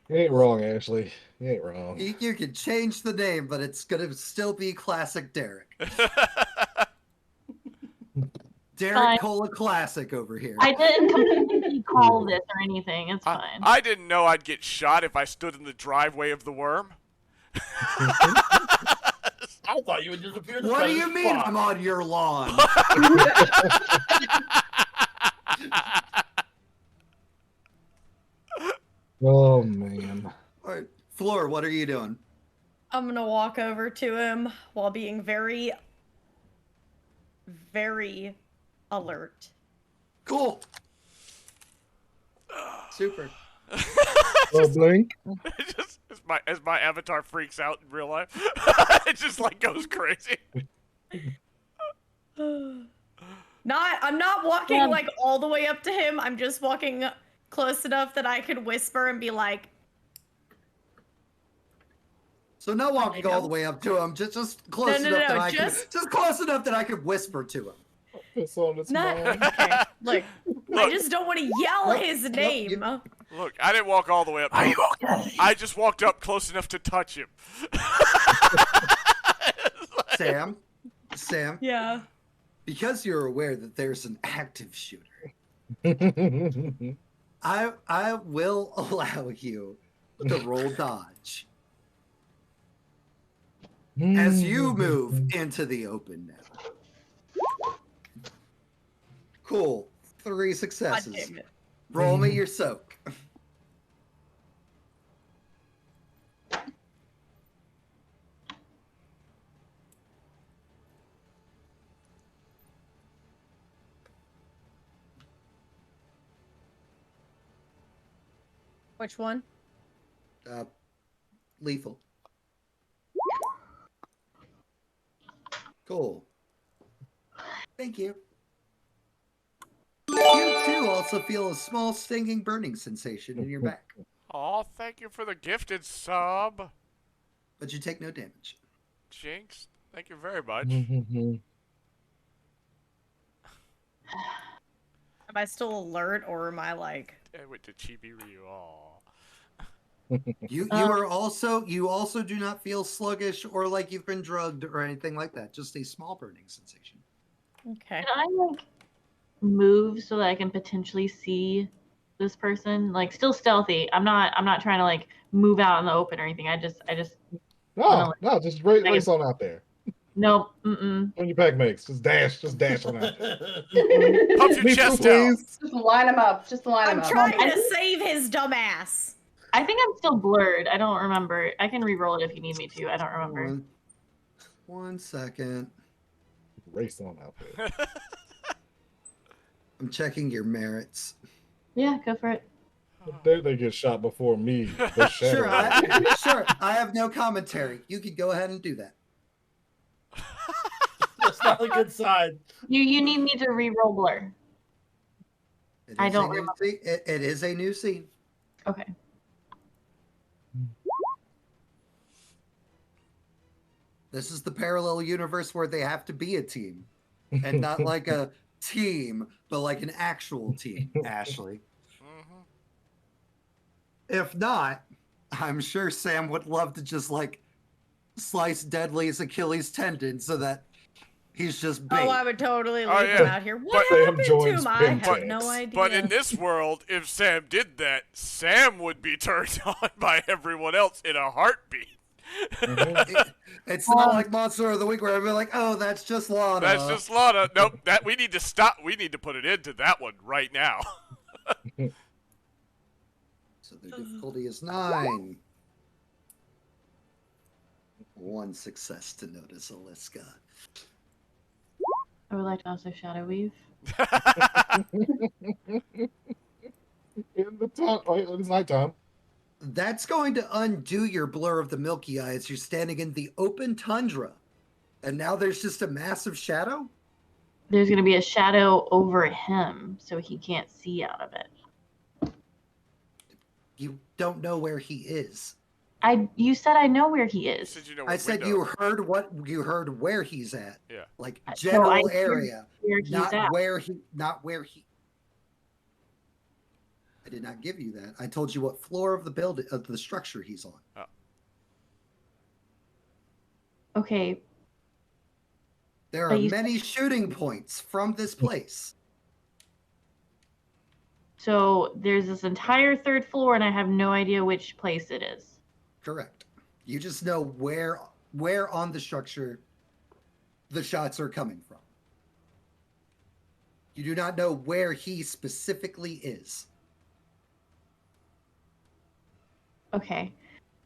You ain't wrong, Ashley. You ain't wrong. You can change the name, but it's going to still be Classic Derek. Derek Fine. Cola Classic over here. I didn't completely call this or anything. It's fine. I didn't know I'd get shot if I stood in the driveway of the worm. I thought you would disappear. What do you mean I'm on your lawn? Oh, man. All right, Floor, what are you doing? I'm gonna walk over to him while being very, very alert. Cool. Super. Oh, blink. Just as my avatar freaks out in real life, it just like goes crazy. I'm not walking like all the way up to him. I'm just walking close enough that I could whisper and be like, So not walking all the way up to him, just close No, enough that I just- could just close enough that I could whisper to him. It's on its not mind. okay. Look, I just don't want to yell Nope, his nope, name. Look, I didn't walk all the way up. Are you okay? I just walked up close enough to touch him. Sam, Yeah. because you're aware that there's an active shooter, I will allow you to roll dodge as you move into the open now. Cool. 3 God successes. damn it. Roll me your soak. Which one? Lethal. Cool. Thank you. You too also feel a small stinging burning sensation in your back, Oh, thank you for the gifted sub. but you take no damage. Jinx, thank you very much. Mm-hmm. Am I still alert or am I like? I went to Chibi Ryu. Aw. You also do not feel sluggish or like you've been drugged or anything like that. Just a small burning sensation. Okay. Can I like move so that I can potentially see this person? Like still stealthy. I'm not trying to like move out in the open or anything. I just No, just race on out there. nope. Mm-mm. When your pack makes, just dash on out there. Puff your Me too, chest out. please. Just line them up. Just line them I'm up. trying to save his dumb ass. I think I'm still blurred. I don't remember. I can re-roll it if you need me to. I don't remember. One second. Race on out there. I'm checking your merits. Yeah, go for it. They get shot before me. Sure, I have no commentary. You could go ahead and do that. That's not a good sign. You need me to re-roll blur. I don't remember. It is a new scene. Okay. This is the parallel universe where they have to be a team. And not like a team, but like an actual team, Ashley. If not, I'm sure Sam would love to just like slice Deadly's Achilles tendon so that he's just bait. Oh, I would totally leave yeah. him out here. What But- happened to him? I have Spin no checks. idea. But in this world, if Sam did that, Sam would be turned on by everyone else in a heartbeat. It's not like Monster of the Week where I'd be like, oh, that's just Lana. That's just Lana. Nope, that we need to stop. We need to put it into that one right now. So the difficulty is 9. 1 success to notice Aliska. I would like to also shadow weave. In the time, it's nighttime. That's going to undo your blur of the Milky Eye as you're standing in the open tundra. And now there's just a massive shadow? There's going to be a shadow over him, so he can't see out of it. You don't know where he is. You said I know where he is. Said you know I what said window. you heard where he's at. Yeah. Like So general I heard area. where he's Not at. where he I did not give you that. I told you what floor of the building of the structure he's on. Oh. Okay. There But are you many shooting points from this place. So there's this entire 3rd floor, and I have no idea which place it is. Correct. You just know where on the structure the shots are coming from. You do not know where he specifically is. Okay.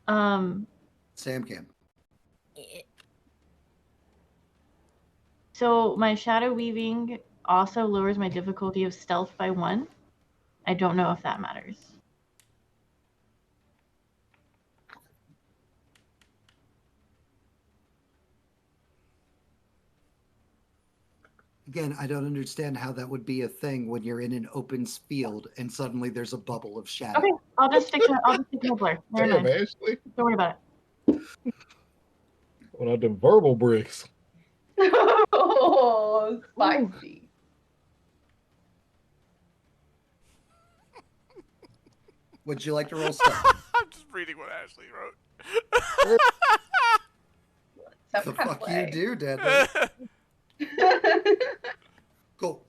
Sam Cam. So my shadow weaving also lowers my difficulty of stealth by 1. I don't know if that matters. Again, I don't understand how that would be a thing when you're in an open field and suddenly there's a bubble of shadow. Okay, I'll just stick to blur. Never Damn, mind. Ashley. Don't worry about it. When I did verbal bricks. Oh, spicy. Would you like to roll stuff? I'm just reading what Ashley wrote. The fuck you do, Deadly. Cool.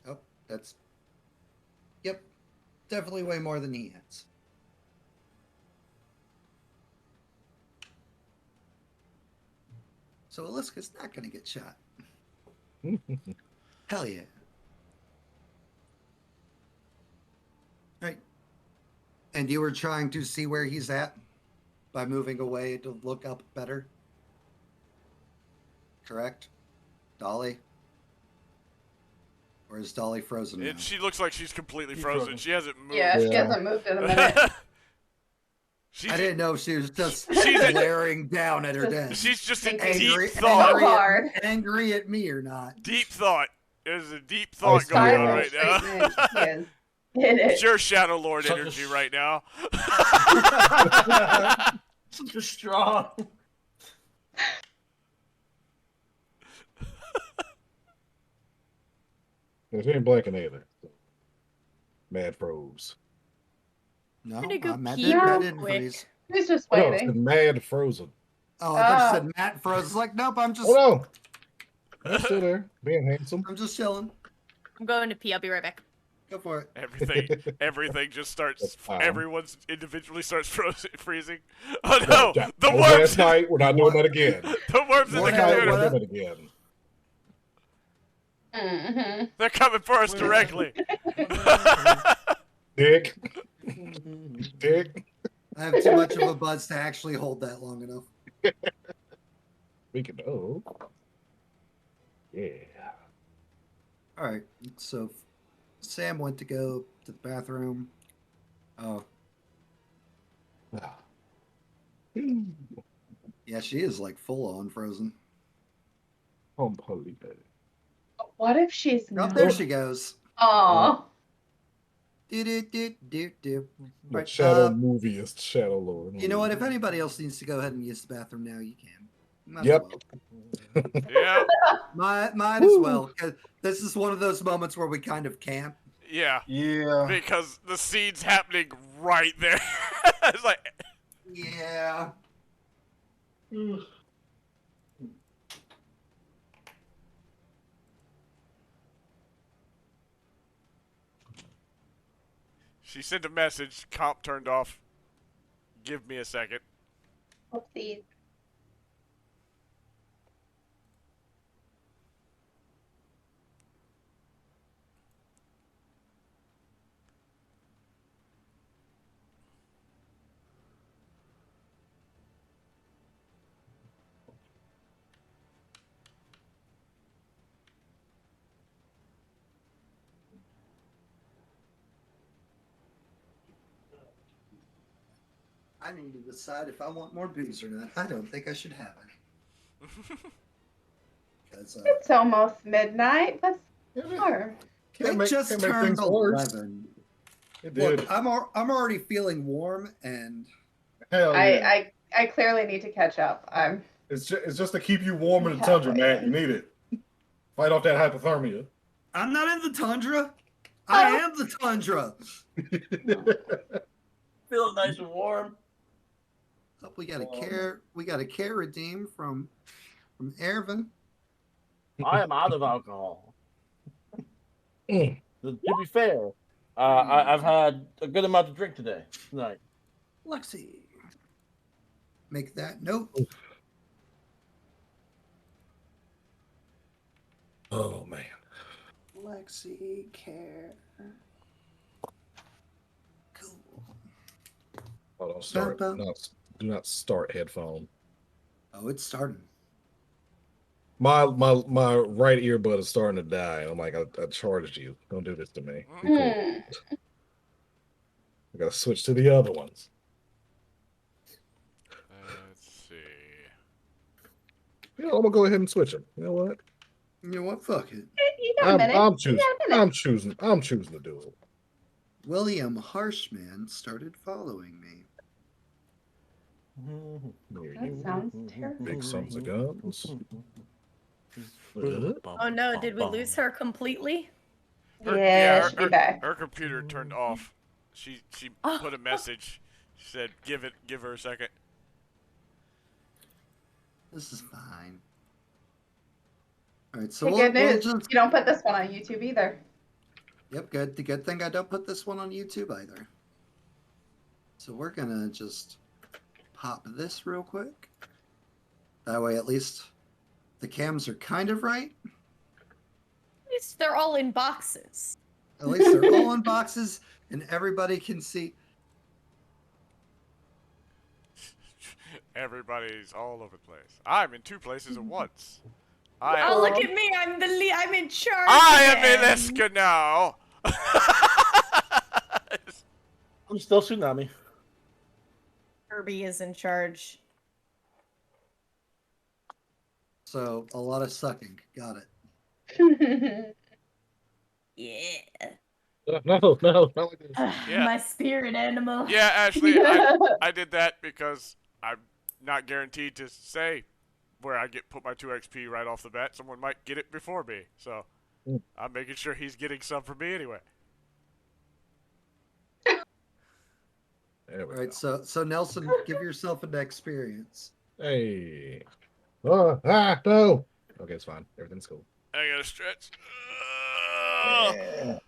Oh, that's... Yep. Definitely way more than he has. So Aliska's not going to get shot. Hell yeah. And you were trying to see where he's at by moving away to look up better? Correct? Dolly? Or is Dolly frozen now? She looks like she's completely frozen. She hasn't moved. Yeah, she hasn't moved in a minute. I didn't know she was just glaring down at her desk. She's just in angry, deep thought. Angry at me or not? Deep thought. There's a deep thought going on right now. It's your Shadow Lord energy right now. Such a strong. She ain't blanking either. Mad froze. No, I'm gonna go Matt pee didn't real quick. freeze. He's just Oh, waiting. it's mad frozen. Oh, I thought you said Matt froze. It's like, nope, I'm just. Oh no, I'm still there, being handsome. I'm just chilling. I'm going to pee. I'll be right back. Go for it. Everything just starts. Wow. Everyone's individually starts freezing. Oh no, the worms! Last night, we're not doing that again. The worms in the Last night, we're not computer. doing it again. Mm-hmm. They're coming for us directly. Dick. Dick. I have too much of a buzz to actually hold that long enough. Speaking of, yeah. All right, so Sam went to go to the bathroom. Oh, yeah, she is like full on frozen. What if she's Oh, not? there she goes. Aw. Do. The Right, Shadow movie is Shadow Lord. You know what? If anybody else needs to go ahead and use the bathroom now, you can. Might as Yep. well. Yeah. Might as well. 'Cause this is one of those moments where we kind of camp. Yeah. Yeah. Because the scene's happening right there. It's like. Yeah. She sent a message. Comp turned off. Give me a second. Oopsies. I need to decide if I want more booze or not. I don't think I should have any. Because It's almost midnight. Let's start. they just turned 11. It did. Look, I'm already feeling warm, and Hell yeah. I clearly need to catch up. It's just to keep you warm in the tundra, man. You need it. Fight off that hypothermia. I'm not in the tundra. I am the tundra. Feeling nice and warm. Oh, we got a care redeem from Ervin. I am out of alcohol. To be fair, I've had a good amount to drink today. Tonight. Lexi. Make that note. Oh man. Lexi care. Cool. Oh, don't start. Do not start headphone. Oh, it's starting. My right earbud is starting to die. I'm like, I charged you. Don't do this to me. Be cool. I gotta switch to the other ones. Let's see. Yeah, I'm gonna go ahead and switch them. You know what? You know what? Fuck it. You got a minute. I'm choosing to do it. William Harshman started following me. That sounds terrible. Big sons of guns. Oh no, did we lose her completely? Yeah, she'll be back. Her computer turned off. She put a message. She said, "Give her a second." This is fine. All right, so Hey, good news. You don't put this one on YouTube either. Yep, good. The good thing I don't put this one on YouTube either. So we're gonna just pop this real quick. That way, at least the cams are kind of right. At least they're all in boxes. At least they're all in boxes, and everybody can see. Everybody's all over the place. I'm in 2 places at once. Oh, look at me! I'm in charge. I am again. Iliska now. I'm still Tsunami. Kirby is in charge. So a lot of sucking. Got it. Yeah. No, not like this. Yeah. My spirit animal. Yeah, actually, I did that because I'm not guaranteed to say where I put my 2 XP right off the bat. Someone might get it before me, so I'm making sure he's getting some from me anyway. There we All right, go. so Nelson, give yourself an experience. Hey. Oh, no. Okay, it's fine. Everything's cool. I gotta stretch. Yeah.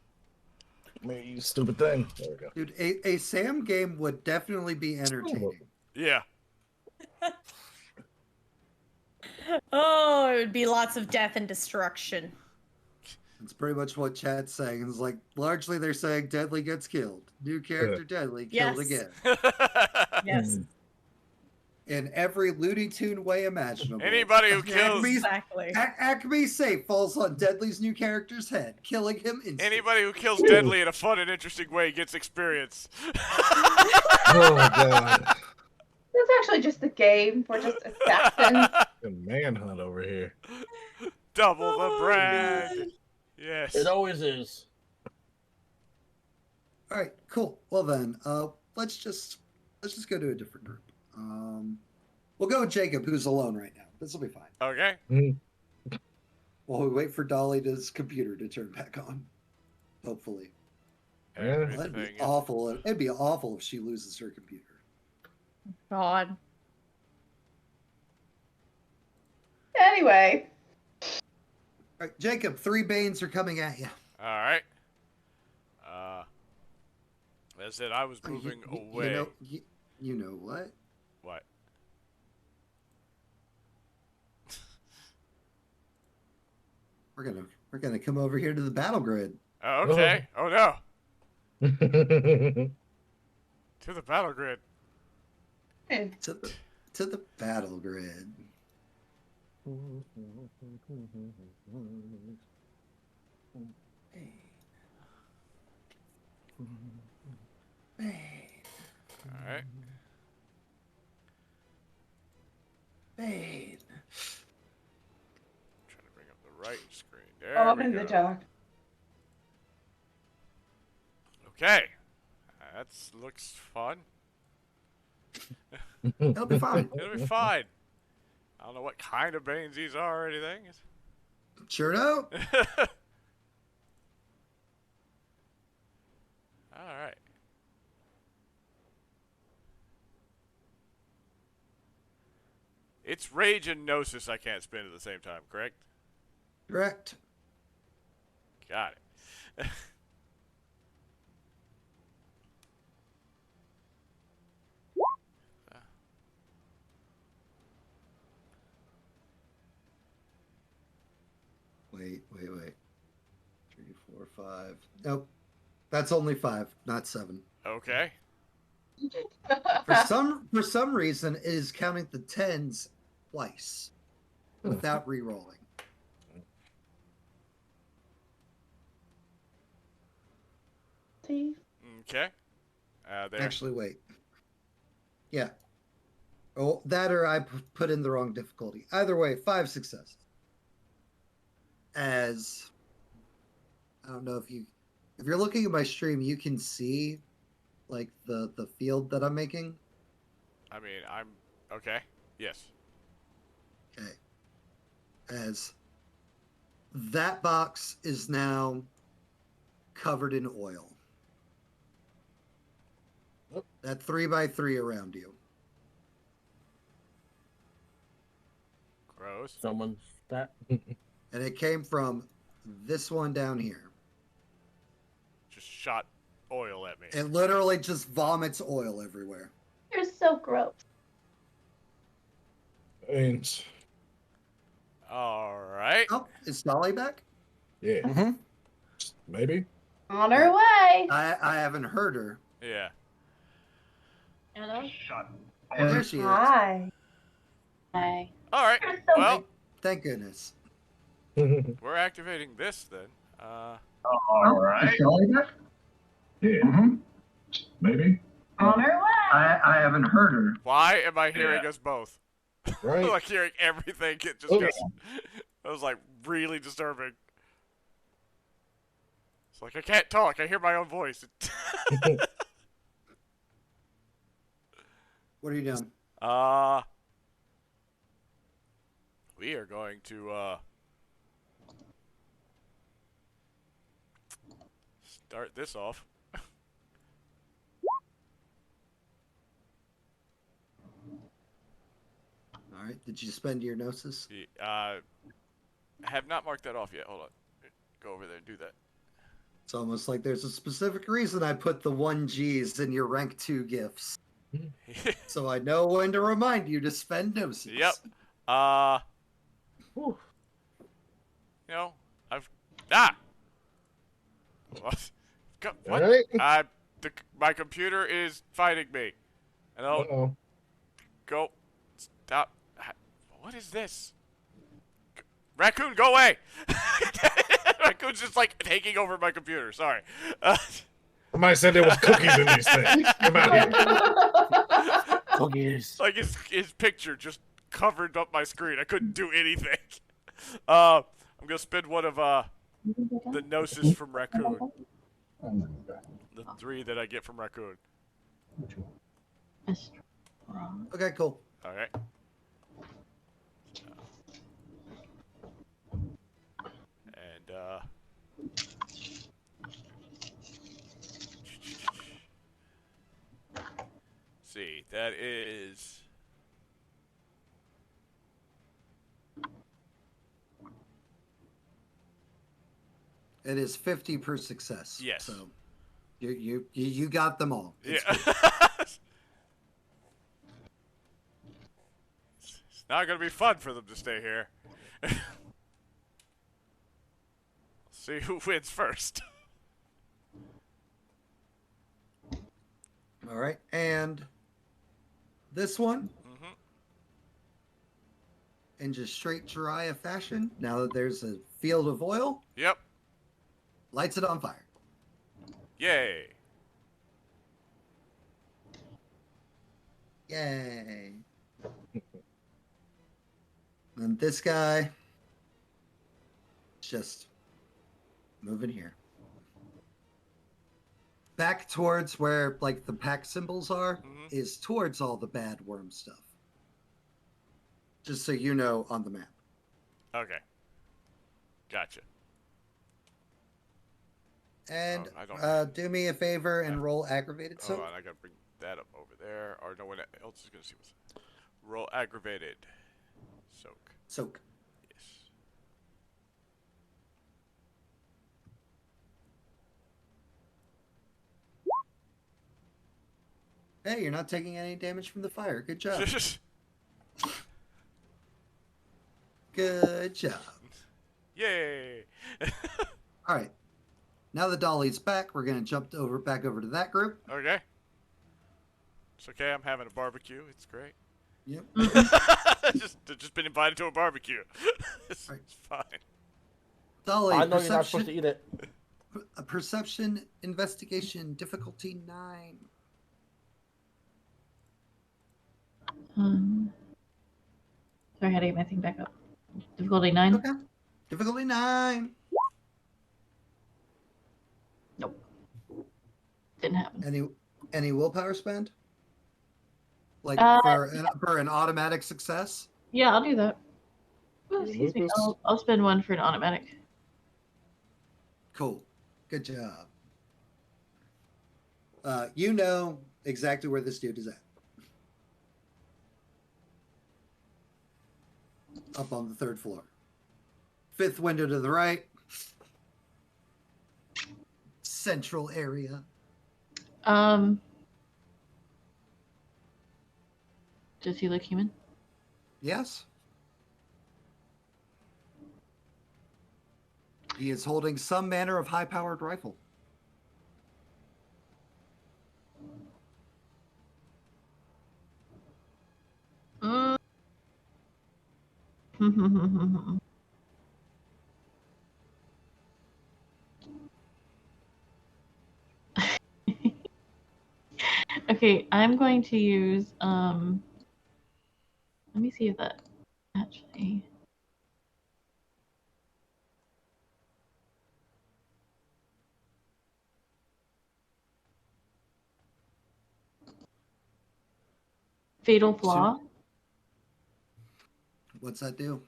Man, you stupid thing. There we go. Dude, a Sam game would definitely be entertaining. Yeah. Oh, it would be lots of death and destruction. It's pretty much what chat's saying. It's like largely they're saying Deadly gets killed. New character Deadly killed Yes. again. Yes. In every Looney Tune way imaginable. Anybody who kills Exactly. Acme Safe falls on Deadly's new character's head, killing him instantly. anybody who kills Deadly in a fun and interesting way gets experience. Oh, my God. That's actually just the game. We're just assassins. The manhunt over here. Double Oh, the brand. Yes. It always is. All right, cool. Well then, let's just go to a different group. We'll go with Jacob, who's alone right now. This will be fine. Okay. While we wait for Dolly's computer to turn back on. Hopefully. That'd be Everything is- awful. It'd be awful if she loses her computer. God. Anyway, All right, Jacob, 3 Banes are coming at you. All right. As I said, I was moving away. You know what? What? We're gonna come over here to the battle grid. Oh, okay. Oh no. Yeah. To the battle grid. To the battle grid. All right. Bane. Trying to bring up the right screen. There I'm we in go. the dark. Okay. That looks fun. It'll be fine. It'll be fine. I don't know what kind of Banes these are or anything. Sure don't. All right. It's Rage and Gnosis I can't spin at the same time, correct? Correct. Got it. Wait. 3, 4, 5. Nope. That's only 5, not 7. Okay. For some reason, it is counting the 10s twice without re-rolling. Okay. There. Actually, wait. Yeah. Oh, that or I put in the wrong difficulty. Either way, 5 successes. As I don't know if you're looking at my stream, you can see like the field that I'm making. I mean, I'm okay. Yes. Okay. As that box is now covered in oil. That 3x3 around you. Gross. Someone's that. And it came from this one down here. Just shot oil at me. It literally just vomits oil everywhere. You're so gross. And All right. Oh, is Dolly back? yeah, Mm-hmm. maybe. On her way. I haven't heard her. Yeah. Hello? There she is. Hi. Hi. All right. Well, Thank goodness. we're activating this then. All right. Yeah. Maybe. On her way. I haven't heard her. Why am I hearing us both? Right? Like hearing everything. It just Oh. gets. It was like really disturbing. It's like I can't talk. I hear my own voice. What are you doing? We are going to start this off. All right. Did you spend your gnosis? I have not marked that off yet. Hold on. Go over there and do that. It's almost like there's a specific reason I put the 1Gs in your rank 2 gifts. So I know when to remind you to spend gnosis. Yep. You know, I've What? What? All right. My computer is fighting me. And I'll Uh-oh. go. Stop. What is this? Raccoon, go away! Raccoon's just like taking over my computer. Sorry. Somebody said there was cookies in these things. Come out here. Cookies. Like his picture just covered up my screen. I couldn't do anything. I'm gonna spend one of the gnosis from Raccoon. The 3 that I get from Raccoon. Okay, cool. All right. And see, that is It is 50 per success. Yes. So you got them all. It's yeah. good. It's not gonna be fun for them to stay here. See who wins first. All right, and this one, in just straight Jiraiya fashion, now that there's a field of oil, Yep. lights it on fire. Yay. Yay. And this guy, just moving here. Back towards where, like, the pack symbols are, is towards all the bad worm stuff. Just so you know on the map. Okay. Gotcha. And I don't- do me a favor and roll aggravated Hold soak. on, I gotta bring that up over there. Or no one else is gonna see what's. Roll aggravated. Soak. Soak. Yes. Hey, you're not taking any damage from the fire. Good job. Good job. Yay! All right. Now the dolly's back. We're gonna jump back over to that group. Okay. It's okay. I'm having a barbecue. It's great. Yep. just been invited to a barbecue. It's fine. Dolly, I know you're not supposed to perception, eat it. a perception investigation difficulty 9. Sorry, I had to get my thing back up. Difficulty 9? Okay. Difficulty 9. Nope. Didn't happen. Any willpower spend? Like for an automatic success? Yeah, I'll do that. Oh, excuse me. I'll spend 1 for an automatic. Cool. Good job. You know exactly where this dude is at. Up on the 3rd floor. 5th window to the right. Central area. Does he look human? Yes. He is holding some manner of high-powered rifle. Okay, I'm going to use let me see if that actually Fatal Flaw. What's that do?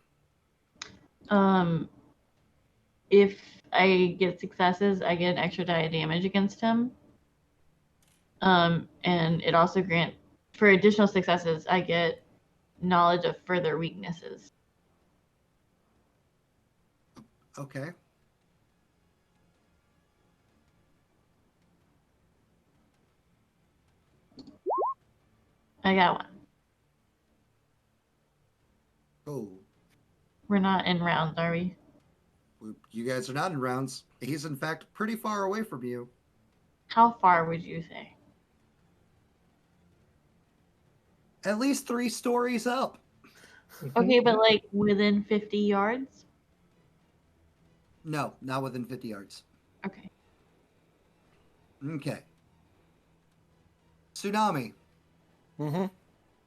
If I get successes, I get an extra die of damage against him. And it also for additional successes, I get knowledge of further weaknesses. Okay. I got one. Oh. We're not in rounds, are we? You guys are not in rounds. He's in fact pretty far away from you. How far would you say? At least 3 stories up. Okay, but like within 50 yards? No, not within 50 yards. Okay. Okay. Tsunami. Mm-hmm.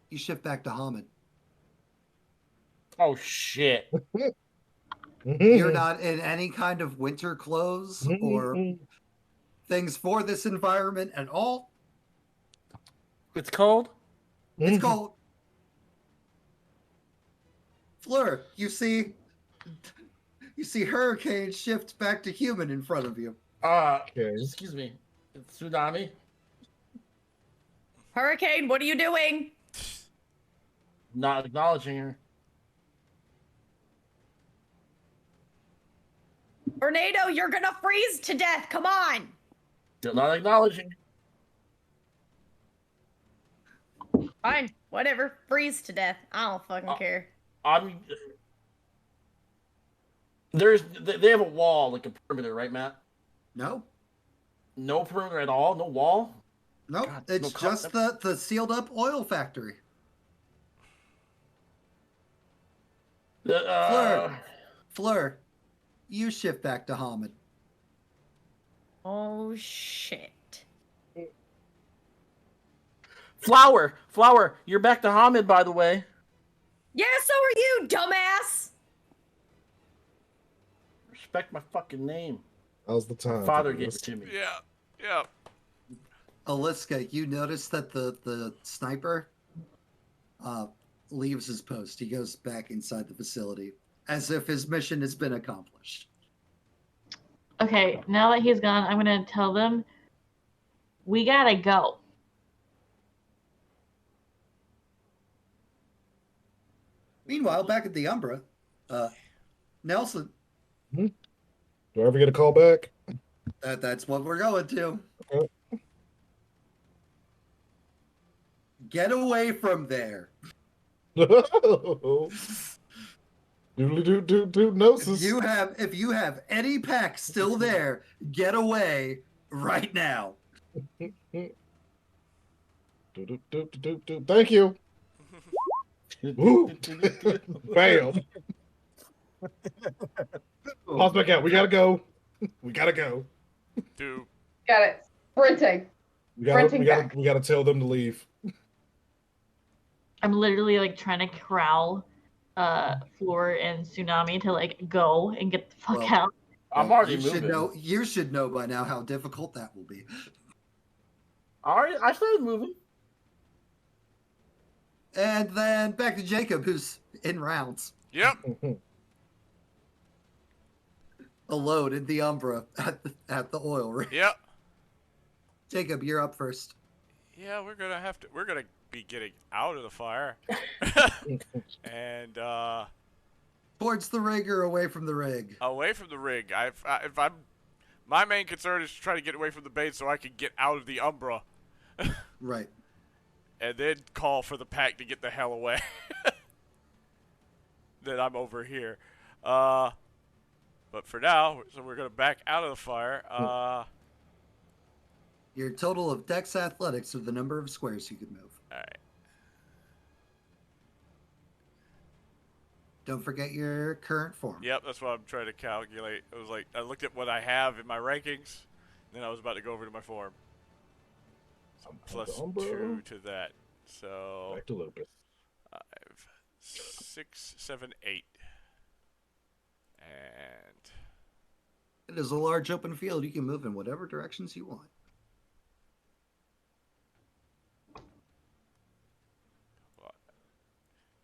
You shift back to Hamid. Oh shit. You're not in any kind of winter clothes or things for this environment at all. It's cold? It's cold. Fleur, you see Hurricane shift back to human in front of you. Okay. Excuse me. It's Tsunami. Hurricane, what are you doing? Not acknowledging her. Tornado, you're gonna freeze to death. Come on. Still not acknowledging. Fine, whatever. Freeze to death. I don't fucking care. They have a wall, like a perimeter, right, Matt? No. No perimeter at all? No wall? Nope. God, It's just the sealed up oil factory. Fleur, you shift back to Hamid. Oh shit. Flower, you're back to Hamid, by the way. Yeah, so are you, dumbass. Respect my fucking name. How's the time? My father gave it to me. Yeah. Aliska, you notice that the sniper leaves his post. He goes back inside the facility as if his mission has been accomplished. Okay, now that he's gone, I'm gonna tell them we gotta go. Meanwhile, back at the Umbra, Nelson. Do I ever get a call back? That's what we're going to. Okay. Get away from there. Doodly gnosis. If you have any packs still there, get away right now. Thank you. Woo. Bam. Pause back out. We gotta go. We gotta go. Dude. Got it. Sprinting. We gotta tell them to leave. I'm literally like trying to corral Floor and Tsunami to like go and get the fuck out. I'm already moving. You should know by now how difficult that will be. Alright, I started moving. And then back to Jacob, who's in rounds. Yep. Alone in the Umbra at the oil rig. Yep. Jacob, you're up first. Yeah, we're gonna be getting out of the fire. And towards the rig or away from the rig? Away from the rig. My main concern is to try to get away from the base so I can get out of the Umbra. Right. And then call for the pack to get the hell away. Then I'm over here. But for now, so we're gonna back out of the fire. Your total of Dex Athletics are the number of squares you can move. Alright. Don't forget your current form. Yep, that's what I'm trying to calculate. It was like, I looked at what I have in my rankings, then I was about to go over to my form. So plus 2 to that. So Back to Lopez. 5, 6, 7, 8. And It is a large open field. You can move in whatever directions you want.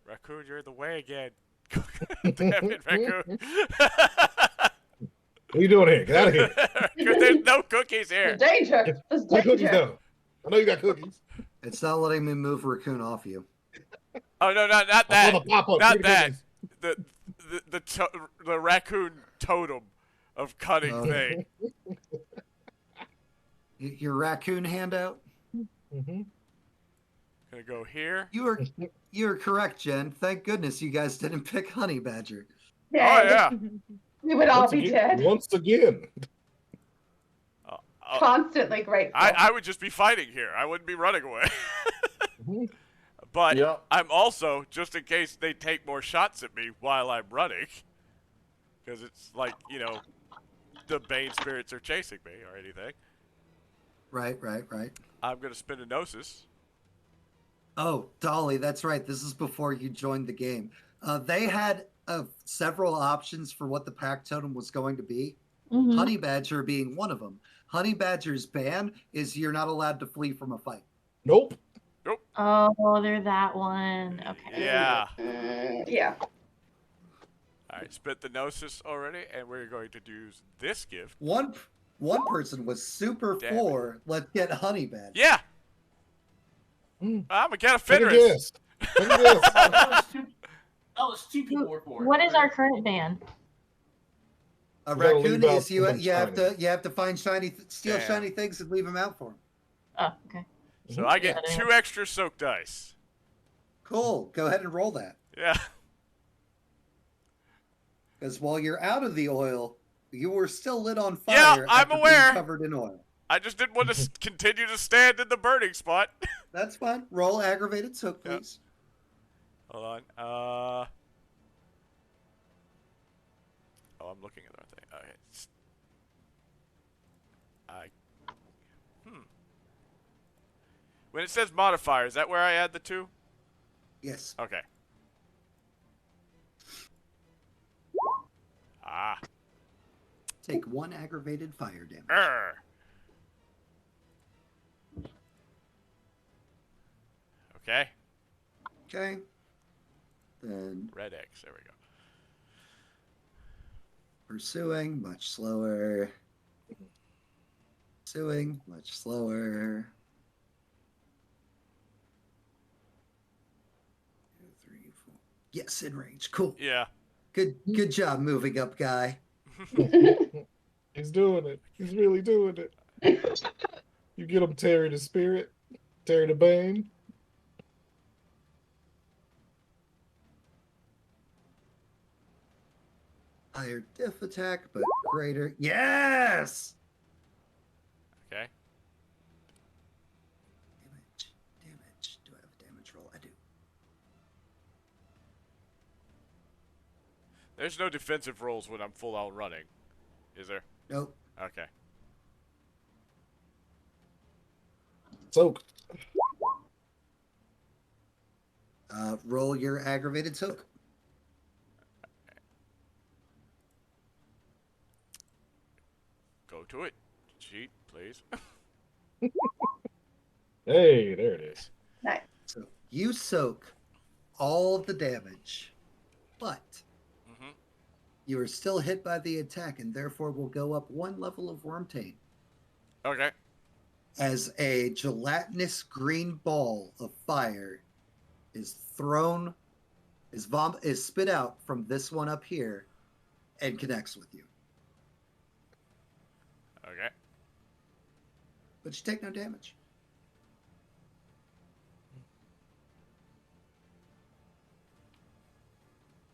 Raccoon, you're in the way again. Damn it, Raccoon. What are you doing here? Get out of here. Raccoon, there's no cookies here. Danger! There's Put cookies danger! down. I know you got cookies. It's not letting me move Raccoon off you. Oh no, not that. I saw the pop-up. Not Give me that. cookies. The raccoon totem of cutting Okay. thing. Your raccoon handout? Mm-hmm. Gonna go here. You are correct, Jen. Thank goodness you guys didn't pick Honey Badger. Oh yeah. We would all Once be again, dead. Once again. Constantly grateful. I would just be fighting here. I wouldn't be running away. But Yep. I'm also, just in case they take more shots at me while I'm running, because it's like, you know, the Bane spirits are chasing me or anything. Right. I'm going to spin a Gnosis. Oh, Dolly, that's right. This is before you joined the game. They had several options for what the pack totem was going to be. Mhm. Honey Badger being one of them. Honey Badger's ban is you're not allowed to flee from a fight. Nope. Oh, they're that one. Okay. Yeah. Yeah. All right, spit the Gnosis already, and we're going to use this gift. One person was super Damn for let's get Honey Badger. Yeah. Mm. I'm going to get a Take a Fenris. guess. Take a guess. That was two people were for it. What is our current ban? A You gotta raccoon leave out is you something you have to find steal Damn. shiny things and leave them out for him. Oh, okay. So I get Yeah. 2 extra soak dice. Cool. Go ahead and roll that. Yeah. Because while you're out of the oil, you were still lit on fire. Yeah, I'm after being aware. Covered in oil. I just didn't want to continue to stand in the burning spot. That's fine. Roll aggravated soak, Yep. please. Hold on. Oh, I'm looking at the wrong thing. Okay. When it says modifier, is that where I add the 2? Yes. Okay. Ah. Take 1 aggravated fire damage. Arr. Okay. Okay. Then Red X. There we go. pursuing, much slower. Pursuing, much slower. 2, 3, 4. Yes, in range. Cool. Yeah. Good job moving up, guy. He's doing it. He's really doing it. You get him Terry the Spirit, Terry the Bane. Higher diff attack, but greater. Yes! Okay. Damage. Do I have a damage roll? I do. There's no defensive rolls when I'm full out running, is there? Nope. Okay. Soak. Roll your aggravated soak. Go to it. Cheat, please. Hey, there it is. Nice. So you soak all of the damage, but Mm-hmm. you are still hit by the attack and therefore will go up 1 level of Wormtail. Okay. As a gelatinous green ball of fire is thrown, is spit out from this one up here and connects with you. Okay. But you take no damage.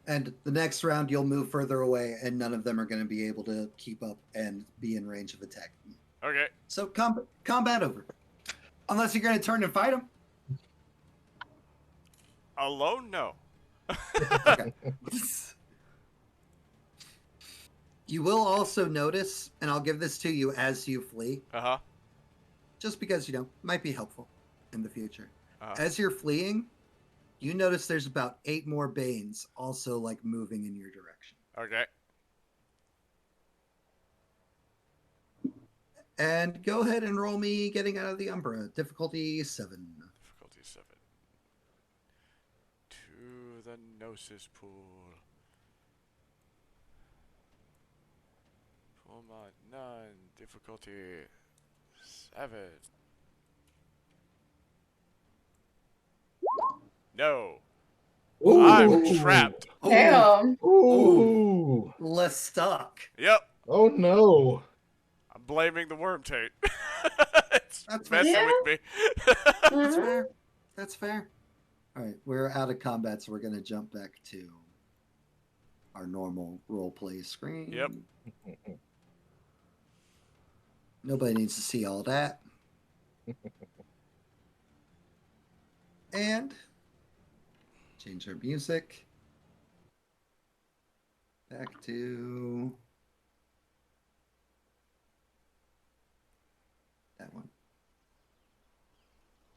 And the next round, you'll move further away, and none of them are going to be able to keep up and be in range of attack. Okay. So combat over. Unless you're going to turn and fight them. Alone? No. Okay. You will also notice, and I'll give this to you as you flee. Just because, might be helpful in the future. As you're fleeing, you notice there's about 8 more Banes also moving in your direction. Okay. And go ahead and roll me getting out of the Umbra. Difficulty 7. Difficulty 7. To the Gnosis pool. Pull my 9. Difficulty 7. No. Ooh. I'm trapped. Damn. Ooh. Lesstock. Yep. Oh no. I'm blaming the worm taint. It's That's messing fair. with me. That's fair. That's fair. All right, we're out of combat, so we're going to jump back to our normal roleplay screen. Yep. Nobody needs to see all that. And change our music. Back to that one.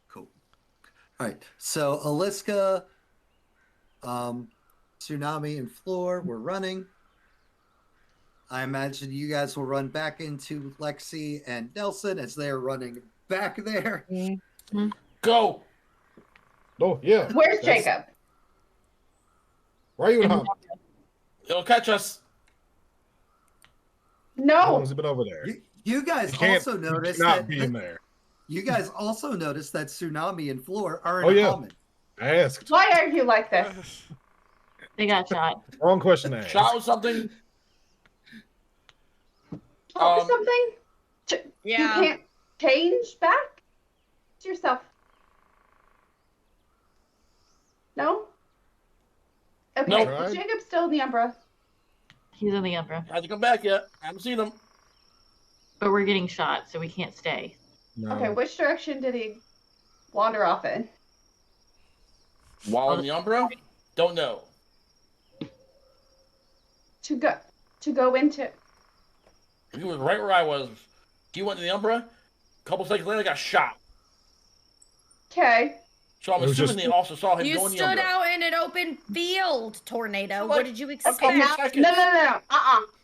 Cool. All right. So Aliska, Tsunami, and Floor were running. I imagine you guys will run back into Lexi and Nelson as they're running back there. Mm-hmm. Go. Oh yeah. Where's Jacob? Why are you in home? It'll catch us. How No. long has it been over there? You guys You can't also noticed not that be in there. you guys also noticed that Tsunami and Floor are in Oh, yeah. common. I asked. Why are you like this? They got shot. Wrong question to ask. Shot with something. Or something? Yeah. You can't change back to yourself. No? Okay, No. Right. Jacob's still in the Umbra. He's in the Umbra. Hasn't come back yet. Haven't seen him. But we're getting shot, so we can't stay. No. Okay, which direction did he wander off in? While in the Umbra? Don't know. To go into. He was right where I was. He went to the Umbra. A couple seconds later, got shot. Okay. So I'm It was assuming just- they also saw him You go in the stood Umbra. out in an open field, Tornado. Like, What did you a expect? couple No, seconds. no.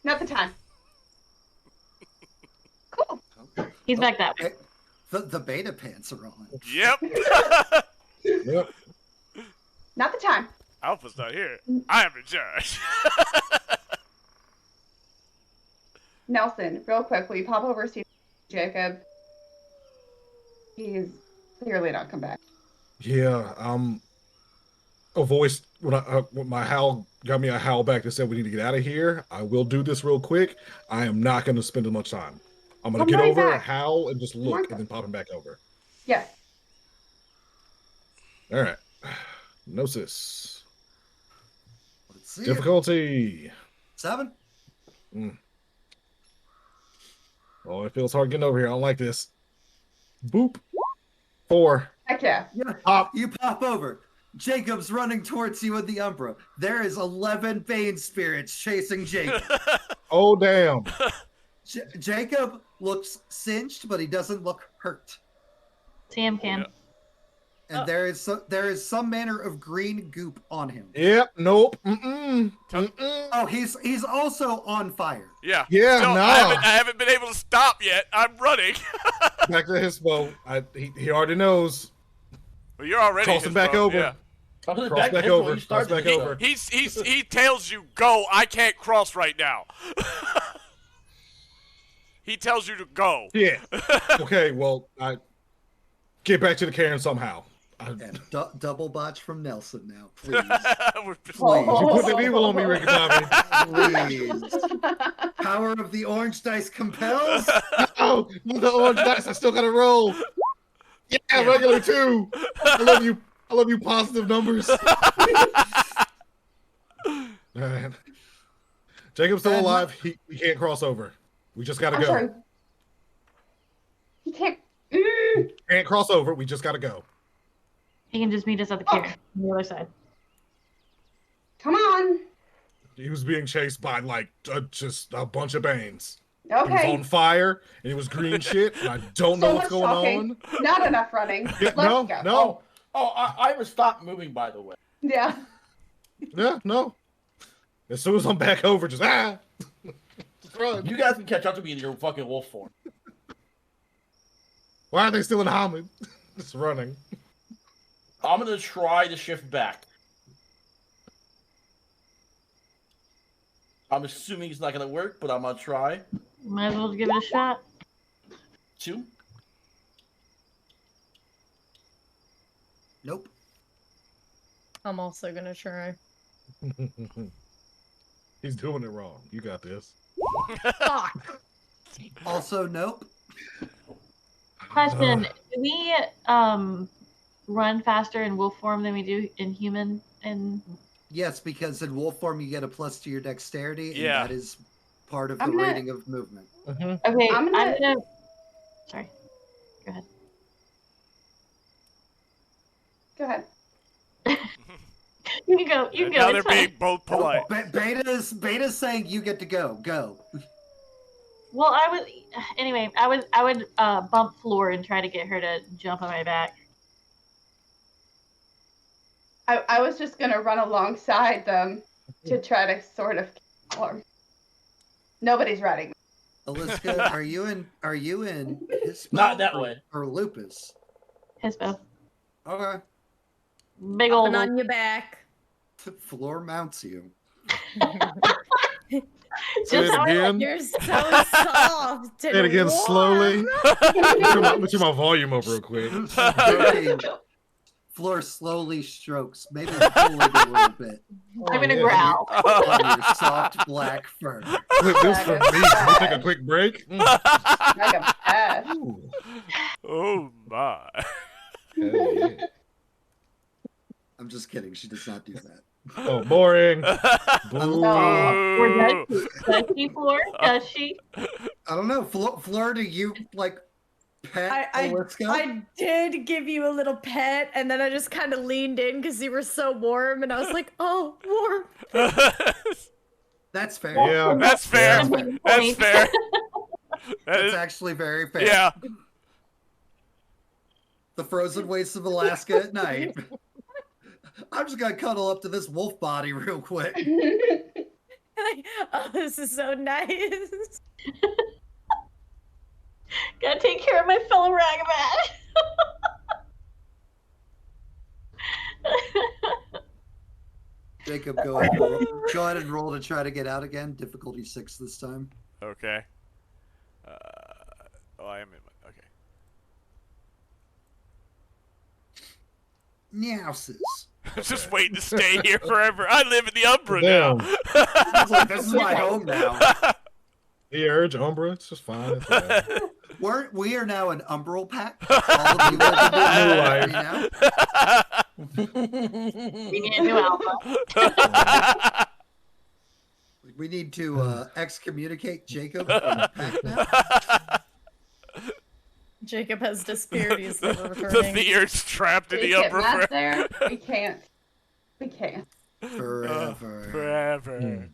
Not the time. Cool. He's back that way. The beta pants are on. Yep. Yep. Not the time. Alpha's not here. I am in charge. Nelson, real quick, will you pop over see Jacob? He's clearly not come back. Yeah. A voice when my howl got me a howl back that said we need to get out of here. I will do this real quick. I am not going to spend as much time. I'm going to Come get right over, back. howl, and just look, Mark- and then pop him back over. Yes. All right. Gnosis. Let's see. Difficulty. 7. Oh, it feels hard getting over here. I don't like this. Boop. 4. Heck yeah. Yeah. Pop. You pop over. Jacob's running towards you with the Umbra. There is 11 Bane spirits chasing Jacob. Oh, damn. Jacob looks singed, but he doesn't look hurt. Sam can. And there is some manner of green goop on him. Yep. Nope. Mm-mm. Mm-mm. Oh, he's also on fire. Yeah. Yeah, Still, nah. I haven't been able to stop yet. I'm running. Back to his boat. He already knows. Well, you're already Toss his him back boat, over. Yeah. I was Cross back back to him when over. he started Cross to back go. over. He tells you go. I can't cross right now. He tells you to go. Yeah. Okay, well, I get back to the cairn somehow. And double botch from Nelson now, please. We're just- Please. You put the evil on me, Ricky Bobby. Please. Power of the orange dice compels. Oh, the orange dice. I still got to roll. Yeah, regular too. I love you. I love you. Positive numbers. All right. Jacob's still And alive. He can't cross over. We just gotta I'm go. sorry. He can't. Can't cross over. We just gotta go. He can just meet us at the cairn on the other side. He was being chased by like just a bunch of Banes. He was Okay. on fire and it was green shit. And I don't know So what's much going talking. on. Not enough running. Yeah, Let's go. no. I was stopped moving, by the way. Yeah. Yeah, no. As soon as I'm back over, just just run. You guys can catch up to me in your fucking wolf form. Why are they still in Hamid? Just running. I'm gonna try to shift back. I'm assuming it's not gonna work, but I'm gonna try. Might as well give it a shot. 2. Nope. I'm also gonna try. He's doing it wrong. You got this. Fuck. Also, nope. Question: do we run faster in wolf form than we do in human? And Yes, because in wolf form you get a plus to your dexterity, and Yeah. that is part of the I'm gonna- rating of movement. okay, I'm gonna- Sorry. Go ahead. Go ahead. You can go. You And can now go. they're It's fine. being both polite. Beta's saying you get to go. Go. Well, I would. Anyway, I would bump Floor and try to get her to jump on my back. I was just gonna run alongside them to try to sort of kill her. Nobody's riding. Aliska, are you in his Not that way. or lupus? Hispo. Okay. Big old. Hopping on your back. Floor mounts you. Say it again. You're so soft. Say it again warm. slowly. Let me turn my volume up real quick. Stroking. Floor slowly strokes, maybe pulling a little bit I'm gonna growl. on your soft black fur. Clip this for me. Can we take a quick break? Like a pet. Ooh. Oh my. Hell yeah. I'm just kidding. She does not do that. Oh, boring. Boo. Or Boo. does she, Floor? Does she? I don't know. Floor, do you like pet Aliska? I did give you a little pet, and then I just kind of leaned in because you were so warm, and I was like, "Oh, warm." That's fair. Yeah. That's fair. Yeah. That's fair. That That's is- actually very fair. yeah. The frozen wastes of Alaska at night. I'm just gonna cuddle up to this wolf body real quick. Like, oh, this is so nice. Gotta take care of my fellow ragavan. Jacob, go ahead and roll to try to get out again. Difficulty 6 this time. Okay. Oh, I am in my. Okay. Meowses. I'm just waiting to stay here forever. I live in the Umbra Damn. now. I was like, this is my home now. The urge, Umbra, it's just fine. It's fine. We are now an umbral pack. All of you are now. We need a new alpha. We need to excommunicate Jacob from the pack now. Jacob has disappeared. He's never The returning. Theur's trapped in We the get Umbra Matt forever. there. We can't. We can't. Forever. Forever.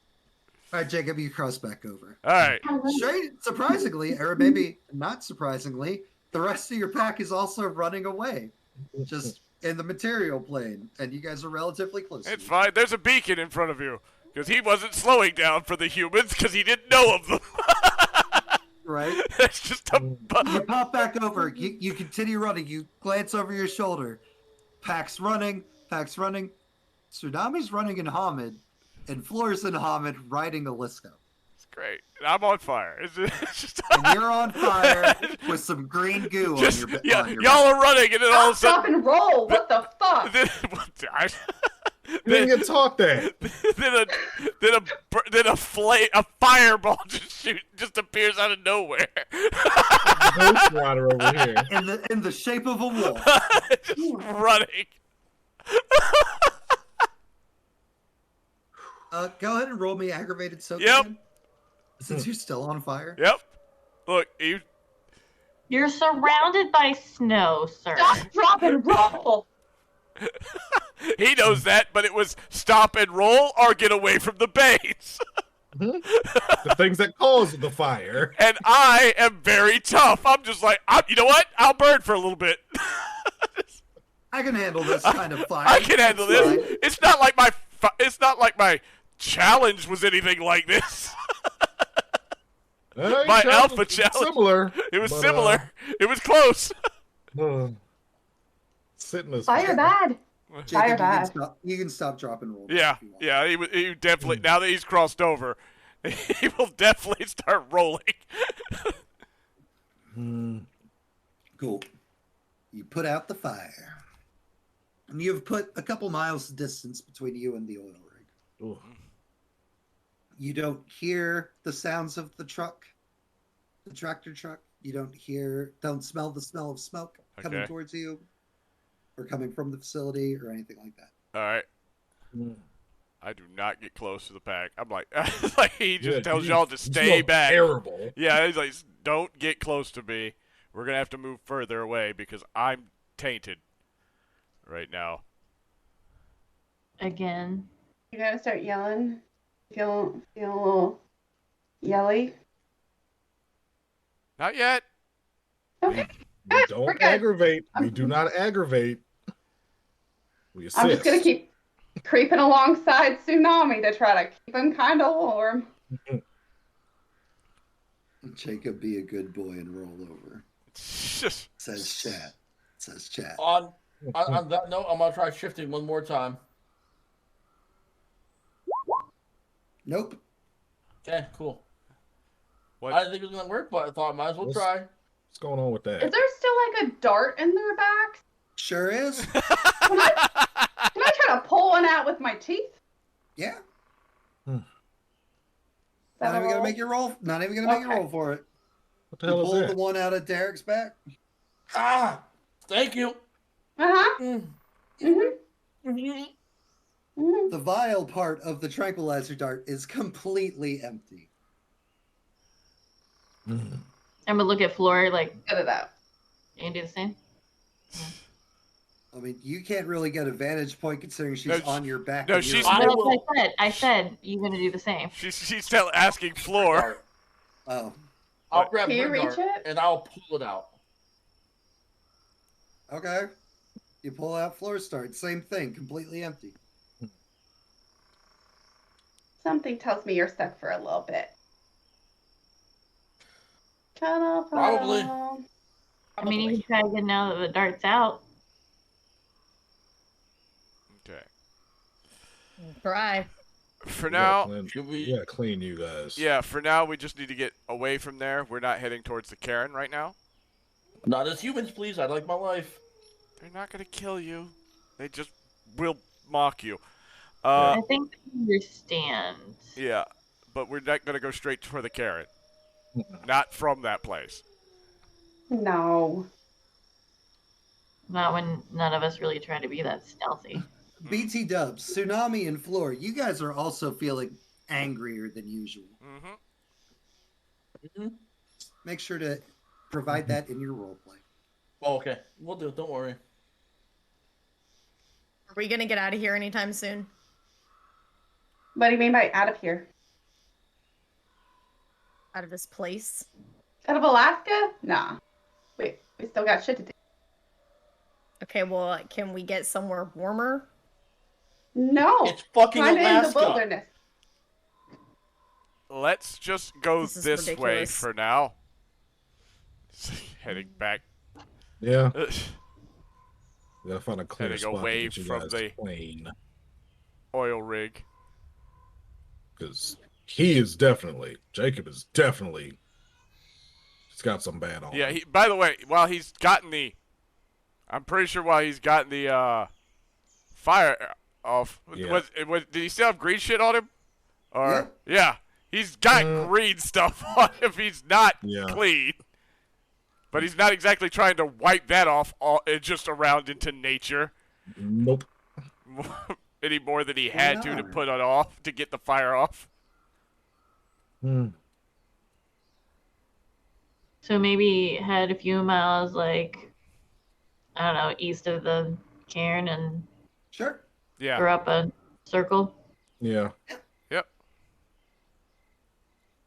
All right, Jacob, you cross back over. All right. Surprisingly, or maybe not surprisingly, the rest of your pack is also running away, just in the material plane, and you guys are relatively close. It's fine. There's a beacon in front of you. Because he wasn't slowing down for the humans because he didn't know of them. Right? It's just a. You pop back over. You continue running. You glance over your shoulder. Pack's running. Tsunami's running in Hamid, and Floor's in Hamid riding Aliska. It's great. And I'm on fire. It's just. And you're on fire with some green goo on Just, your back. yeah, y'all are running, and then all of a Stop sudden. and roll. What the fuck? You didn't get talked at. then a fireball just appears out of nowhere. Ghost Rider over here. In the shape of a wolf. Just running. Go ahead and roll me aggravated soak. Yep. again, since you're still on fire. Yep. Look, you. You're surrounded by snow, sir. Stop, drop, and roll. He knows that, but it was stop and roll or get away from the base. The things that cause the fire. And I am very tough. I'm just like, you know what? I'll burn for a little bit. I can handle this kind of fire. I can handle That's this. fine. It's not like my challenge was anything like this. My alpha challenge. Similar. It was similar. It was close. Sitting as Fire bad. Jacob, Fire bad. You can stop, drop, and roll. Yeah, if you want. yeah. He definitely. Now that he's crossed over, he will definitely start rolling. Cool. You put out the fire. And you've put a couple miles distance between you and the oil rig. Ooh. You don't hear the sounds of the truck, the tractor truck. You don't smell the smell of smoke coming towards you or coming from the facility or anything like that. All right. I do not get close to the pack. I'm like, he just tells y'all to stay back. Terrible. Yeah, he's like, don't get close to me. We're gonna have to move further away because I'm tainted right now. Again. You gotta start yelling. Feel a little yelly. Not yet. Okay. We don't aggravate. We do not aggravate. We assist. I'm just gonna keep creeping alongside Tsunami to try to keep him kind of warm. Jacob, be a good boy and roll over. Says chat. Says chat. On that note, I'm gonna try shifting one more time. Nope. Okay, cool. What? I didn't think it was gonna work, but I thought I might as well try. What's going on with that? Is there still like a dart in their backs? Sure is. Can I try to pull one out with my teeth? Yeah. Is Not that a even gonna roll? make you roll. Not even gonna make you roll for it. What the You hell pull is that? the one out of Derek's back. Ah, thank you. Uh-huh. The vial part of the tranquilizer dart is completely empty. I'm gonna look at Floor like, Get it out. you do the same? I mean, you can't really get a vantage point considering she's on your back. No, and she's- you're- That's what I said. I said you're gonna do the same. She's still asking Floor. Oh, I'll grab Can you her reach dart it? and I'll pull it out. okay. You pull out floor start. Same thing. Completely empty. Something tells me you're stuck for a little bit. Probably. I mean, you can try again now that the dart's out. Okay. Try. For now, We gotta clean you guys. yeah. For now, we just need to get away from there. We're not heading towards the Karen right now. Not as humans, please. I like my life. They're not gonna kill you. They just will mock you. I think I understand. Yeah, but we're not gonna go straight for the Karen. Not from that place. No. Not when none of us really try to be that stealthy. BT Dubs, Tsunami, and Floor, you guys are also feeling angrier than usual. Make sure to provide that in your roleplay. Oh, okay. We'll do it. Don't worry. Are we gonna get out of here anytime soon? What do you mean by out of here? Out of this place? Out of Alaska? Nah. We still got shit to do. Okay, well, can we get somewhere warmer? No. It's fucking Kinda in the Alaska. wilderness. Let's just go This is this way ridiculous. for now. Heading back. Yeah. We gotta find a clear Heading spot away to get you from guys the clean. oil rig. Because Jacob is definitely, he's got some bad on Yeah. him. By the way, I'm pretty sure while he's gotten the fire off. Yeah. Did he still have green shit on him? Or yeah, he's got green stuff on him. He's not clean. But he's not exactly trying to wipe that off just around into nature. Nope. Any more than he had to put it off to get the fire off. So maybe head a few miles, like, I don't know, east of the cairn and Sure. Yeah. Draw up a circle. Yeah. Yep.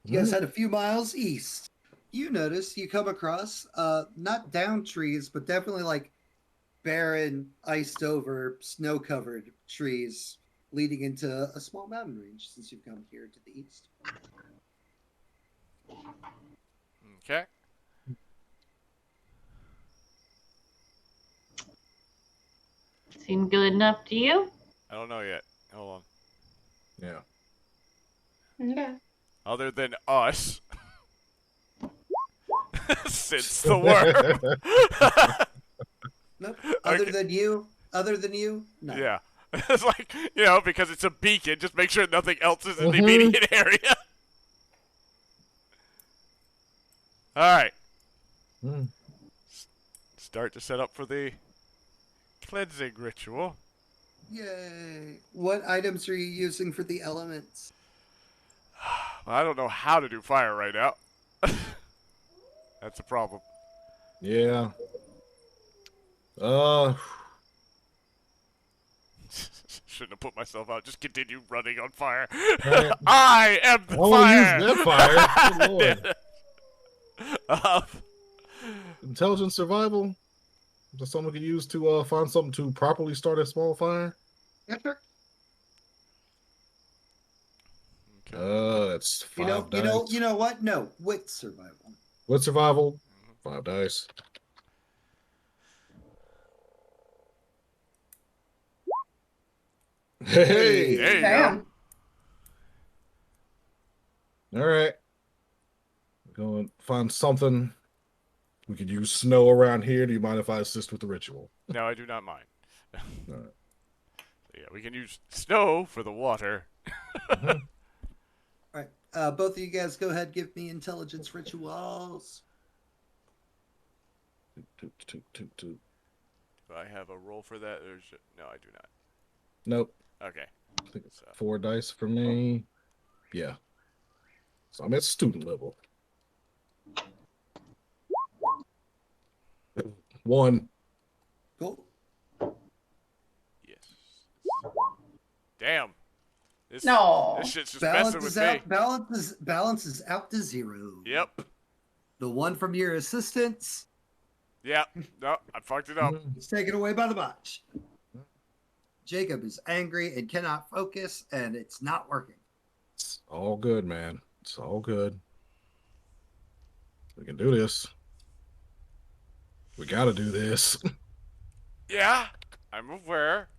You guys head a few miles east. You notice you come across not down trees, but definitely like barren, iced over, snow covered trees leading into a small mountain range since you've come here to the east. Okay. Seem good enough to you? I don't know yet. Hold on. Yeah. Okay. Other than us. Since the worm. Nope. Okay. Other than you, no. Yeah. It's like, because it's a beacon, just make sure nothing else is in the immediate area. Alright. Start to set up for the cleansing ritual. Yay. What items are you using for the elements? I don't know how to do fire right now. That's a problem. Yeah. Shouldn't have put myself out. Just continue running on fire. Right. I am the I won't fire. use that fire. Good Lord. Intelligent survival. That's something we can use to find something to properly start a small fire. Yeah, sure. That's 5 dice. You know what? No, wit survival. With survival, 5 dice. Hey. There you Damn. All right. Go and find something. We could use snow around here. Do you mind if I assist with the ritual? No, I do not mind. All right. Yeah, we can use snow for the water. All right. Both of you guys go ahead, give me intelligence rituals. Toot. Do I have a roll for that? No, I do not. Nope. Okay. I think it's 4 dice for me. Yeah. So I'm at student level. 1. Cool. Yes. Damn. This shit's just messing with me. Balance is out to 0. Yep. The one from your assistance Yep. No, I fucked it up. is taken away by the botch. Jacob is angry and cannot focus, and it's not working. It's all good, man. It's all good. We can do this. We gotta do this. Yeah, I'm aware.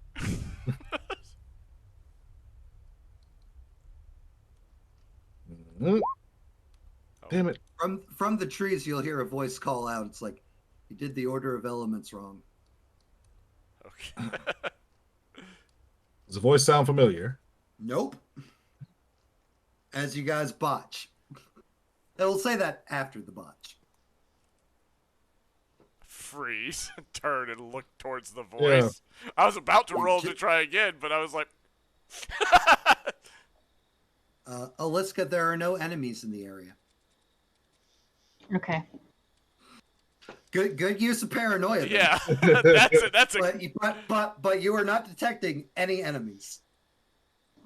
Damn it. From the trees, you'll hear a voice call out. It's like, you did the order of elements wrong. Okay. Does the voice sound familiar? Nope. As you guys botch. It'll say that after the botch. Freeze, turn and look towards the voice. Yeah. I was about to roll to try again, but I was like... Aliska, there are no enemies in the area. Okay. Good use of paranoia. Then. Yeah, that's it. But you are not detecting any enemies.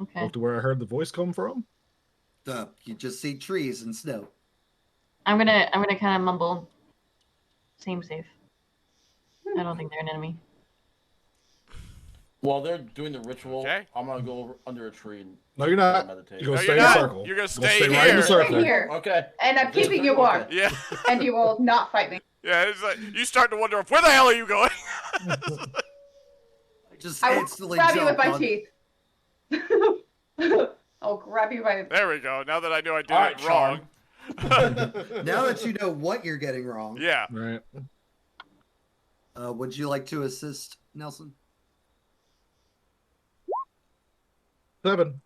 Okay. Look to where I heard the voice come from. You just see trees and snow. I'm gonna kind of mumble. Seem safe. I don't think they're an enemy. While they're doing the ritual, okay. I'm gonna go under a tree and no, you're not. meditate. You're gonna stay in a circle. You're gonna stay here. Right in the circle. Stay here. Okay. And I'm keeping you warm. Yeah. And you will not fight me. Yeah, it's like you start to wonder where the hell are you going? Just I will instantly grab you with my on. teeth. I'll grab you by the... There we go. Now that I know I did All it right, wrong. Now that you know what you're getting wrong. Yeah. Right. Would you like to assist, Nelson? 7.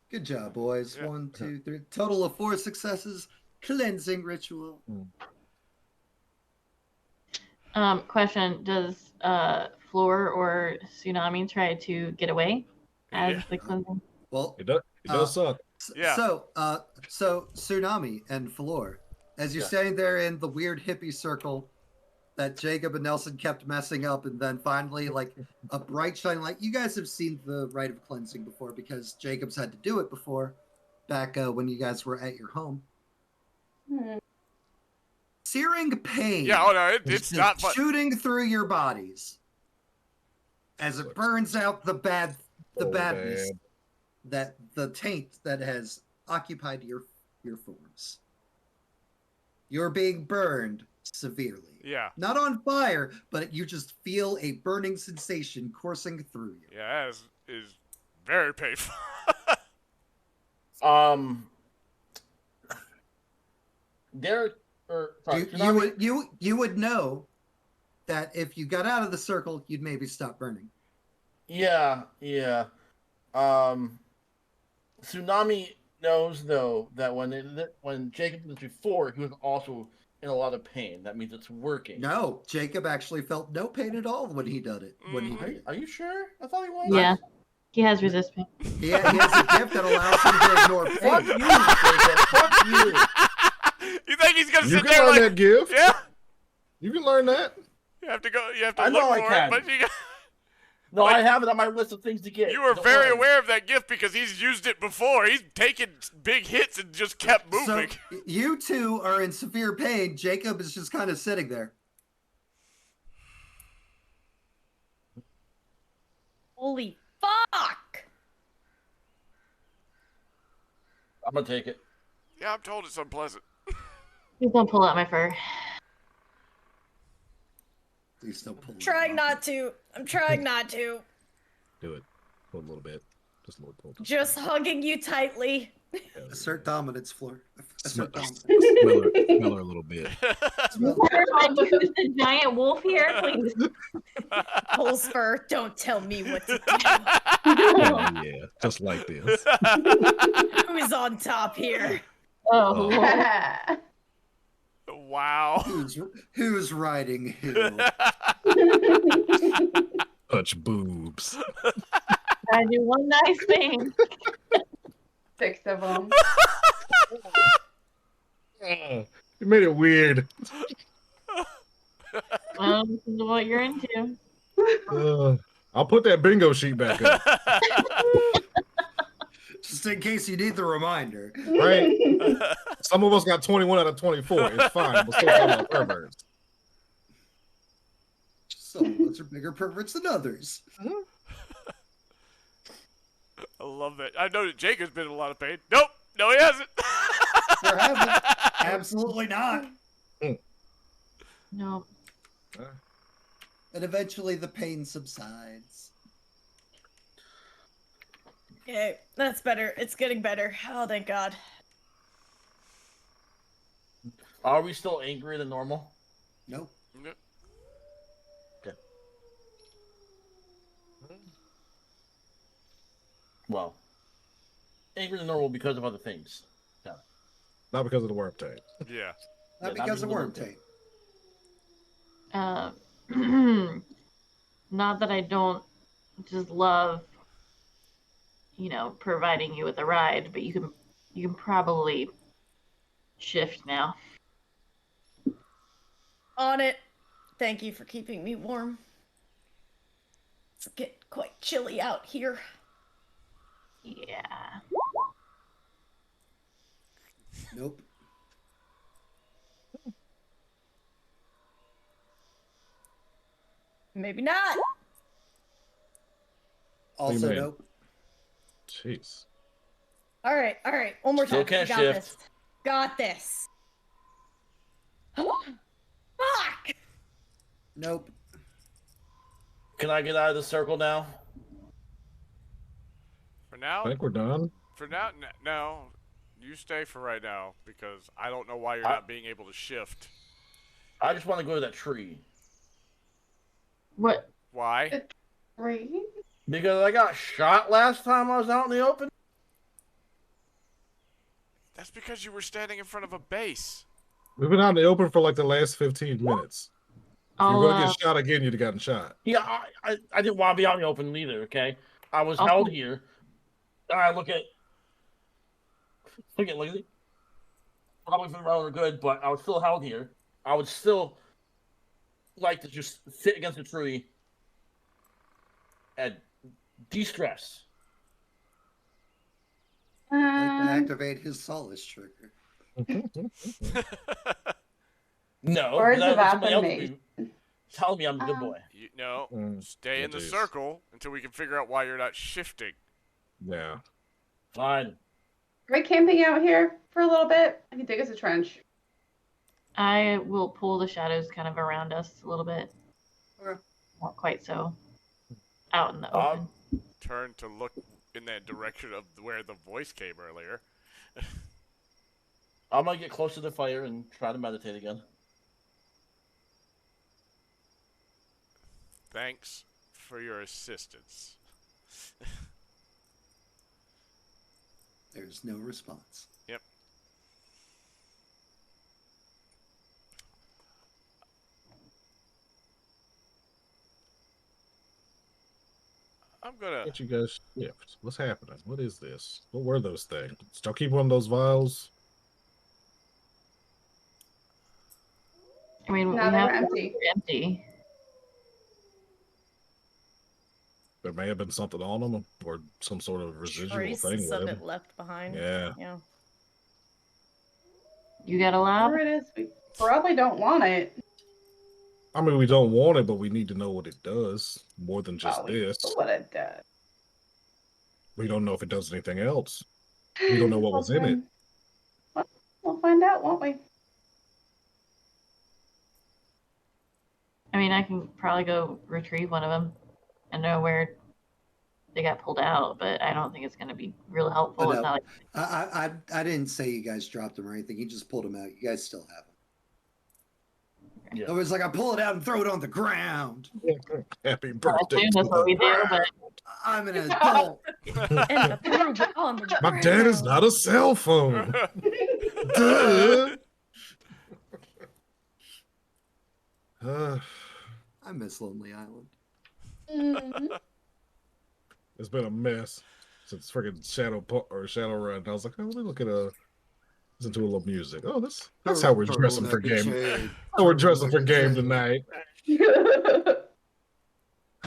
Good job, boys. Yeah. 1, 2, 3. Total of 4 successes. Cleansing ritual. Question: does Floor or Tsunami try to get away as the cleansing? Well, It does suck. Yeah. So Tsunami and Floor, as you're standing there in the weird hippie circle, that Jacob and Nelson kept messing up, and then finally, like a bright shining light. You guys have seen the rite of cleansing before because Jacob's had to do it before, back when you guys were at your home. Searing pain. Yeah, oh no, it's not fun. Shooting through your bodies as it burns out the badness, that the taint that has occupied your forms. You're being burned severely. Yeah. Not on fire, but you just feel a burning sensation coursing through you. Yeah, that is very painful. Derek, sorry, you would know that if you got out of the circle, you'd maybe stop burning. Yeah. Tsunami knows though that when Jacob did this before, he was also in a lot of pain. That means it's working. No, Jacob actually felt no pain at all when he did it. Are you sure? I thought he was. Yeah, he has resistance. He has a gift that allows him to ignore pain. Fuck you, Jacob. Fuck you. You think he's gonna You sit can there learn like that gift. Yeah. You can learn that. You have to go. You have to I look know I for can. it. But you, No, Like, I have it on my list of things to get. you were Don't very worry. aware of that gift because he's used it before. He's taken big hits and just kept moving. So you two are in severe pain. Jacob is just kind of sitting there. Holy fuck! I'm gonna take it. Yeah, I'm told it's unpleasant. Please don't pull out my fur. Please don't pull. Trying not to. I'm trying not to. Do it. Pull a little bit. Just a little pull. Just hugging you tightly. Assert dominance, Floor. Assert dominance. Smell her a little bit. Who's the giant wolf here? Please. Pulls fur. Don't tell me what to Oh, yeah, just like this. do. Who's on top here? Oh, Wow. Who's riding who? Touch boobs. I do one nice thing. 6 of them. You made it weird. This is what you're into. I'll put that bingo sheet back up. Just in case you need the reminder. Right? Some of us got 21 out of 24. It's fine. We'll still call them perverts. Some of us are bigger perverts than others. I love that. I know that Jacob's been in a lot of pain. Nope. No, he hasn't. There hasn't. Absolutely not. No. And eventually the pain subsides. Okay, that's better. It's getting better. Oh, thank God. Are we still angrier than normal? Nope. Okay. Well, angrier than normal because of other things. Yeah. Not because of the worm taint. Yeah. Not Yeah, because of not worm because taint. Not that I don't just love, providing you with a ride, but you can probably shift now. On it. Thank you for keeping me warm. It's getting quite chilly out here. Yeah. Nope. Maybe not. Also, Amen. nope. Jeez. All right. One more time. Still can't Got shift. this. Got this. Fuck! Nope. Can I get out of the circle now? For now? I think we're done. For now? No. You stay for right now because I don't know why you're not being able to shift. I just want to go to that tree. What? Why? Three? Because I got shot last time I was out in the open. That's because you were standing in front of a base. We've been out in the open for like the last 15 minutes. If you're I'll, going to get shot again, you'd have gotten shot. Yeah, I didn't want to be out in the open either, okay? I was Oh. held here. All right, look at Lizzie. Probably been rather good, but I was still held here. I would still like to just sit against a tree and de-stress. I'd like to activate his solace trigger. No, Words of somebody else affirmation. be telling me I'm a good boy. Stay in the circle until we can figure out why you're not shifting. Yeah. Fine. Are we camping out here for a little bit? I can dig us a trench. I will pull the shadows kind of around us a little bit. Okay. Not quite so out in the open. Turn to look in that direction of where the voice came earlier. I'm gonna get close to the fire and try to meditate again. Thanks for your assistance. There's no response. Yep. I'm gonna Get you guys shift. What's happening? What is this? What were those things? Still keep one of those vials? I mean, No, we they have were empty. empty. There may have been something on them, or some sort of residual Traces thing with of them. it left behind. Yeah. Yeah. You got a lab? Whatever it is, we probably don't want it. I mean, we don't want it, but we need to know what it does more than just Probably this. what it does. We don't know if it does anything else. We don't know what was in it. We'll find out, won't we? I mean, I can probably go retrieve one of them and know where they got pulled out, but I don't think it's going to be real helpful. It's not like... I didn't say you guys dropped them or anything. You just pulled them out. You guys still have them. Yeah. It was like I pull it out and throw it on the ground. Happy I birthday. assume that's what we do, but I'm an adult. And threw it on the My dad is ground. not a cell phone. Duh. I miss Lonely Island. It's been a mess since freaking Shadowrun. I was like, oh, let me look at listen to a little music. Oh, that's how we're dressing for game. How we're dressing for game tonight.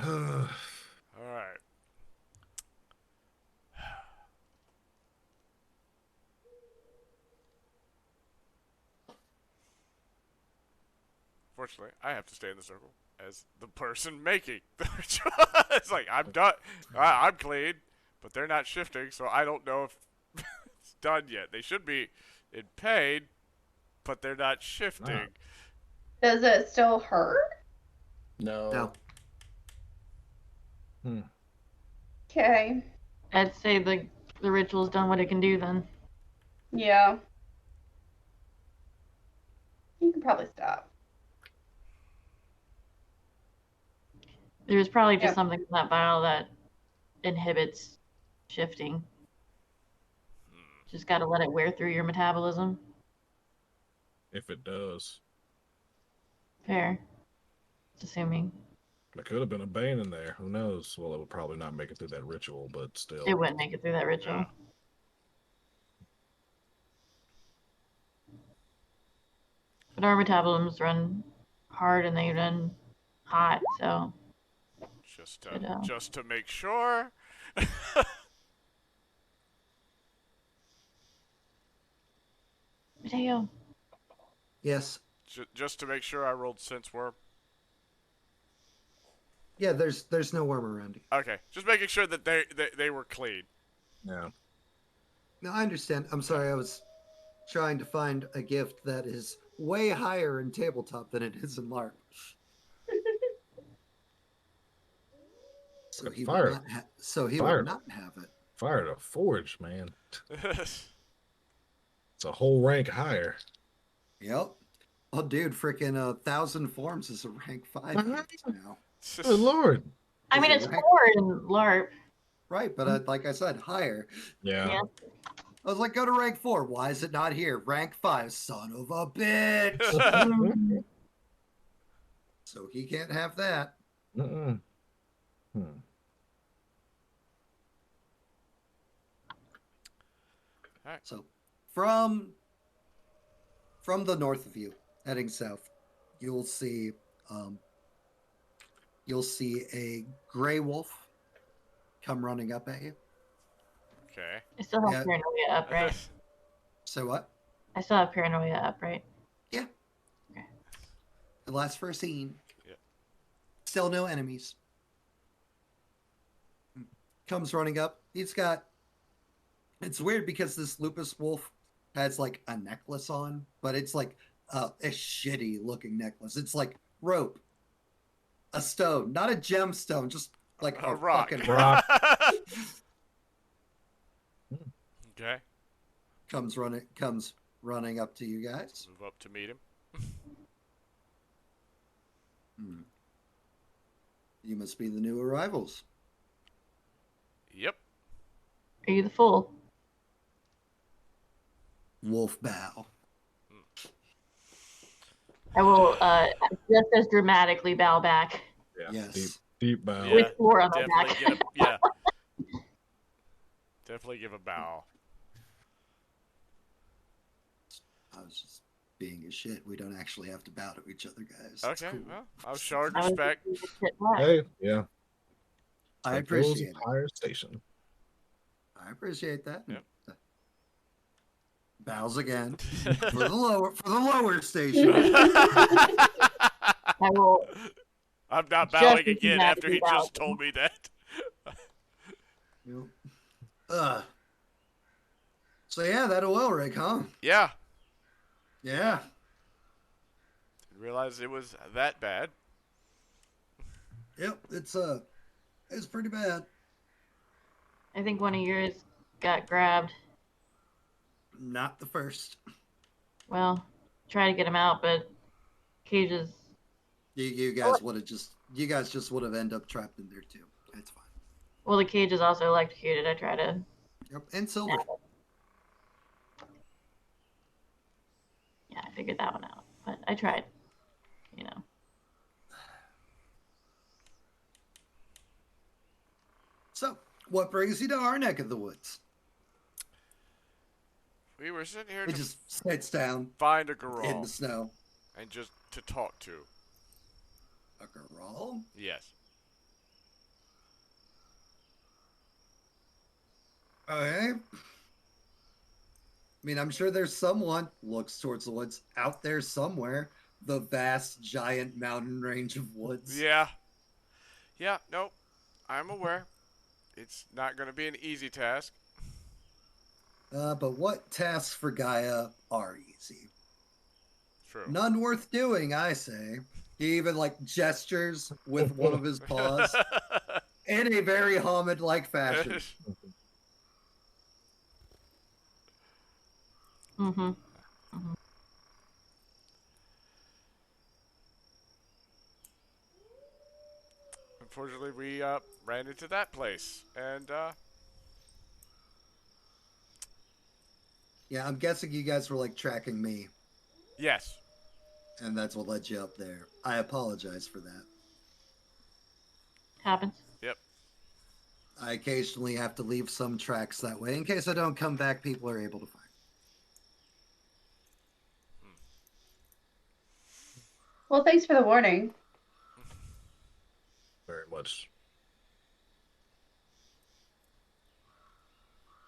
All right. Fortunately, I have to stay in the circle as the person making the ritual. It's like, I'm done. I'm clean, but they're not shifting, so I don't know if it's done yet. They should be in pain, but they're not shifting. Does it still hurt? No. Okay. I'd say the ritual's done what it can do then. Yeah. You can probably stop. There's probably just something in that vial that inhibits shifting. Just got to let it wear through your metabolism. If it does. Fair. Just assuming. There could have been a bane in there. Who knows? Well, it would probably not make it through that ritual, but still. It wouldn't make it through that ritual. Yeah. But our metabolisms run hard and they run hot, so. Just to make sure. Mateo. Yes. Just to make sure, I rolled sense worm. Yeah, there's no worm around you. Okay, just making sure that they were clean. Yeah. No, I understand. I'm sorry. I was trying to find a gift that is way higher in tabletop than it is in LARP. So he Fire. would not Fire. would not have it. Fire to forge, man. It's a whole rank higher. Yep. Oh, dude, freaking 1,000 forms is a rank 5 now. Good lord. I mean, it's 4 in LARP. Right, but like I said, higher. Yeah. I was like, go to rank 4. Why is it not here? Rank 5, son of a bitch. So he can't have that. Right. So from the north of you, heading south, you'll see You'll see a gray wolf come running up at you. Okay. I still have Yeah. paranoia up, right? So what? I still have paranoia up, right? Yeah. Okay. It lasts for a scene. Yeah. Still no enemies. Comes running up. He's got. It's weird because this lupus wolf has like a necklace on, but it's like a shitty looking necklace. It's like rope, a stone, not a gemstone, just like A a rock. fucking Rock. Okay. Comes running up to you guys. Move up to meet him. You must be the new arrivals. Yep. Are you the fool? Wolf bow. I will just as dramatically bow back. Yeah. Yes. Deep bow. Yeah. With floor on my Definitely back. yeah. Definitely give a bow. I was just being a shit. We don't actually have to bow to each other, guys. It's Okay. cool. Well, I'll show I was respect. just being a shit back. Hey, yeah. I That goes appreciate it. higher station. I appreciate that. Yep. Bows again for the lower station. I will. I'm not Just bowing as again after he dramatically just bow. told me that. So yeah, that oil rig, huh? Yeah. Yeah. Didn't realize it was that bad. Yep. It's pretty bad. I think one of yours got grabbed. Not the first. Well, try to get him out, but cages. You guys would have just would have ended up trapped in there too. It's fine. Well, the cage is also electrocuted. I try to. Yep. And silver. Yeah, I figured that one out, but I tried. You know. So, what brings you to our neck of the woods? We were sitting here It to just sits down find a in garage the snow. and just to talk to. A garage? Yes. Okay. I mean, I'm sure there's someone looks towards the woods out there somewhere. The vast, giant mountain range of woods. Yeah. Yeah, nope. I'm aware. It's not going to be an easy task. But what tasks for Gaia are easy? True. None worth doing, I say. He even gestures with one of his paws in a very Hamid-like fashion. Mm-hmm. Unfortunately, we ran into that place, and Yeah, I'm guessing you guys were tracking me, yes. and that's what led you up there. I apologize for that. Happens. Yep. I occasionally have to leave some tracks that way in case I don't come back. People are able to find. Well, thanks for the warning. Very much.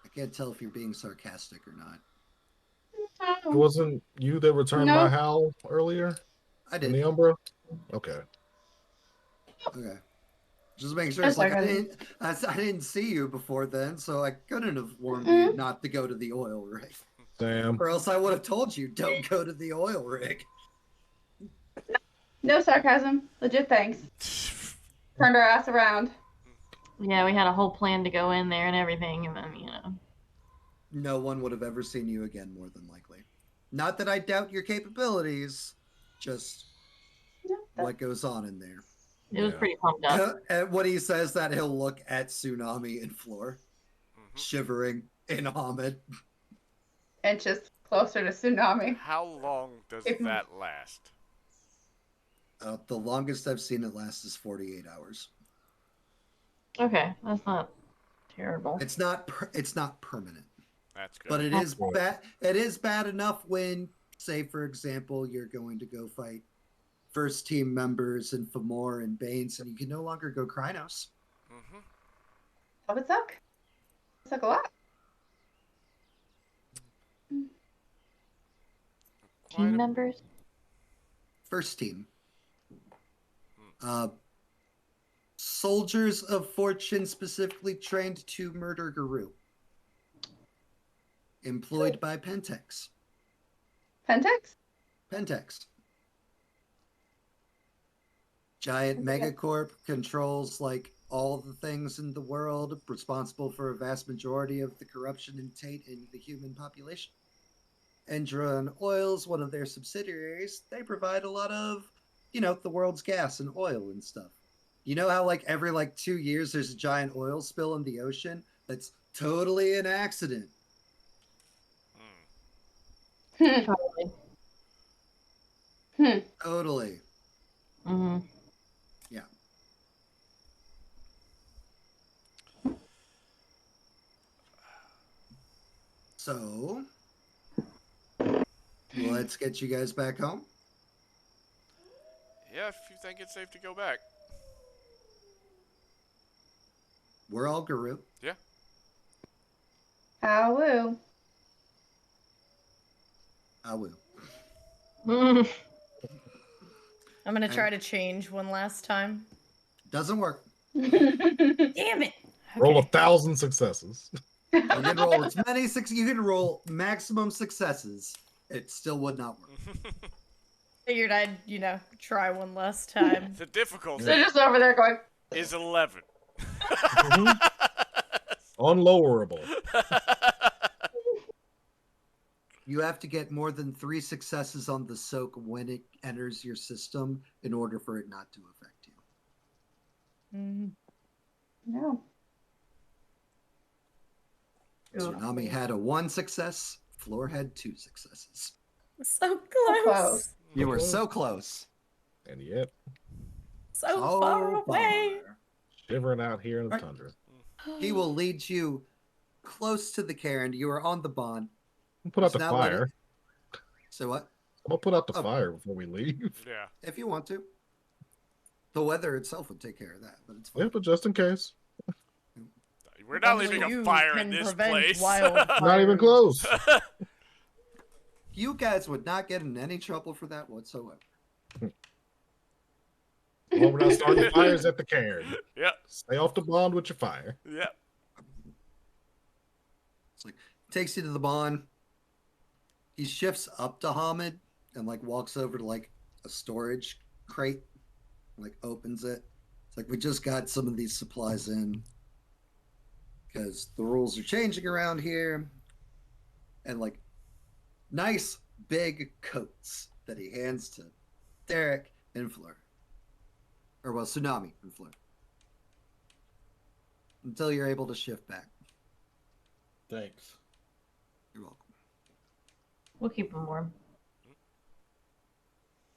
I can't tell if you're being sarcastic or not. It wasn't you that returned No. my Hal earlier I in did. the Umbra? Okay. Okay. Just making sure. That's It's like sarcasm. I didn't see you before then, so I couldn't have warned you not to go to the oil rig. Damn. Or else I would have told you, don't go to the oil rig. No sarcasm. Legit thanks. Turned our ass around. Yeah, we had a whole plan to go in there and everything, and then No one would have ever seen you again, more than likely. Not that I doubt your capabilities, just No, what goes on in there. it was Yeah. pretty pumped up. And when he says that, he'll look at Tsunami and Floor, Mhm. shivering in Hamid. Inches closer to tsunami. How long does If- that last? The longest I've seen it last is 48 hours. Okay, that's not terrible. It's not permanent, That's good. but it That's is bad. It is bad enough when, say, for example, you're going to go fight first team members in Fomor and Banes, and you can no longer go Krynos. Mm-hmm. That would suck. Suck a lot. Team members? First team. Soldiers of Fortune specifically trained to murder Guru. Employed by Pentex. Pentex? Pentex. Giant megacorp controls like all the things in the world, responsible for a vast majority of the corruption and taint in the human population. Endron Oil's one of their subsidiaries. They provide a lot of, the world's gas and oil and stuff. You know how like every 2 years there's a giant oil spill in the ocean? That's totally an accident. Totally. Totally. Mm-hmm. Yeah. So, let's get you guys back home. Yeah, if you think it's safe to go back. We're all Guru. Yeah. Ow. I will. I'm gonna try to change one last time. Doesn't work. Damn it! Roll 1,000 successes. You can roll as many you can roll maximum successes. It still would not work. Figured I'd, try one last time. The difficulty They're just over there going. is 11. Unlowerable. You have to get more than 3 successes on the soak when it enters your system in order for it not to affect you. No. Tsunami had a 1 success. Floor had 2 successes. So close. You were so close. And yet, So far away. shivering out here in the tundra. He will lead you close to the cairn. You are on the bond. Put out It's the not fire. letting- So what? I'm gonna put out the fire before we leave. Yeah. If you want to. The weather itself would take care of that, but it's fine. Yeah, but just in case. We're not Only leaving a you fire in can this prevent place. Not even close. You guys would not get in any trouble for that whatsoever. Well, we're not starting fires at the cairn. Yep. Stay off the bond with your fire. Yep. It's like takes you to the bond. He shifts up to Hamid and walks over to a storage crate, opens it. It's like we just got some of these supplies in because the rules are changing around here, and nice big coats that he hands to Derek and Fleur, or Tsunami and Fleur, until you're able to shift back. Thanks. You're welcome. We'll keep them warm.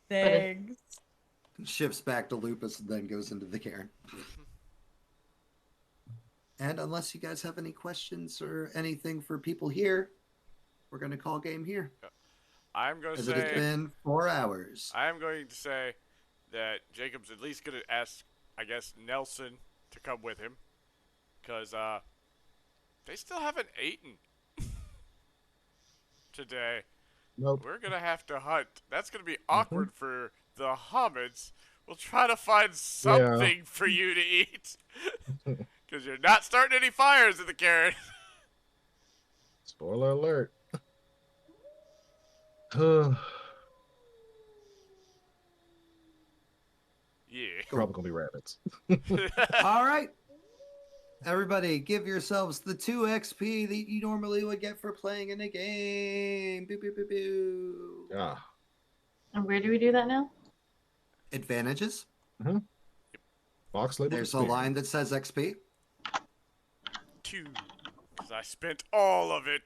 Thanks. Shifts back to Lupus and then goes into the cairn. And unless you guys have any questions or anything for people here, we're going to call game here. I'm going to As it has say. been 4 hours. I am going to say that Jacob's at least going to ask, I guess, Nelson to come with him, because they still haven't eaten today. Nope. We're gonna have to hunt. That's gonna be awkward for the Hamids. We'll try to find something for you to eat, because you're not starting any fires in the carrot. Spoiler alert. Yeah. Probably gonna be rabbits. All right. Everybody, give yourselves the 2 XP that you normally would get for playing in a game. Boo, boo, boo, boo. Yeah. And where do we do that now? Advantages. Box label. There's a line that says XP. 2, because I spent all of it.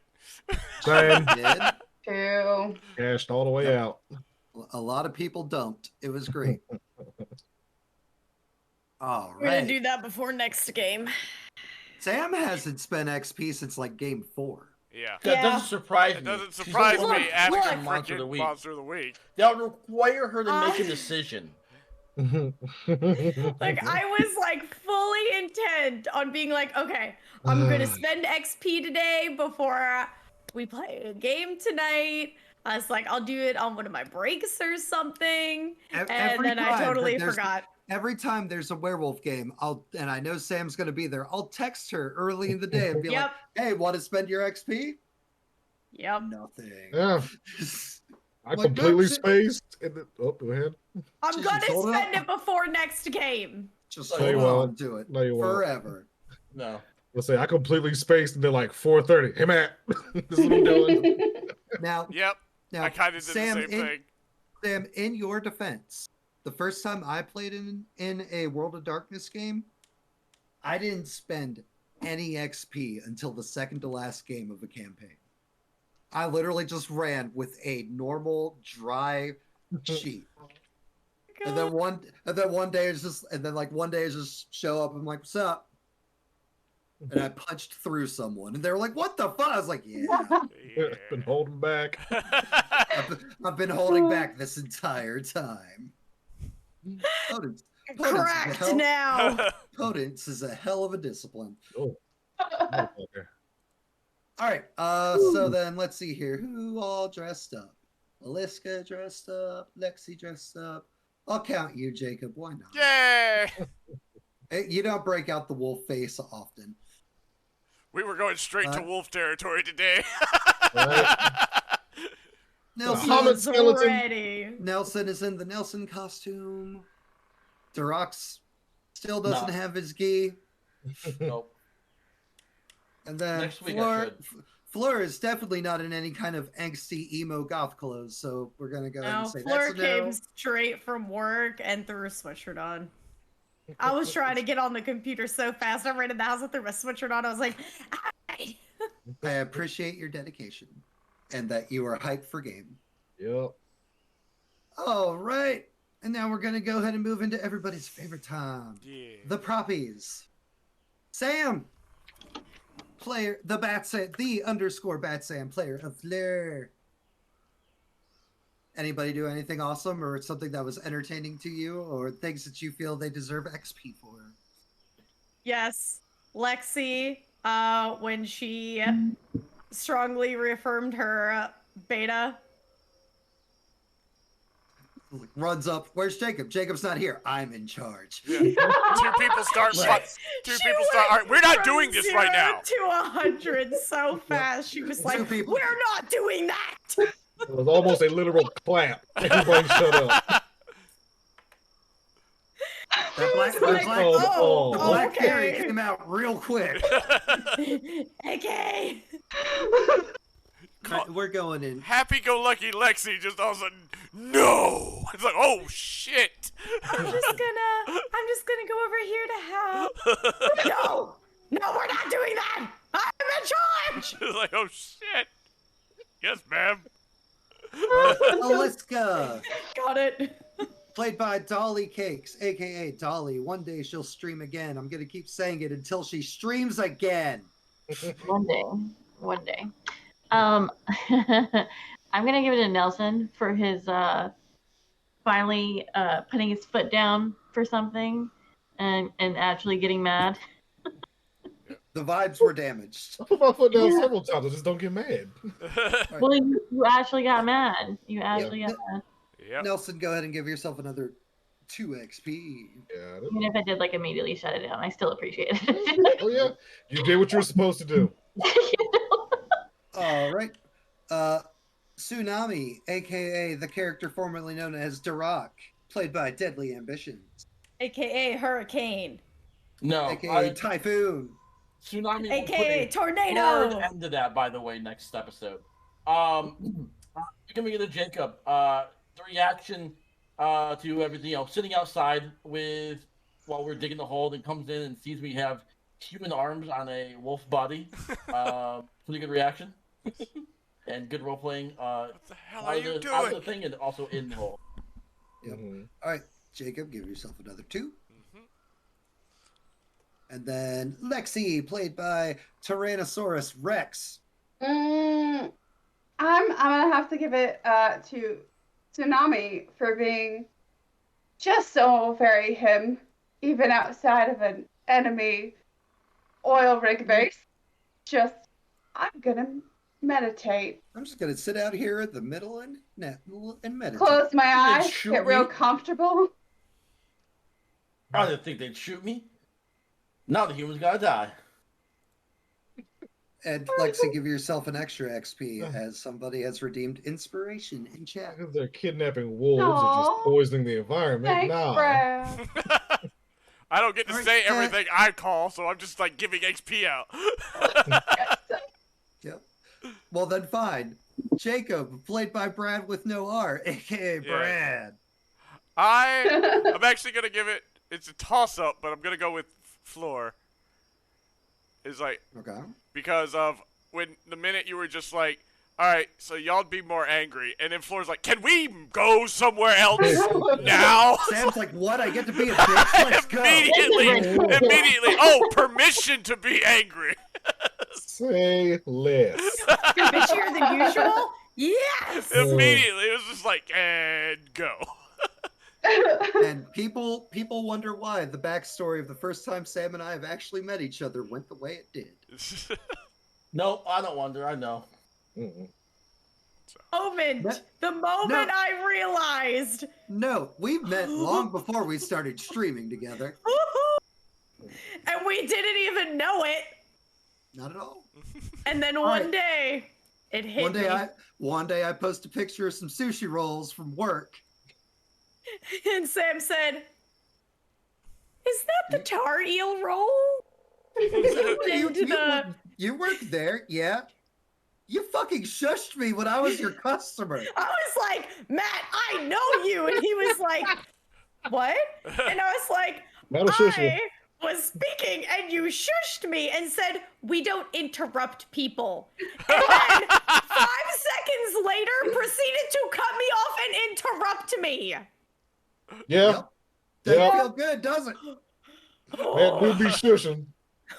Same. Did. 2. Cashed all the way out. A lot of people dumped. It was great. All We're gonna right. do that before next game. Sam hasn't spent XP since game 4. Yeah. That doesn't surprise me. It doesn't She's surprise the me one after freaking monster of the week. Monster of the Week. That would require her to make a decision. Like, I was like fully intent on being like, okay, I'm gonna spend XP today before we play a game tonight. I was like, I'll do it on one of my breaks or something. And then I totally forgot. Every time there's a werewolf game, and I know Sam's gonna be there, I'll text her early in the day and be like, hey, want to spend your XP? Yep. Nothing. Yeah. I completely spaced. Oh, go ahead. I'm gonna spend it before next game. Just hold on to it. No, you won't. Forever. No. Let's say I completely spaced and they're like 4:30. Hey Matt, this is what I'm doing. Now, I kind of did the same thing. Sam, in your defense, the first time I played in a World of Darkness game, I didn't spend any XP until the second to last game of a campaign. I literally just ran with a normal dry sheet. And then one day it's just show up. I'm like, what's up? And I punched through someone, and they were like, "What the fuck?" I was like, "Yeah, been holding back. I've been holding back this entire time." Correct now. Potence is a hell of a discipline. Oh. All right. So then let's see here. Who all dressed up? Aliska dressed up. Lexi dressed up. I'll count you, Jacob. Why not? Yay! You don't break out the wolf face often. We were going straight to wolf territory today. Nelson is in the Nelson costume. Durox still doesn't have his gi. Nope. And then Fleur is definitely not in any kind of angsty emo goth clothes, so we're gonna go ahead and say Fleur that's a came no. straight from work and threw a sweatshirt on. I was trying to get on the computer so fast. I ran in the house and threw my sweatshirt on. I was like, "Aye." I appreciate your dedication and that you are hyped for game. Yep. All right. And now we're going to go ahead and move into everybody's favorite time. Yeah. The proppies. Sam. Player, the _Batsam, player of Fleur. Anybody do anything awesome or something that was entertaining to you or things that you feel they deserve XP for? Yes. Lexi, when she strongly reaffirmed her beta. Runs up. Where's Jacob? Jacob's not here. I'm in charge. Yeah. Two people start. All right, we're not doing this right now. To 100 so fast. She was like, "We're not doing that." It was almost a literal clap. Everybody shut up. The black Carrie came out real quick. Okay. We're going in. Happy-go-lucky Lexi just all of a sudden, no! It's like, oh shit! I'm just gonna go over here to help. No, we're not doing that. I'm in charge. It's like, oh shit. Yes, ma'am. Aliska. Got it. Played by Dolly Cakes, aka Dolly. One day she'll stream again. I'm gonna keep saying it until she streams again. One day. I'm gonna give it to Nelson for his finally putting his foot down for something and actually getting mad. The vibes were damaged. I put my foot down several times. I just don't get mad. Well, you actually got mad. You actually got mad. Yep. Nelson, go ahead and give yourself another 2 XP. Yeah. Even if I did immediately shut it down, I still appreciate it. Oh yeah, you did what you were supposed to do. All right. Tsunami, aka the character formerly known as Duroc, played by Deadly Ambitions. AKA Hurricane. No. AKA Typhoon. Tsunami. AKA Tornado. Hard end to that, by the way, next episode. You're gonna get to Jacob. The reaction to everything, sitting outside while we're digging the hole, and comes in and sees we have human arms on a wolf body. Pretty good reaction. And good role playing. What the hell are you doing? Out of the thing and also in the hole. Yep. Mm-hmm. All right, Jacob, give yourself another 2. Mm-hmm. And then Lexi, played by Tyrannosaurus Rex, I'm gonna have to give it to Tsunami for being just so very him, even outside of an enemy oil rig base. Just, I'm gonna meditate. I'm just gonna sit out here in the middle and meditate. Close my They'd eyes, shoot get real me. comfortable. I didn't think they'd shoot me. Now the humans gotta die. And Lexi, give yourself an extra XP as somebody has redeemed inspiration in chat. Because they're kidnapping wolves or Aw. just poisoning the environment. Thanks, Nah. Brad. I don't get to Alright, say Kat. everything I call, so I'm just like giving XP out. Yep. Well then, fine. Jacob, played by Brad with no R, aka Yeah. Brad. I'm actually gonna give it. It's a toss-up, but I'm gonna go with Floor. Is like Okay. because of when the minute you were just like, all right, so y'all be more angry, and then Floor's like, can we go somewhere else now? Sam's like, what? I get to be a bitch? Let's go. Immediately. Oh, permission to be angry. Say less. Bitchier than usual? Yes! Immediately, it was just like, and go. And people wonder why the backstory of the first time Sam and I have actually met each other went the way it did. Nope, I don't wonder. I know. Mm-mm. The moment No. I realized. No, we met long before we started streaming together. And we didn't even know it. Not at all. And then All one right. day, it hit me. One day I post a picture of some sushi rolls from work. And Sam said, "Is that the tar eel roll?" You work there, yeah? You fucking shushed me when I was your customer. I was like, "Matt, I know you," and he was like, "What?" And I was like, Not a shushing. "I was speaking, and you shushed me and said we don't interrupt people." And then 5 seconds later, proceeded to cut me off and interrupt me. Yeah. Yep. Doesn't Yep. feel good, does it? That do be shushing.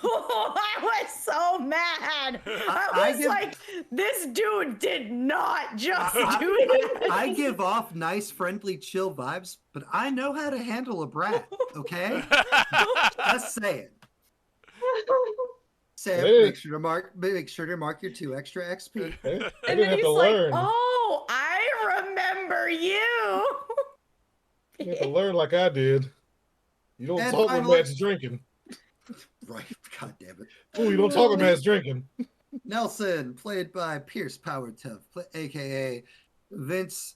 I was so mad. I was like, this dude did not just do that. I give off nice, friendly, chill vibes, but I know how to handle a brat, okay? Just saying. Sam, Hey. make sure to mark your 2 extra XP. I And didn't then have he's to like, learn. "Oh, I remember you." You had to learn like I did. You don't And talk when finally- Matt's drinking. Right, god damn it. Oh, you don't talk when Matt's drinking. Nelson, played by Pierce Powertough, aka Vince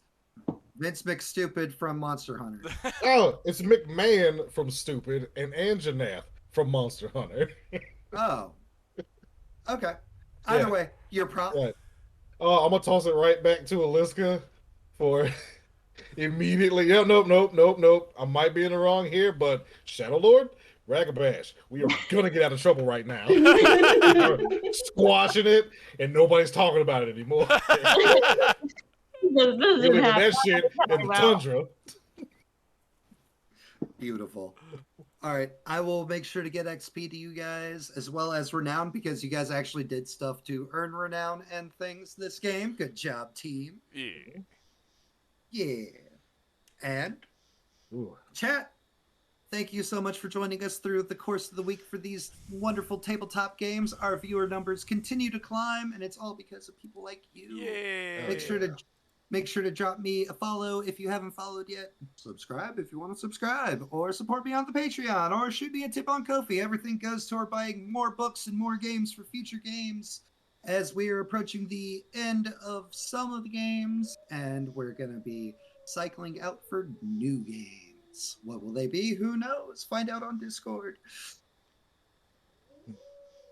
McStupid from Monster Hunter. Oh, it's McMahon from Stupid and Anjanath from Monster Hunter. Oh. Okay. Either Yeah. way, you're Right. Oh, I'm gonna toss it right back to Aliska for immediately. Yeah, nope. I might be in the wrong here, but Shadow Lord, Ragabash, we are gonna get out of trouble right now. We're squashing it, and nobody's talking about it anymore. We're leaving that shit in the tundra. Beautiful. All right, I will make sure to get XP to you guys as well as renown because you guys actually did stuff to earn renown and things this game. Good job, team. Yeah. Yeah. And Ooh. chat, thank you so much for joining us through the course of the week for these wonderful tabletop games. Our viewer numbers continue to climb, and it's all because of people like you. Yeah. Make sure to drop me a follow if you haven't followed yet. Subscribe if you want to subscribe, or support me on the Patreon, or shoot me a tip on Ko-fi. Everything goes toward buying more books and more games for future games. As we are approaching the end of some of the games, and we're gonna be cycling out for new games. What will they be? Who knows? Find out on Discord.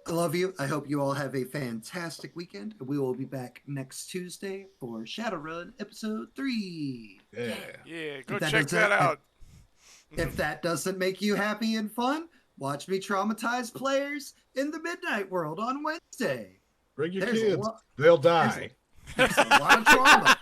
I love you. I hope you all have a fantastic weekend. We will be back next Tuesday for Shadowrun Episode 3. Yeah. Yeah, go If that check doesn't- that out. If that doesn't make you happy and fun, watch me traumatize players in the Midnight World on Wednesday. Bring your There's a kids. lot- They'll die. There's a lot of trauma.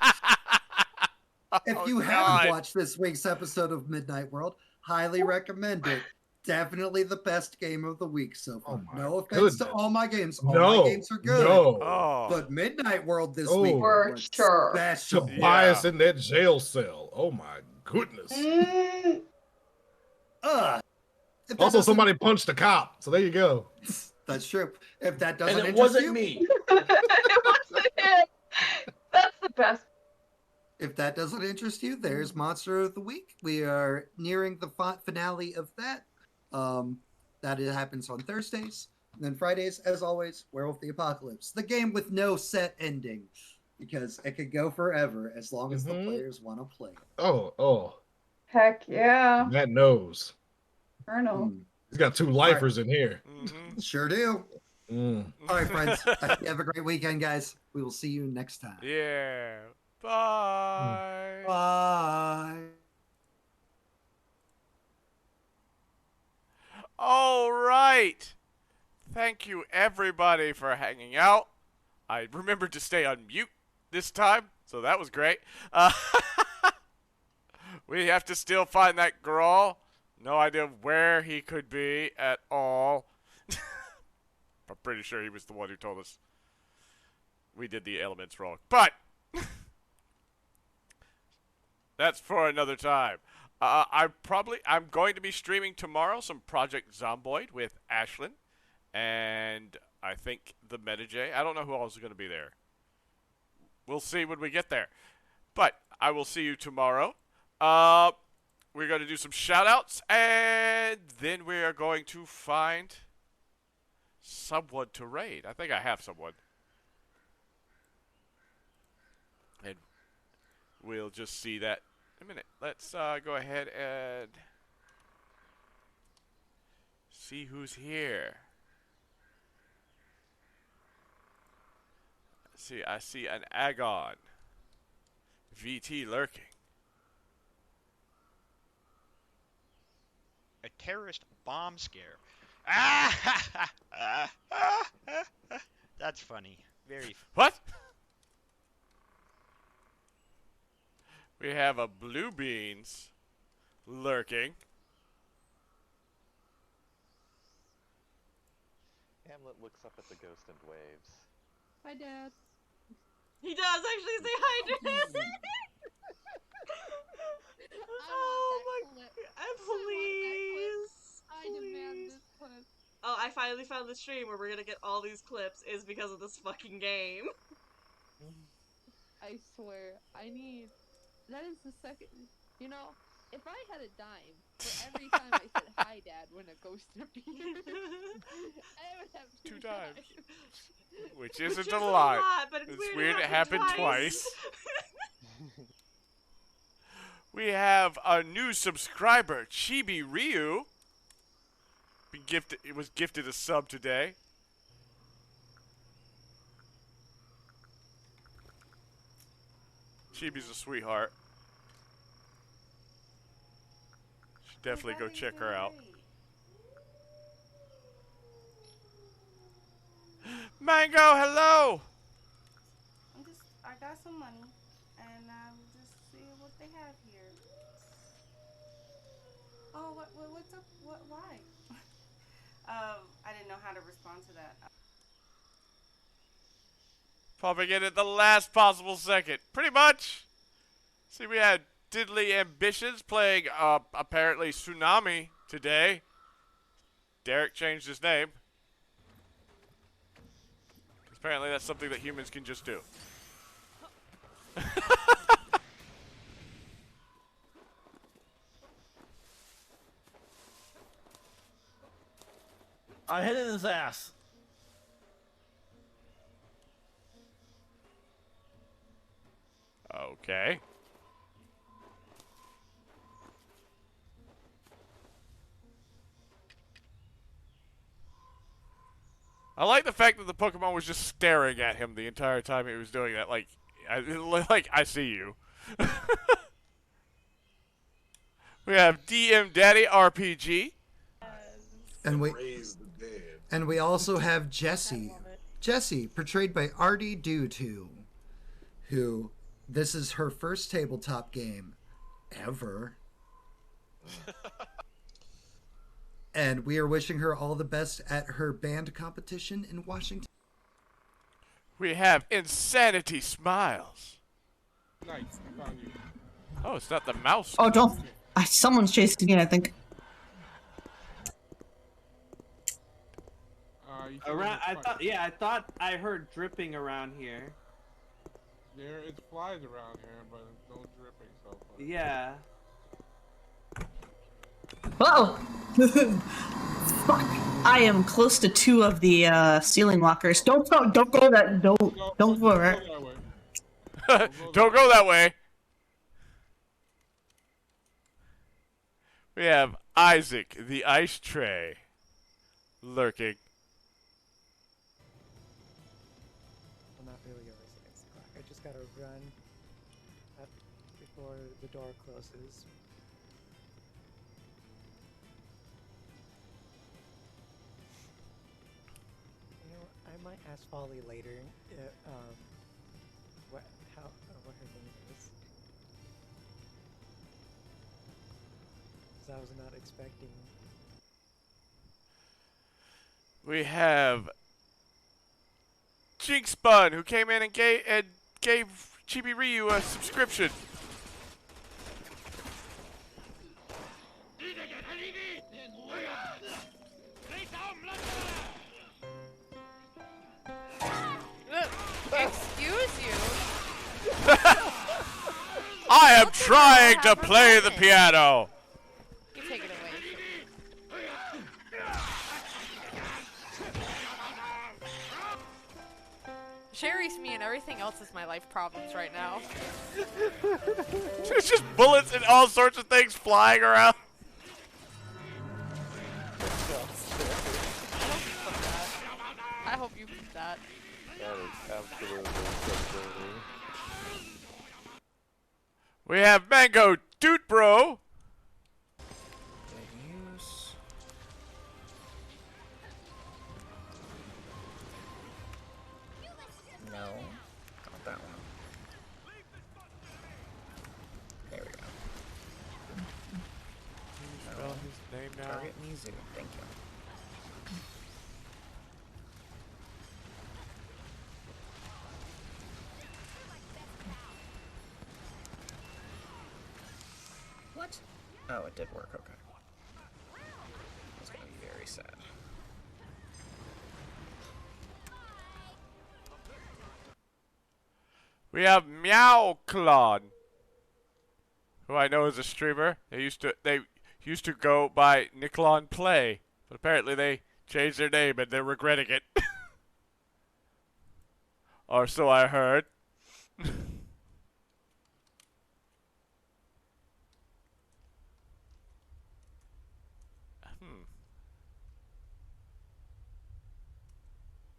If Oh, you God. haven't watched this week's episode of Midnight World, highly recommend it. definitely the best game of the week so far. Oh my No offense to goodness. all my games. All No, my games are good. no. Oh. But Midnight World this Oh. week For was sure. special. Tobias Yeah. in that jail cell. Oh my goodness. Mm, If that Also, doesn't- somebody punched a cop. So there you go. That's true. If that doesn't And it interest wasn't you, me. it wasn't him. That's the best. if that doesn't interest you, there's Monster of the Week. We are nearing the finale of that. That it happens on Thursdays. And then Fridays, as always, Werewolf the Apocalypse. The game with no set ending. Because it could go forever as long as the players want to play it. Oh. Heck yeah. Matt knows. Colonel. He's got 2 lifers in here. Mm-hmm. Sure do. Mm. All right, friends. Have a great weekend, guys. We will see you next time. Yeah. Bye. Bye. All right. Thank you, everybody, for hanging out. I remembered to stay on mute this time, so that was great. We have to still find that Grawl. No idea where he could be at all. I'm pretty sure he was the one who told us we did the elements wrong. But that's for another time. I'm going to be streaming tomorrow some Project Zomboid with Ashlyn, and I think the MetaJ. I don't know who else is going to be there. We'll see when we get there. But I will see you tomorrow. We're going to do some shout-outs, and then we are going to find someone to raid. I think I have someone. And we'll just see that in a minute. Let's go ahead and see who's here. Let's see, I see an Agon. VT lurking. A terrorist bomb scare. That's funny. Very funny. What? We have a Blue Beans lurking. Hamlet looks up at the ghost and waves. Hi, Dad. He does actually say hi, Dad. Oh my god, please. I demand this clip. Oh, I finally found the stream where we're gonna get all these clips is because of this fucking game. I swear, that is the second, if I had a dime for every time I said hi, Dad, when a ghost appeared, I would have 2 times. Which isn't a lot. But it's weird it happened twice. We have a new subscriber, Chibi Ryu. It was gifted a sub today. Chibi's a sweetheart. Should definitely go check her out. Mango, hello! I got some money, and I'm just seeing what they have here. Oh, what's up? Why? I didn't know how to respond to that. Popping in at the last possible second. Pretty much. See, we had Diddly Ambitions playing, apparently Tsunami today. Derek changed his name. Apparently that's something that humans can just do. I hit it in his ass. Okay. I like the fact that the Pokemon was just staring at him the entire time he was doing that. Like I see you. We have DM Daddy RPG. And we also have Jessie. Jessie, portrayed by RD22, who this is her first tabletop game ever. And we are wishing her all the best at her band competition in Washington. We have Insanity Smiles. Nice, I found you. Oh, it's not the mouse. Oh, don't. Someone's chasing me, I think. Around, I thought I heard dripping around here. There is flies around here, but no dripping so far. Yeah. Whoa! Fuck! I am close to 2 of the ceiling walkers. Don't go that. Don't go that way. Don't go that way. We have Isaac, the ice tray, lurking. I'm not really a race against the clock. I just gotta run up before the door closes. You know, I might ask Folly later. What her name is? Because I was not expecting. We have Jinx Bun, who came in and gave Chibi Ryu a subscription. Excuse you. I am trying to play the piano. You take it away. Sherry's me and everything else is my life problems right now. There's just bullets and all sorts of things flying around. I hope you keep that. That is absolutely frustrating. We have Mango Dude Bro. No, not that one. There we go. Spell his name now. Target Mizu, thank you. What? Oh, it did work, okay. That's gonna be very sad. We have Meow Claude, who I know is a streamer. They used to go by Nicklon Play, but apparently they changed their name and they're regretting it. Or so I heard.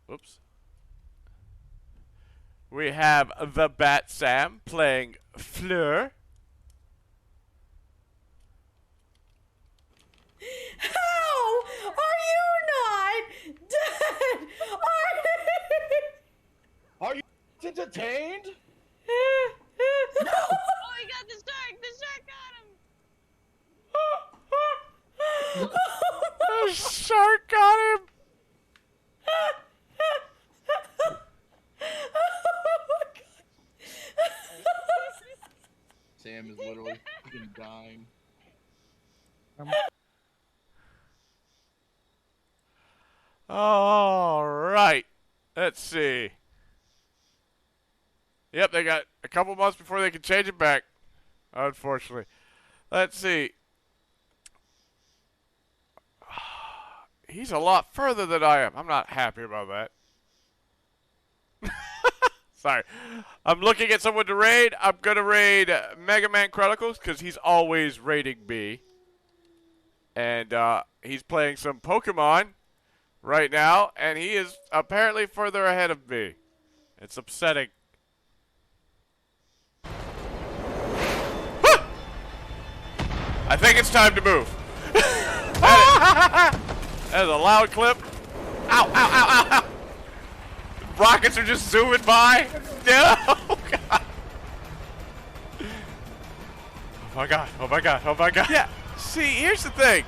Whoops. We have the Bat Sam playing Fleur. How are you not dead? Are you entertained? Oh, he got the shark! The shark got him! The shark got him! Sam is literally dying. All right. Let's see. Yep, they got a couple months before they can change it back. Unfortunately. Let's see. He's a lot further than I am. I'm not happy about that. Sorry. I'm looking at someone to raid. I'm going to raid Mega Man Chronicles because he's always raiding me. And he's playing some Pokemon right now. And he is apparently further ahead of me. It's upsetting. I think it's time to move. That is a loud clip. Ow, ow, ow, ow, ow. Rockets are just zooming by. No, oh God. Oh my God, oh my God, oh my God. Yeah, see, here's the thing.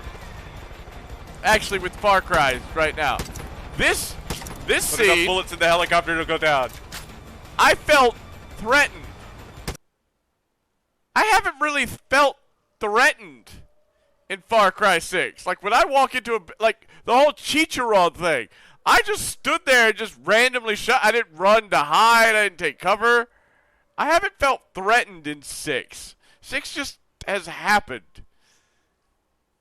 actually with Far Cry right now. This Put scene, enough bullets in the helicopter to go down. I felt threatened. I haven't really felt threatened in Far Cry 6. Like, when I walk into like, the whole Chicharron thing, I just stood there and just randomly shot. I didn't run to hide. I didn't take cover. I haven't felt threatened in 6. 6 just has happened.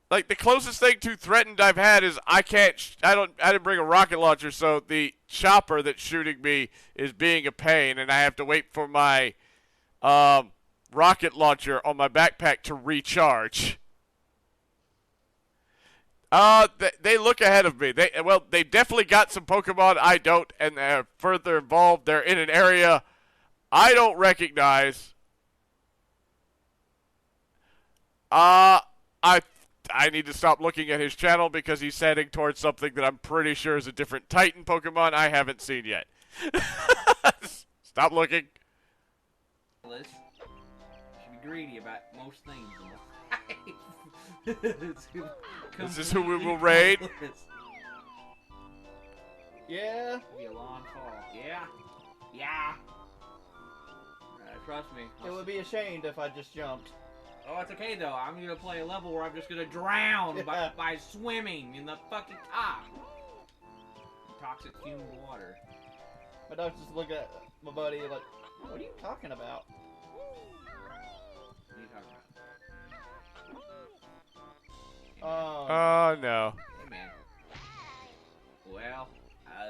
Like, the closest thing to threatened I've had is I didn't bring a rocket launcher, so the chopper that's shooting me is being a pain, and I have to wait for my rocket launcher on my backpack to recharge. They look ahead of me. They definitely got some Pokemon I don't, and they're further involved. They're in an area I don't recognize. I need to stop looking at his channel because he's heading towards something that I'm pretty sure is a different Titan Pokemon I haven't seen yet. Stop looking. Should be greedy about most things in life. Is this who we will raid? Yeah. Be a long fall. Yeah. Yeah. Trust me. It would be ashamed if I just jumped. Oh, it's okay though. I'm gonna play a level where I'm just gonna drown by swimming in the fucking top. Toxic fumed water. My dog just looked at my buddy like, what are you talking about? What are you talking about? Oh no. Hey man. Well,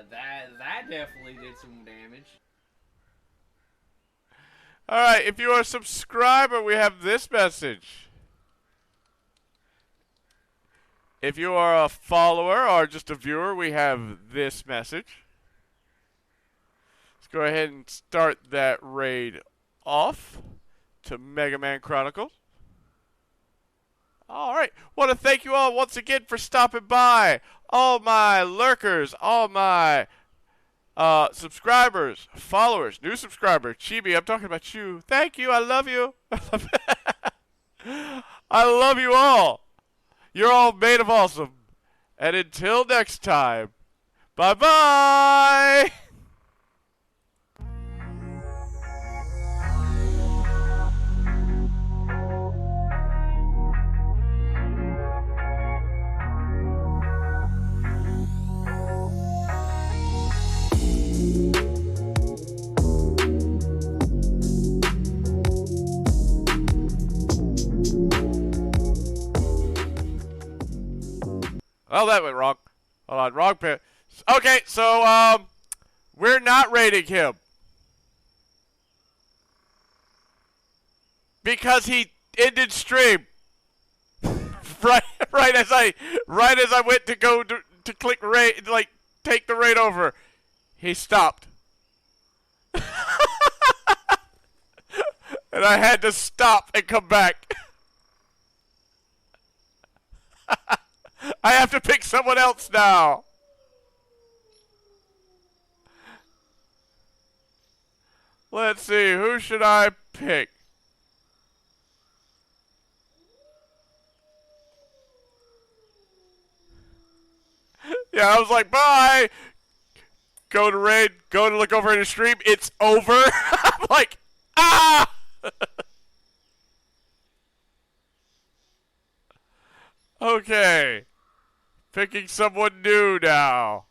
that definitely did some damage. Alright, if you are a subscriber, we have this message. If you are a follower or just a viewer, we have this message. Let's go ahead and start that raid off to Mega Man Chronicles. Alright, want to thank you all once again for stopping by. All my lurkers, all my subscribers, followers, new subscriber, Chibi, I'm talking about you. Thank you, I love you. I love you all. You're all made of awesome. And until next time, bye-bye. Oh, that went wrong. Hold on, wrong pit. Okay, so, we're not rating him. Because he ended stream. right as I went to go to click raid, like, take the raid over, he stopped. And I had to stop and come back. I have to pick someone else now. Let's see, who should I pick? Yeah, I was like, bye. Go to raid, go to look over at his stream. It's over. I'm like, ah! Okay. Picking someone new now.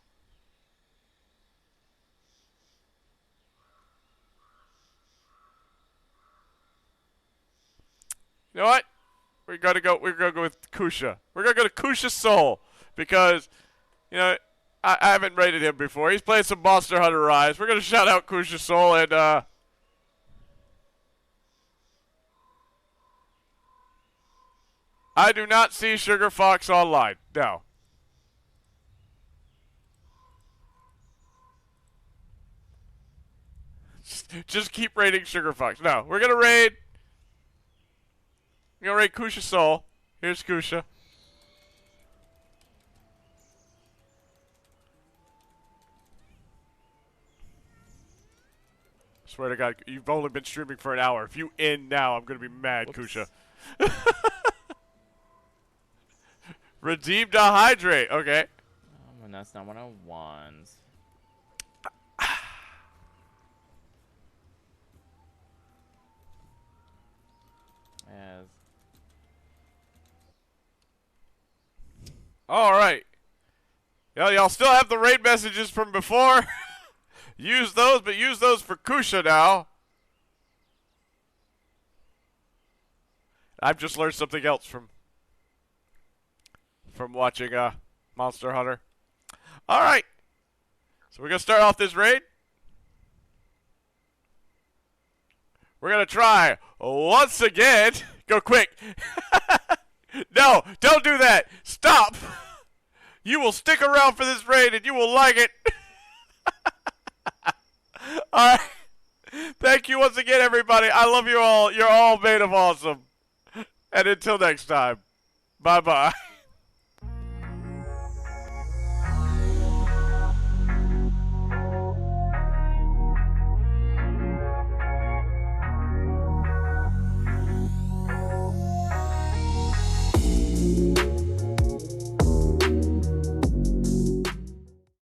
You know what? We're gonna go with Kusha. We're gonna go to Kusha Soul because, you know, I haven't rated him before. He's playing some Monster Hunter Rise. We're gonna shout out Kusha Soul and I do not see Sugar Fox online. No. Just keep raiding Sugar Fox. No, we're gonna raid. We're gonna raid Kusha Soul. Here's Kusha. Swear to God, you've only been streaming for an hour. If you end now, I'm gonna be mad, Kusha. Redeem to hydrate. Okay. Oh, and that's not one of ones. As. All right. Y'all still have the raid messages from before. Use those, but use those for Kusha now. I've just learned something else from watching Monster Hunter. All right. So we're going to start off this raid. We're going to try once again. Go quick. No, don't do that. Stop. You will stick around for this raid and you will like it. All right. Thank you once again, everybody. I love you all. You're all made of awesome. And until next time, bye-bye.